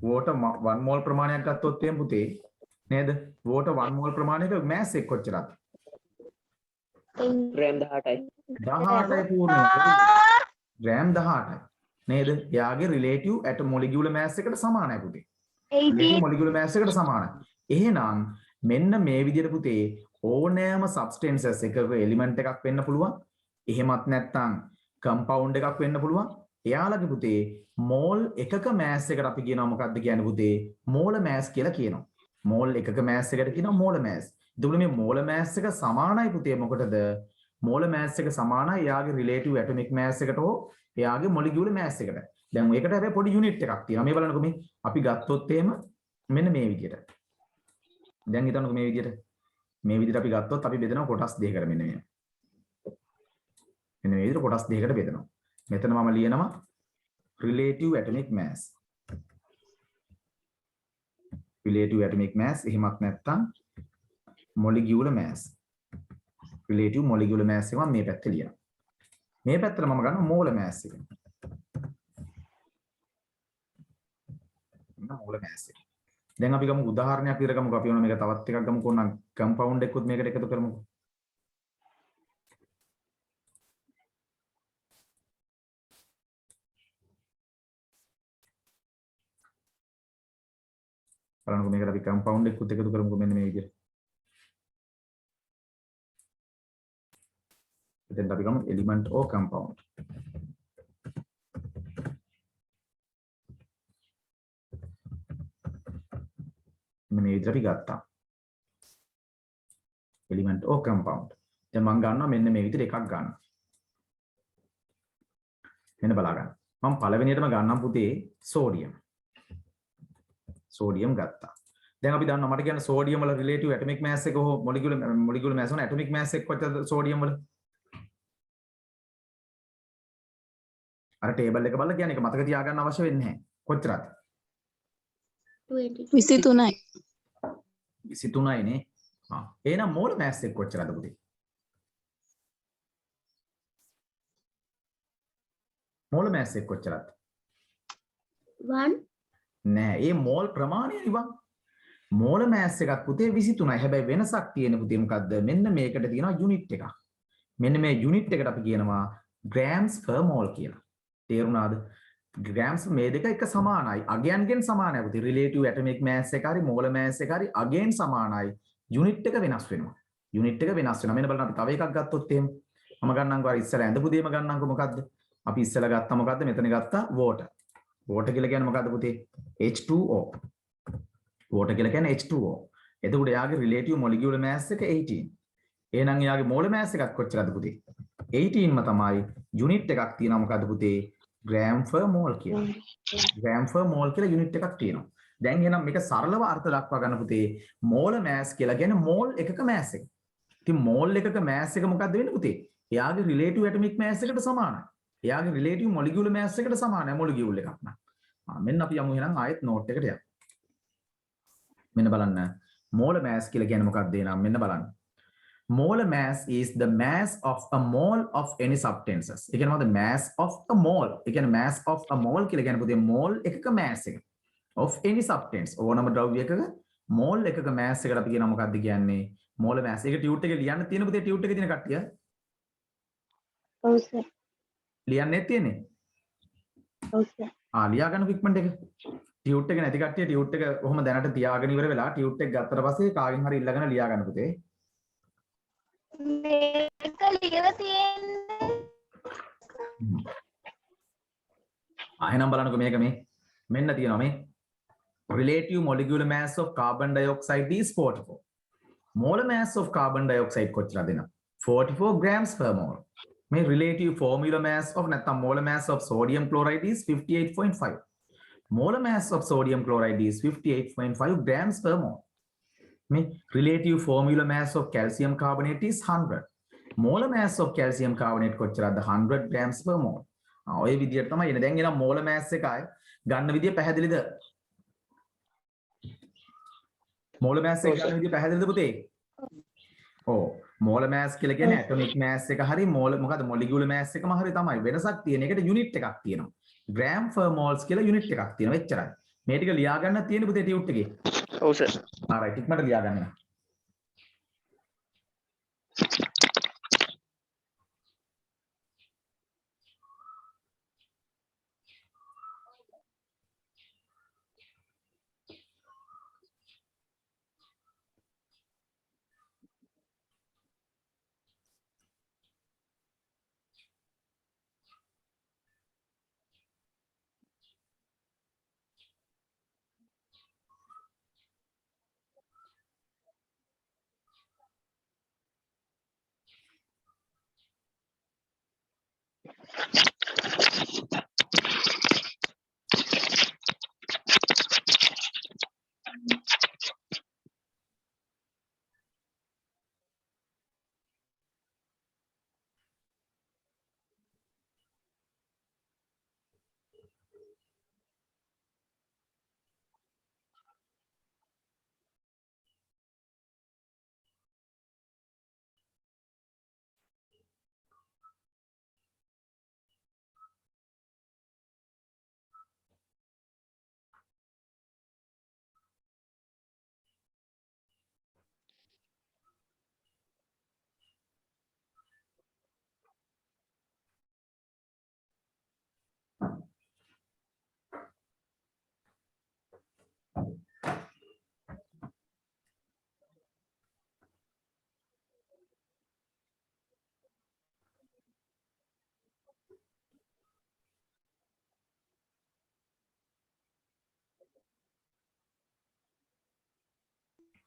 water 1 mole ප්‍රමාණයක් ගත්තොත් එහෙම පුතේ නේද? water 1 mole ප්‍රමාණයක mass එක කොච්චරද? ග්‍රෑම් 18යි. 18යි පූර්ණ. ග්‍රෑම් 18යි. නේද? එයාගේ relative atom molecular mass එකට සමානයි පුතේ. 88 මොලිකියුලර් මෑස් එකට සමානයි. එහෙනම් මෙන්න මේ විදිහට පුතේ ඕනෑම සබ්ස්ටැන්සස් එකක එලිමන්ට් එකක් වෙන්න පුළුවන්. එහෙමත් නැත්නම් කම්පවුන්ඩ් එකක් වෙන්න පුළුවන්. එයාලගේ පුතේ මෝල් එකක මෑස් එකට අපි කියනවා මොකක්ද කියන්නේ පුතේ? මෝල මෑස් කියලා කියනවා. මෝල් එකක මෑස් එකට කියනවා මෝල මෑස්. එතකොට මේ මෝල මෑස් එක සමානයි පුතේ මොකටද? මෝල මෑස් එක සමානයි එයාගේ රිලේටිව් ඇටොමික් මෑස් එකට හෝ එයාගේ මොලිකියුලර් මෑස් එකට. දැන් ඒකට හැබැයි පොඩි යුනිට් එකක් තියෙනවා. මේ බලන්නකෝ මේ අපි ගත්තොත් එහෙම මෙන්න මේ විදිහට. දැන් හිතන්නකෝ මේ විදිහට අපි ගත්තොත් අපි බෙදනවා කොටස් දෙකකට මෙන්න මේ. මෙන්න මේ විදිහට කොටස් දෙකකට බෙදනවා. මෙතන මම ලියනවා relative atomic mass. relative atomic mass එහෙමත් නැත්නම් molecular mass. relative molecular mass එක මම මේ පැත්තේ ලියනවා. මේ පැත්තට මම ගන්නවා molar mass එක. molar mass එක. දැන් අපි ගමු උදාහරණයක් විදිහට ගමුකෝ. අපි ඕන මේක තවත් එකක් ගමුකෝ නම් compound එකකුත් මේකට එකතු කරමුකෝ. බලන්නකෝ මේකට අපි compound එකකුත් එකතු කරමුකෝ මෙන්න මේ විදිහට. එතෙන්ට අපි ගමු element or compound. මෙන්න මේ විදිහට අපි ගත්තා. element or compound. දැන් මම ගන්නවා මෙන්න මේ විදිහට එකක් ගන්න. මෙන්න බලා ගන්න. මම පළවෙනියටම ගන්නම් පුතේ sodium. sodium ගත්තා. දැන් අපි දන්නවා මට කියන්න sodium වල relative atomic mass එක හෝ molecular mass වල atomic mass එක කොච්චරද sodium වල? අර ටේබල් එක බලලා කියන්නේ ඒක මතක තියාගන්න අවශ්‍ය වෙන්නේ නැහැ. කොච්චරද? 23යි. 23යි නේ. එහෙනම් මෝල් මෑස් එක කොච්චරද පුතේ? මෝල් මෑස් එක කොච්චරද? 1 නෑ, ඒ මෝල් ප්‍රමාණය නිවන්. මෝල් මෑස් එකක් පුතේ 23යි. හැබැයි වෙනසක් තියෙන පුතේ මොකද්ද? මෙන්න මේකට තියෙනවා යුනිට් එකක්. මෙන්න මේ යුනිට් එකට අපි කියනවා grams per mole කියලා. තේරුණාද? grams මේ දෙක එක සමානයි. අගයන්ගෙන් සමානයි පුතේ. relative atomic mass එක හරි මෝල් මෑස් එක හරි අගයන් සමානයි. යුනිට් එක වෙනස් වෙනවා. යුනිට් එක වෙනස් වෙනවා. මෙන්න බලන්න අපි තව එකක් ගත්තොත් එහෙම. මම ගන්නම්කෝ අර ඉස්සර ඇඳපු දෙයම ගන්නම්කෝ මොකද්ද? අපි ඉස්සෙල්ලා ගත්තා මොකද්ද? මෙතන ගත්තා water. water කියලා කියන්නේ මොකද්ද පුතේ? H2O. water කියලා කියන්නේ H2O. එතකොට එයාගේ relative molecular mass එක 18. එහෙනම් එයාගේ mole mass එකක් කොච්චරද පුතේ? 18ම තමයි. යුනිට් එකක් තියෙනවා මොකද්ද පුතේ? gram per mole කියලා. gram per mole කියලා යුනිට් එකක් තියෙනවා. දැන් එහෙනම් මේක සරලව අර්ථ දක්වා ගන්න පුතේ mole mass කියලා කියන්නේ mole එකක mass එක. ඉතින් mole එකක mass එක මොකද්ද වෙන්නේ පුතේ? එයාගේ relative atomic mass එකට සමානයි. එයාගේ relative molecular mass එකට සමානයි molecule එකක් නම්. මෙන්න අපි යමු එහෙනම් ආයෙත් note එකට යමු. මෙන්න බලන්න. mole mass කියලා කියන්නේ මොකක්ද එහෙනම් මෙන්න බලන්න. Molar mass is the mass of a mole of any substances. ඒ කියන්නේ මොකද mass of a mole. ඒ කියන්නේ mass of a mole කියලා කියන්නේ පුතේ mole එකක mass එක. of any substance ඕනම ද්‍රව්‍යයක mole එකක mass එකට අපි කියනවා මොකක්ද කියන්නේ molar mass. ඒක ටියුට් එකේ ලියන්න තියෙන පුතේ ටියුට් එකේ තියෙන කට්ටිය. ඔව් සර්. ලියන්නේ තියෙන්නේ. ඔව් සර්. ලියා ගන්න ඉක්මනට එක. ටියුට් එක නැති කට්ටිය ටියුට් එක කොහොම දැනට තියාගෙන ඉවර වෙලා ටියුට් එක ගත්තට පස්සේ කාගෙන් හරි ඉල්ලගෙන ලියා ගන්න පුතේ. මේක ලියලා තියෙන්නේ. එහෙනම් බලන්නකෝ මේක මේ මෙන්න තියෙනවා මේ relative molecular mass of carbon dioxide is 44. Molar mass of carbon dioxide කොච්චරද එනවා? 44 grams per mole. මේ relative formula mass of නැත්නම් molar mass of sodium chloride is 58.5. Molar mass of sodium chloride is 58.5 grams per mole. මේ relative formula mass of calcium carbonate is 100. Molar mass of calcium carbonate කොච්චරද? 100 grams per mole. ඔය විදිහට තමයි එන්නේ. දැන් එනම් molar mass එකයි ගන්න විදිය පැහැදිලිද? molar mass එක ගන්න විදිය පැහැදිලිද පුතේ? ඔව්. molar mass කියලා කියන්නේ atomic mass එක හරි මොකද molecular mass එකම හරි තමයි. වෙනසක් තියෙන එකට යුනිට් එකක් තියෙනවා. gram per moles කියලා යුනිට් එකක් තියෙනවා. එච්චරයි. මේ ටික ලියා ගන්න තියෙන පුතේ ටියුට් එකේ. ඔව් සර්. right ඉක්මනට ලියා ගන්න.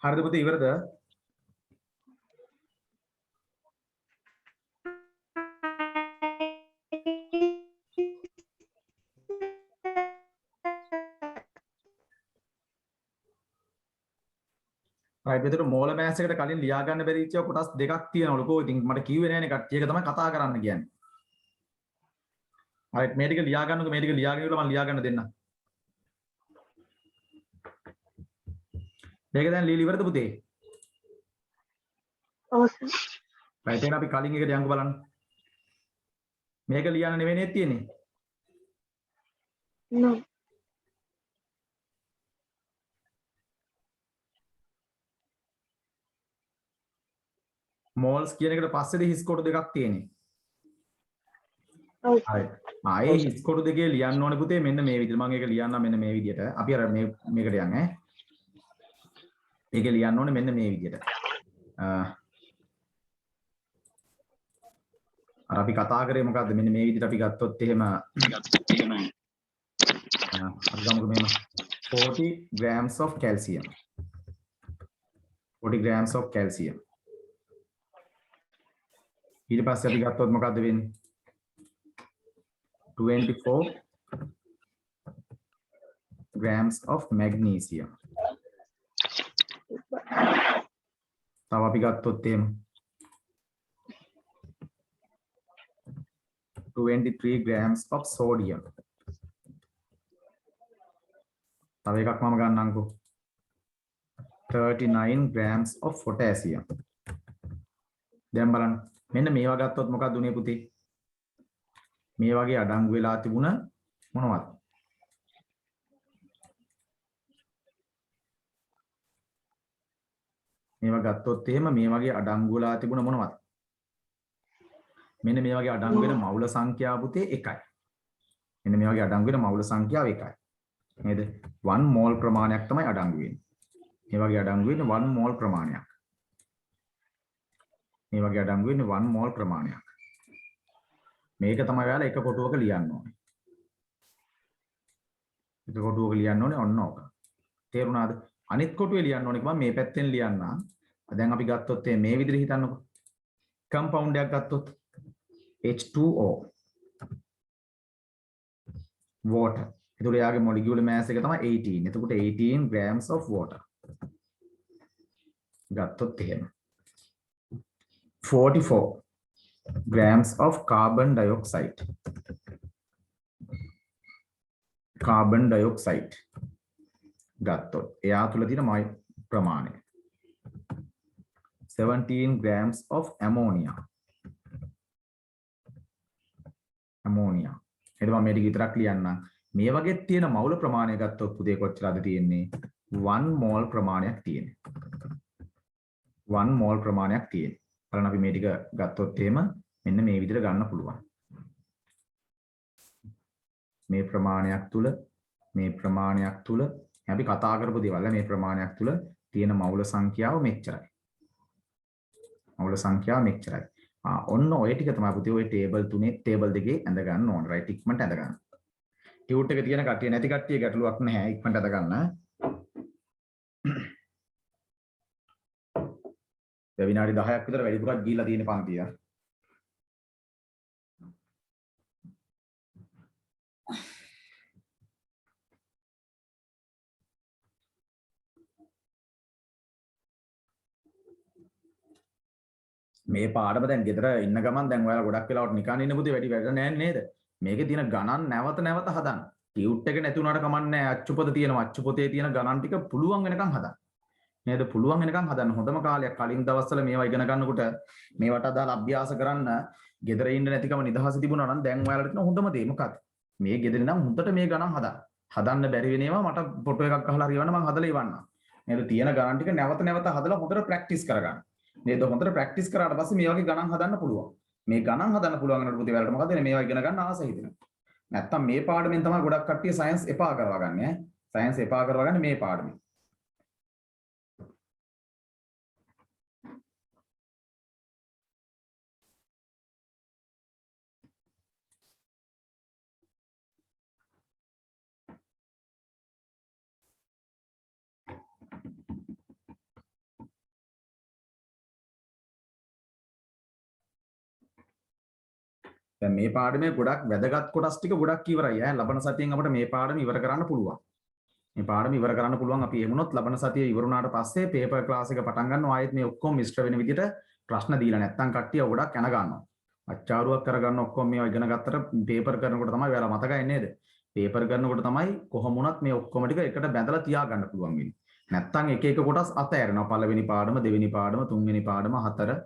හරිද පුතේ ඉවරද? right මෙතන මෝල මෑස් එකට කලින් ලියා ගන්න බැරි ඉච්ච කොටස් දෙකක් තියෙනවලු කෝ. ඉතින් මට කිව්වේ නෑනේ කට්ටිය. ඒක තමයි කතා කරන්න කියන්නේ. right මේ ටික ලියා ගන්නකො. මේ ටික ලියාගෙන ඉවරලා මම ලියා ගන්න දෙන්නම්. මේක දැන් ලියලා ඉවරද පුතේ? ඔව් සර්. right එහෙනම් අපි කලින් එකට යන්කෝ බලන්න. මේක ලියන්න නෙවෙයි නේද තියෙන්නේ? no moles කියන එකට පස්සේදී හිස් කොටු දෙකක් තියෙන්නේ. ඔව් හරි. ආයේ හිස් කොටු දෙකේ ලියන්න ඕනේ පුතේ මෙන්න මේ විදිහට. මම ඒක ලියන්නම් මෙන්න මේ විදිහට. අපි අර මේකට යන් ඈ. මේක ලියන්න ඕනේ මෙන්න මේ විදිහට. අර අපි කතා කරේ මොකද්ද? මෙන්න මේ විදිහට අපි ගත්තොත් එහෙම අපි ගමුකෝ මෙහෙම 40 grams of calcium. 40 grams of calcium. ඊට පස්සේ අපි ගත්තොත් මොකද්ද වෙන්නේ? 24 grams of magnesium. තව අපි ගත්තොත් එහෙම 23 grams of sodium. තව එකක් මම ගන්නම්කෝ 39 grams of potassium. දැන් බලන්න මෙන්න මේවා ගත්තොත් මොකක්ද උනේ පුතේ? මේ වගේ අඩංගු වෙලා තිබුණ මොනවද? මේවා ගත්තොත් එහෙම මේ වගේ අඩංගු වෙලා තිබුණ මොනවද? මෙන්න මේ වගේ අඩංගු වෙන මවුල සංඛ්‍යාව පුතේ 1යි. මෙන්න මේ වගේ අඩංගු වෙන මවුල සංඛ්‍යාව 1යි. නේද? 1 මෝල් ප්‍රමාණයක් තමයි අඩංගු වෙන්නේ. මේ වගේ අඩංගු වෙන්නේ 1 මෝල් ප්‍රමාණයක්. මේ වගේ අඩංගු වෙන්නේ 1 මෝල් ප්‍රමාණයක්. මේක තමයි ඔයාලා එක කොටුවක ලියන්න ඕනේ. එක කොටුවක ලියන්න ඕනේ ඔන්න ඕක. තේරුණාද? අනිත් කොටුවේ ලියන්න ඕනේ මම මේ පැත්තෙන් ලියන්න. දැන් අපි ගත්තොත් මේ විදිහට හිතන්නකෝ. කම්පවුන්ඩ් එකක් ගත්තොත් H2O water. එතකොට යාගේ මොලිකියුලර් මාස් එක තමයි 18. එතකොට 18 grams of water. ගත්තොත් එහෙම. 44 grams of carbon dioxide. Carbon dioxide. ගත්තොත් එයා තුල තියෙන ප්‍රමාණය 17 grams of ammonia. ammonia. එතකොට මම මේක විතරක් ලියන්නම්. මේ වගේ තියෙන මවුල ප්‍රමාණය ගත්තොත් පුතේ කොච්චරද තියෙන්නේ? 1 මෝල් ප්‍රමාණයක් තියෙන්නේ. 1 මෝල් ප්‍රමාණයක් තියෙන්නේ. බලන්න අපි මේ ටික ගත්තොත් එහෙම මෙන්න මේ විදිහට ගන්න පුළුවන්. මේ ප්‍රමාණයක් තුල අපි කතා කරපු දේවල් මේ ප්‍රමාණයක් තුල තියෙන මවුල සංඛ්‍යාව මෙච්චරයි. මවුල සංඛ්‍යාව මෙච්චරයි. ඔන්න ඔය ටික තමයි පුතේ ඔය ටේබල් 2 ඇඳ ගන්න ඕන. රයිට් ඉක්මනට ඇඳ ගන්න. ටියුට් එක තියෙන කට්ටිය නැති කට්ටිය ගැටලුවක් නැහැ. ඉක්මනට ඇඳ ගන්න. විනාඩි 10ක් විතර වැඩිපුරක් ගිහිල්ලා තියෙන පන්තිය. මේ පාඩම දැන් ගෙදර ඉන්න ගමන් දැන් ඔයාලා ගොඩක් වෙලාවට නිකන් ඉන්න පුතේ වැඩි වැඩ නැහැ නේද? මේකේ තියෙන ගණන් නැවත හදන්න. ටියුට් එක නැති වුණාට කමක් නැහැ. අච්චුපොත තියෙනවා. අච්චුපොතේ තියෙන ගණන් ටික පුළුවන් වෙනකන් හදන්න. නේද? පුළුවන් වෙනකන් හදන්න. හොඳම කාලයක් කලින් දවස්වල මේවා ඉගෙන ගන්නකොට මේවට අදාළ අභ්‍යාස කරන්න ගෙදර ඉන්න නැතිකම නිදහස තිබුණා නම් දැන් ඔයාලට තියෙන හොඳම දේ මොකක්ද? මේ ගෙදර ඉඳන් හොඳට මේ ගණන් හදන්න. හදන්න බැරි වෙන ඒවා මට ෆොටෝ එකක් ගහලා හරි වන්න මම හදලා ඉවන්නම්. නේද? තියෙන ගණන් ටික නැවත හදලා හොඳට ප්‍රැක්ටිස් කරගන්න. නේද? හොඳට ප්‍රැක්ටිස් කරාට පස්සේ මේ වගේ ගණන් හදන්න පුළුවන්. මේ ගණන් හදන්න පුළුවන් වෙනකොට පුතේ ඔයාලට මොකද වෙන්නේ? මේවා ඉගෙන ගන්න ආස හිතෙනවා. නැත්තම් මේ පාඩමෙන් තමයි ගොඩක් කට්ටිය සයන්ස් එපා කරවා ගන්න ඈ. සයන්ස් එපා කරවා ගන්න මේ පාඩමෙන්. දැන් මේ පාඩමේ ගොඩක් වැදගත් කොටස් ටික ගොඩක් ඉවරයි ඈ. ලබන සතියෙන් අපිට මේ පාඩම ඉවර කරන්න පුළුවන්. මේ පාඩම ඉවර කරන්න පුළුවන් අපි එහෙමනොත් ලබන සතිය ඉවර වුණාට පස්සේ පේපර් ක්ලාස් එක පටන් ගන්නවා. ආයෙත් මේ ඔක්කොම මිශ්‍ර වෙන විදිහට ප්‍රශ්න දීලා නැත්තම් කට්ටිය ගොඩක් යන ගන්නවා. අච්චාරුවක් කරගන්න ඔක්කොම මේවා ඉගෙන ගත්තට පේපර් කරනකොට තමයි ඔයාලා මතකයි නේද? පේපර් කරනකොට තමයි කොහොම වුණත් මේ ඔක්කොම ටික එකට බැඳලා තියාගන්න පුළුවන් වෙන්නේ. නැත්තම් එක එක කොටස් අතෑරෙනවා. පළවෙනි පාඩම, දෙවෙනි පාඩම, තුන්වෙනි පාඩම, 4,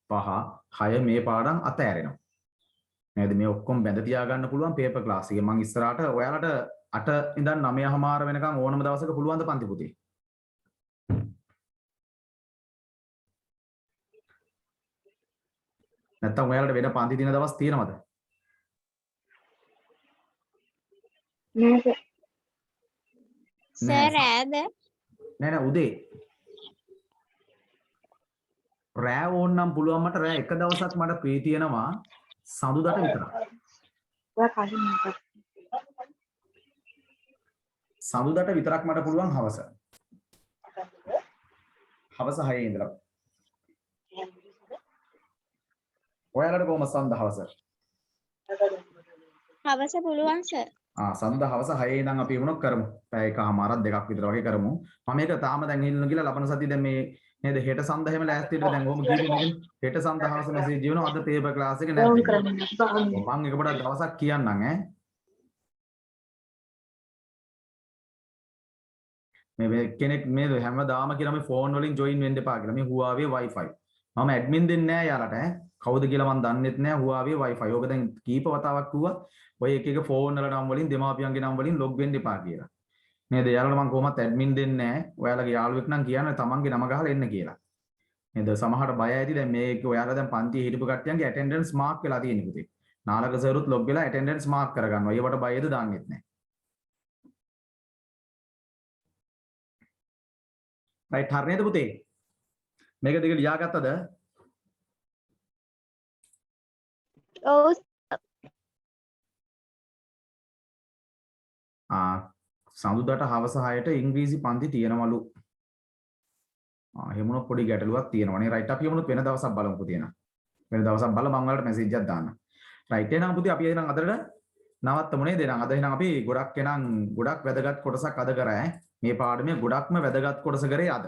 5, 6 මේ පාඩම් අතෑරෙනවා. නේද? මේ ඔක්කොම බැඳ තියාගන්න පුළුවන් පේපර් ක්ලාස් එකේ. මම ඉස්සරහට ඔයාලට 8 ඉඳන් 9:00 වෙනකන් ඕනම දවසක පුළුවන් ද පන්ති පුතේ? නැත්තම් ඔයාලට වෙන පන්ති දින දවස් තියෙනවද? නෑ නෑ. රෑද? නෑ නෑ උදේ. රෑ ඕන්නම් පුළුවන් මට රෑ එක දවසක් මට ප්‍රී තියෙනවා සඳුදාට විතරක්. සඳුදාට විතරක් මට පුළුවන් හවස. හවස 6 ඉඳලා. ඔයාලට කොහොම සඳ හවස? හවස පුළුවන් සර්. සඳ හවස 6 ඉඳන් අපි වුණොත් කරමු. පැය එකමාරක් දෙකක් විතර වගේ කරමු. මම මේක තාම දැන් ඉන්න කියලා ලබන සතිය දැන් මේ නේද හෙට සඳ හැම ලෑස්තියට දැන් ඔහොම කීපෙන්නේ හෙට සඳ හවස මෙසේජ් දිනනවා අද පේපර් ක්ලාස් එක නැහැ. මම එක පොඩක් දවසක් කියන්නම් ඈ. මේ කෙනෙක් මේ හැමදාම කියලා මේ ෆෝන් වලින් ජොයින් වෙන්න එපා කියලා. මේ Huawei Wi-Fi. මම ඇඩ්මින් දෙන්නේ නැහැ යාලට ඈ. කවුද කියලා මම දන්නෙත් නැහැ Huawei Wi-Fi. ඕක දැන් කීප වතාවක් කිව්වා. ඔය එක එක ෆෝන් වල නම් වලින් දෙමාපියන්ගේ නම් වලින් ලොග් වෙන්න එපා කියලා. නේද? යාළුවා මම කොහොමත් ඇඩ්මින් දෙන්නේ නැහැ. ඔයාලගේ යාළුවෙක් නම් කියන්නේ තමන්ගේ නම ගහලා එන්න කියලා. නේද? සමහරට බය ඇති දැන් මේක ඔයාලා දැන් පන්තියේ හිටපු කට්ටියන්ගේ ඇටෙන්ඩන්ස් මාක් වෙලා තියෙන පුතේ. නාලක සර්ුත් ලොග් වෙලා ඇටෙන්ඩන්ස් මාක් කරගන්නවා. ඒවට බයද දාන්නෙත් නැහැ. රයිට් හරියද පුතේ? මේක දෙක ලියාගත්තද? ඔව්. සඳුදාට හවස 6ට ඉංග්‍රීසි පන්ති තියෙනවලු. එහෙම වුණොත් පොඩි ගැටලුවක් තියෙනවනේ. රයිට් අපි එහෙම වුණොත් වෙන දවසක් බලමු පුතේ නා. වෙන දවසක් බලලා මම ඔයාලට මැසේජ් එකක් දාන්නම්. රයිට් එහෙනම් පුතේ අපි එහෙනම් අදට නවත්තමු නේද? එහෙනම් අද එහෙනම් අපි ගොඩක් වැදගත් කොටසක් අද කරා මේ පාඩමේ ගොඩක්ම වැදගත් කොටස කරේ අද.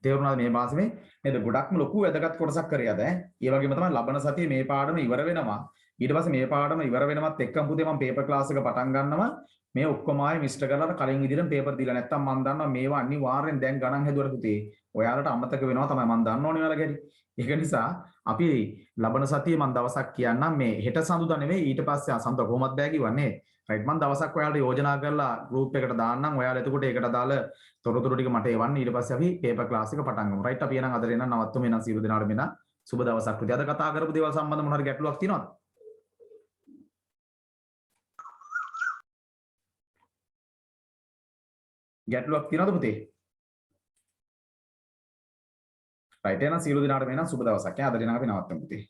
තේරුණාද මේ මාසෙමේ නේද? ගොඩක්ම ලොකු වැදගත් කොටසක් කරේ අද ඒ වගේම තමයි ලබන සතියේ මේ පාඩම ඉවර වෙනවා. ඊට පස්සේ මේ පාඩම ඉවර වෙනවත් එක්කම පුතේ මම පේපර් ක්ලාස් එක පටන් ගන්නවා. මේ ඔක්කොම ආයේ මිස්ටර් කරලා කලින් විදිහටම පේපර් දීලා නැත්තම් මම දන්නවා මේවා අනිවාර්යෙන් දැන් ගණන් හැදුවට පුතේ ඔයාලට අමතක වෙනවා තමයි මම දන්නවනේ ඔයාලගේ හැටි. ඒක නිසා අපි ලබන සතියේ මම දවසක් කියන්නම් මේ හෙට සඳුදා නෙවෙයි ඊට පස්සේ සඳුදා කොහොමද බෑ කිව්වන්නේ. රයිට් මම දවසක් ඔයාලට යෝජනා කරලා ගෲප් එකට දාන්නම්. ඔයාලා එතකොට ඒකට අදාළ තොරතුරු ටික මට එවන්න. ඊට පස්සේ අපි පේපර් ක්ලාස් එක පටන් ගමු. රයිට් අපි එහෙනම් අද එන නවත්තුමු එහෙනම් සියලු දෙනාට මෙන්න සුබ දවසක් පුතේ. අද කතා කරපු දේවල් සම්බන්ධ මොන හරි ගැටලුවක් තියෙනවද? ගැටලුවක් තියෙනවද පුතේ? රයිට් එහෙනම් සියලු දෙනාට මෙන්න සුබ දවසක්. අද දින අපි නවත්තමු පුතේ.